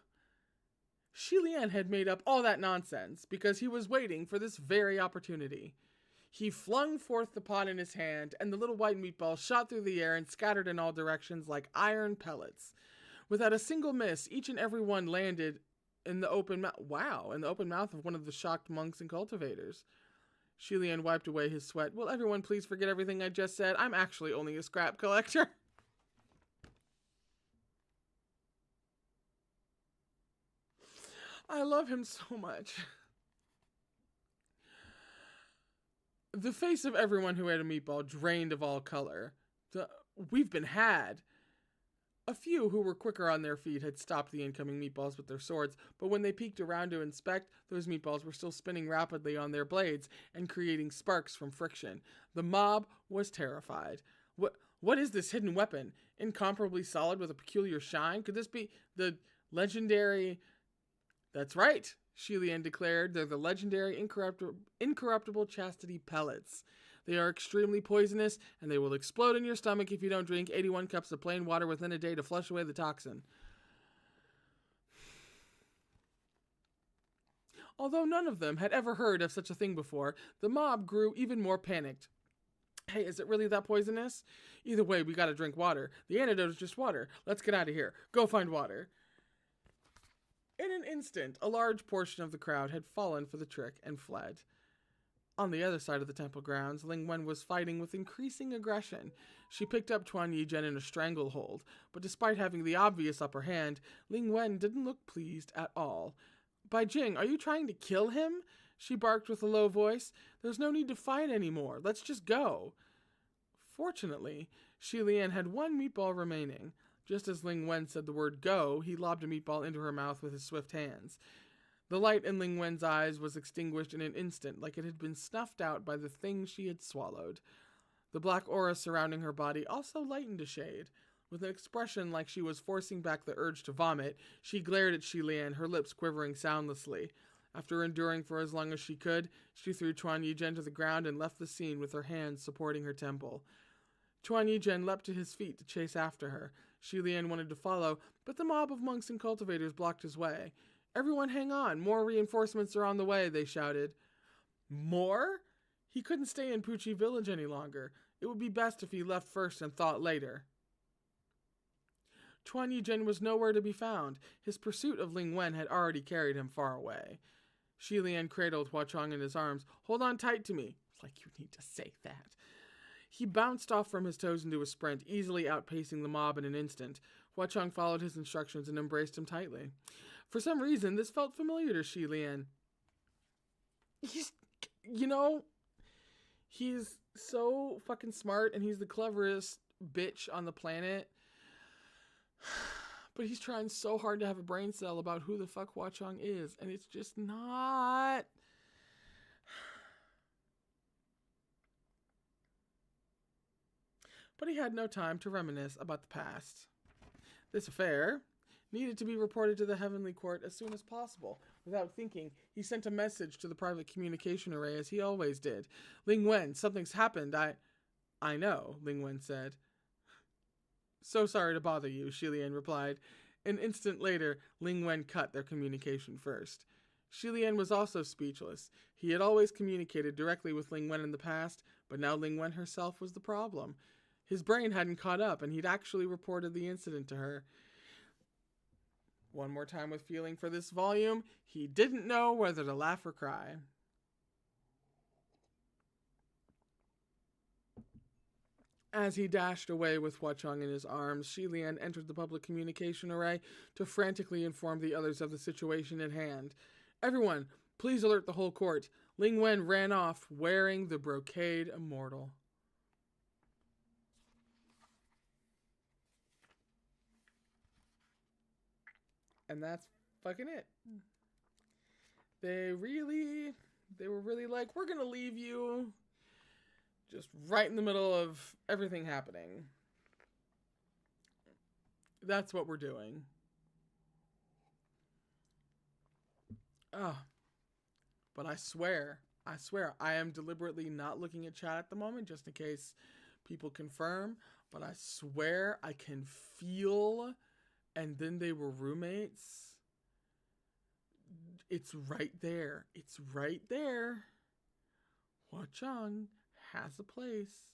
Lian had made up all that nonsense because he was waiting for this very opportunity. He flung forth the pot in his hand, and the little white meatballs shot through the air and scattered in all directions like iron pellets. Without a single miss, each and every one landed in the open mouth. Wow, in the open mouth of one of the shocked monks and cultivators. Hualian wiped away his sweat. Will everyone please forget everything I just said? I'm actually only a scrap collector. I love him so much. The face of everyone who ate a meatball drained of all color. We've been had. A few who were quicker on their feet had stopped the incoming meatballs with their swords, but when they peeked around to inspect, those meatballs were still spinning rapidly on their blades and creating sparks from friction. The mob was terrified. What is this hidden weapon? Incomparably solid with a peculiar shine? Could this be the legendary... That's right, Hualian declared. They're the legendary incorruptible chastity pellets. They are extremely poisonous, and they will explode in your stomach if you don't drink 81 cups of plain water within a day to flush away the toxin. Although none of them had ever heard of such a thing before, the mob grew even more panicked. Hey, is it really that poisonous? Either way, we gotta drink water. The antidote is just water. Let's get out of here. Go find water. In an instant, a large portion of the crowd had fallen for the trick and fled. On the other side of the temple grounds, Ling-Wen was fighting with increasing aggression. She picked up Tuan Yi-Zhen in a stranglehold, but despite having the obvious upper hand, Ling-Wen didn't look pleased at all. Bai Jing, are you trying to kill him? She barked with a low voice. There's no need to fight anymore. Let's just go. Fortunately, Hualian had one meatball remaining. Just as Ling-Wen said the word go, he lobbed a meatball into her mouth with his swift hands. The light in Ling-Wen's eyes was extinguished in an instant, like it had been snuffed out by the thing she had swallowed. The black aura surrounding her body also lightened a shade. With an expression like she was forcing back the urge to vomit, she glared at Hualian, her lips quivering soundlessly. After enduring for as long as she could, she threw Tuan Yi-Zhen to the ground and left the scene with her hands supporting her temple. Tuan Yi-Zhen leapt to his feet to chase after her. Hualian wanted to follow, but the mob of monks and cultivators blocked his way. Everyone hang on, more reinforcements are on the way, they shouted. More? He couldn't stay in Puchi village any longer. It would be best if he left first and thought later. Tuan Yi-Zhen was nowhere to be found. His pursuit of Ling-Wen had already carried him far away. Hualian cradled Hua Cheng in his arms. Hold on tight to me. Like you need to say that. He bounced off from his toes into a sprint, easily outpacing the mob in an instant. Hua Cheng followed his instructions and embraced him tightly. For some reason, this felt familiar to Hualian. He's so fucking smart and he's the cleverest bitch on the planet. But he's trying so hard to have a brain cell about who the fuck Hua Cheng is, and it's just not... But he had no time to reminisce about the past. This affair needed to be reported to the Heavenly Court as soon as possible. Without thinking, he sent a message to the private communication array as he always did. Ling-Wen, something's happened. I know, Ling-Wen said. So sorry to bother you, Hualian replied. An instant later, Ling-Wen cut their communication first. Hualian was also speechless. He had always communicated directly with Ling-Wen in the past, but now Ling-Wen herself was the problem. His brain hadn't caught up, and he'd actually reported the incident to her. One more time with feeling for this volume, he didn't know whether to laugh or cry. As he dashed away with Hua Cheng in his arms, Hualian entered the public communication array to frantically inform the others of the situation at hand. Everyone, please alert the whole court. Ling-Wen ran off wearing the brocade immortal. And that's fucking it. They were really like, we're gonna leave you just right in the middle of everything happening. That's what we're doing. But I swear, I am deliberately not looking at chat at the moment, just in case people confirm, but I swear I can feel... And then they were roommates. It's right there. It's right there. Hua Cheng has a place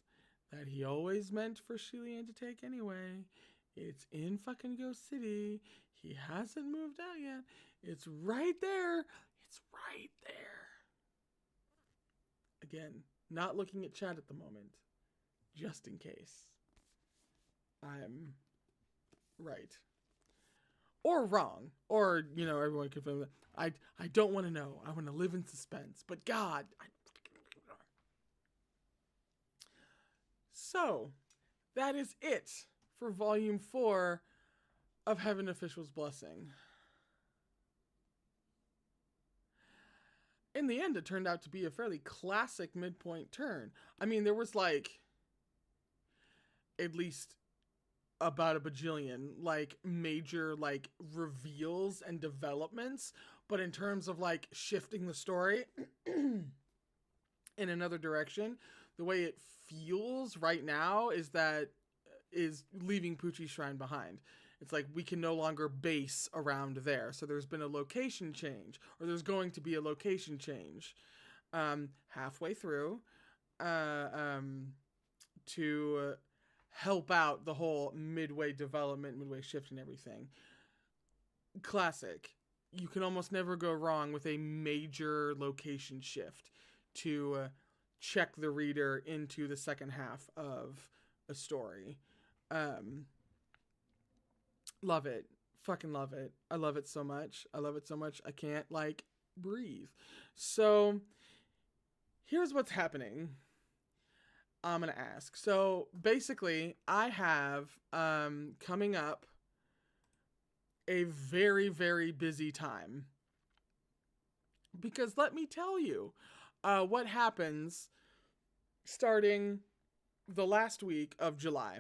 that he always meant for Shilian to take anyway. It's in fucking Ghost City. He hasn't moved out yet. It's right there. It's right there. Again, not looking at chat at the moment, just in case I'm right. Or wrong. Or, you know, everyone can feel that. I don't want to know. I want to live in suspense. But God. So, that is it for Volume 4 of Heaven Official's Blessing. In the end, it turned out to be a fairly classic midpoint turn. I mean, there was like at least about a bajillion like major like reveals and developments, but in terms of like shifting the story in another direction, the way it feels right now is leaving Poochie's Shrine behind. It's like we can no longer base around there. So there's been a location change, or there's going to be a location change halfway through to help out the whole midway development, midway shift and everything. Classic. You can almost never go wrong with a major location shift to check the reader into the second half of a story. Love it. Fucking love it. I love it so much. I love it so much. I can't like breathe. So here's what's happening. I'm going to ask. So basically I have coming up a very, very busy time, because let me tell you what happens starting the last week of July.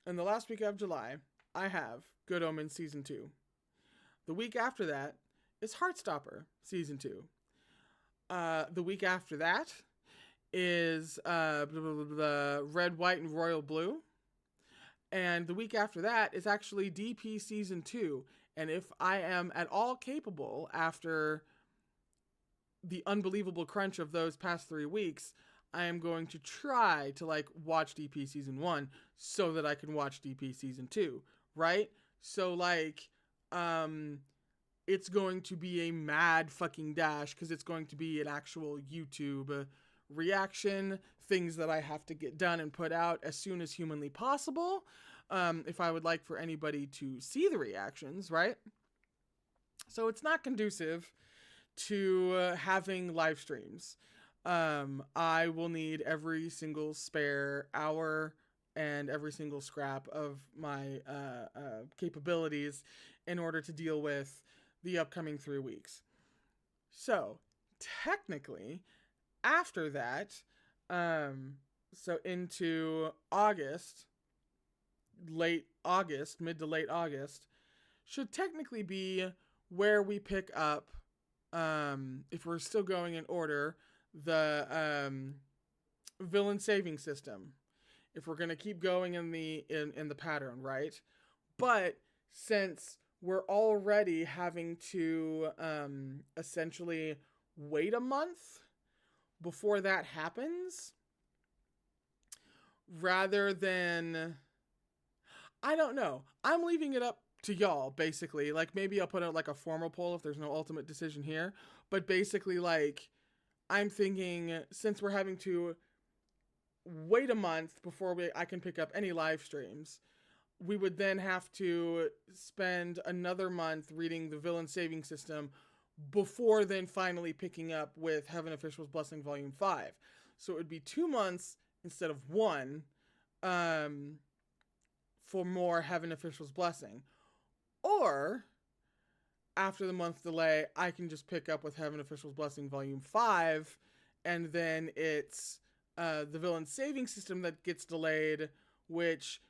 In the last week of July, I have Good Omens Season 2. The week after that is Heartstopper Season 2. The week after that is the Red, White, and Royal Blue. And the week after that is actually DP Season 2. And if I am at all capable after the unbelievable crunch of those past 3 weeks, I am going to try to like watch DP Season 1 so that I can watch DP Season 2, right? So like it's going to be a mad fucking dash, because it's going to be an actual YouTube reaction, things that I have to get done and put out as soon as humanly possible, if I would like for anybody to see the reactions, right? So it's not conducive to having live streams. I will need every single spare hour and every single scrap of my capabilities in order to deal with the upcoming 3 weeks. So technically, after that, so into August, mid to late August, should technically be where we pick up, if we're still going in order, the villain saving system. If we're going to keep going in the pattern, right? But since we're already having to essentially wait a month before that happens, rather than, I don't know, I'm leaving it up to y'all, basically. Like, maybe I'll put out like a formal poll if there's no ultimate decision here, but basically, like, I'm thinking, since we're having to wait a month before I can pick up any live streams, we would then have to spend another month reading the villain saving system before then finally picking up with Heaven Official's Blessing Volume 5. So it would be 2 months instead of 1 for more Heaven Official's Blessing. Or, after the month delay, I can just pick up with Heaven Official's Blessing Volume 5, and then it's the villain saving system that gets delayed, which,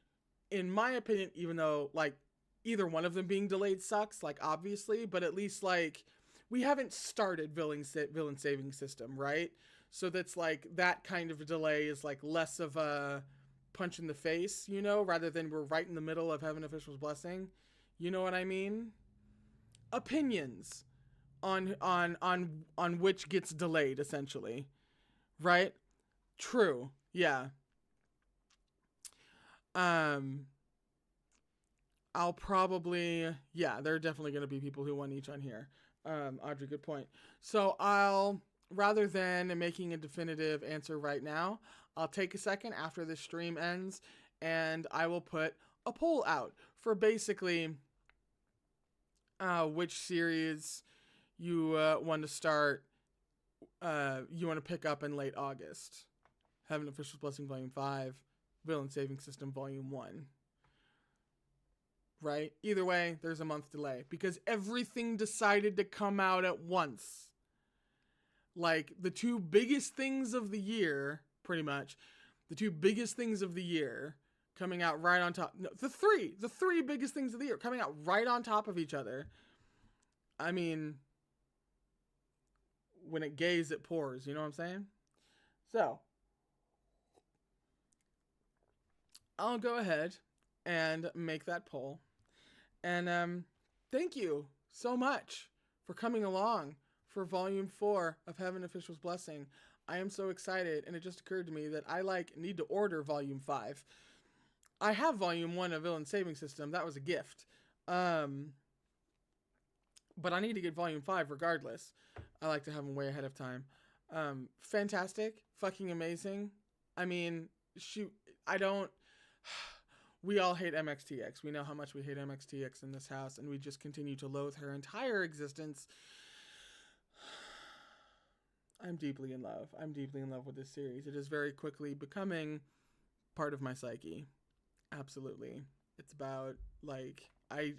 in my opinion, even though, like, either one of them being delayed sucks, like, obviously, but at least, like, we haven't started villain saving system, right? So that's, like, that kind of a delay is, like, less of a punch in the face, you know, rather than we're right in the middle of Heaven Official's Blessing. You know what I mean? Opinions on which gets delayed, essentially, right? True. Yeah. I'll probably, yeah, there are definitely going to be people who want each on here. Audrey, good point. So I'll, rather than making a definitive answer right now, I'll take a second after this stream ends and I will put a poll out for basically which series you want to start, you want to pick up in late August. Heaven Official's Blessing Volume 5, Villain Saving System Volume 1. Right? Either way, there's a month delay because everything decided to come out at once. Like, the two biggest things of the year, pretty much, the two biggest things of the year coming out right on top. No, the three biggest things of the year coming out right on top of each other. I mean, when it gays, it pours. You know what I'm saying? So, I'll go ahead and make that poll. And thank you so much for coming along for Volume 4 of Heaven Official's Blessing. I am so excited, and it just occurred to me that I need to order Volume 5. I have Volume 1 of Villain Saving System. That was a gift. But I need to get Volume 5 regardless. I like to have them way ahead of time. Fantastic. Fucking amazing. I mean, shoot, we all hate MXTX. We know how much we hate MXTX in this house, and we just continue to loathe her entire existence. I'm deeply in love. I'm deeply in love with this series. It is very quickly becoming part of my psyche. Absolutely. It's about, like, I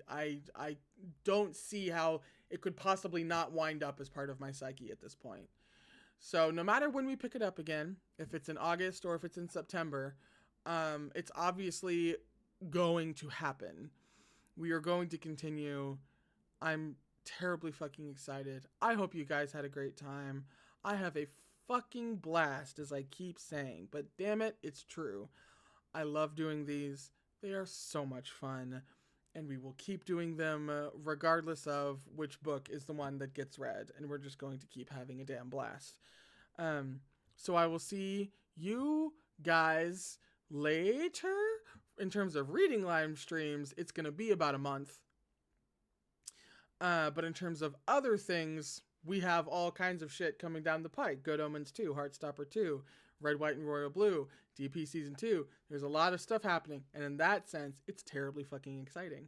don't see how it could possibly not wind up as part of my psyche at this point. So no matter when we pick it up again, if it's in August or if it's in September, it's obviously going to happen. We are going to continue. I'm terribly fucking excited. I hope you guys had a great time. I have a fucking blast, as I keep saying, but damn it, it's true. I love doing these. They are so much fun, and we will keep doing them regardless of which book is the one that gets read, and we're just going to keep having a damn blast. So I will see you guys later. In terms of reading live streams, it's going to be about a month. But in terms of other things, we have all kinds of shit coming down the pike. Good Omens 2, Heartstopper 2, Red, White, and Royal Blue, DP Season 2. There's a lot of stuff happening, and in that sense, it's terribly fucking exciting.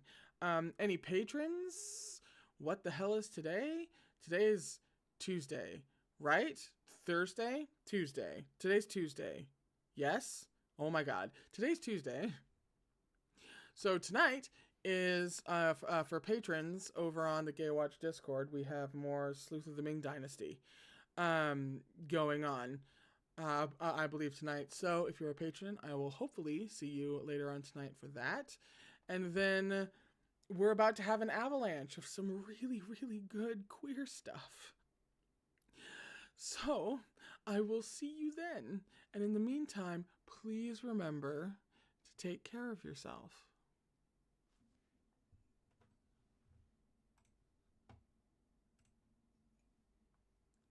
Any patrons? What the hell is today? Today is Tuesday, right? Thursday? Tuesday. Today's Tuesday. Yes? Oh my god. Today's Tuesday. So tonight is, for patrons over on the Gaywatch Discord, we have more Sleuth of the Ming Dynasty going on, I believe, tonight. So if you're a patron, I will hopefully see you later on tonight for that. And then we're about to have an avalanche of some really, really good queer stuff. So I will see you then. And in the meantime, please remember to take care of yourself.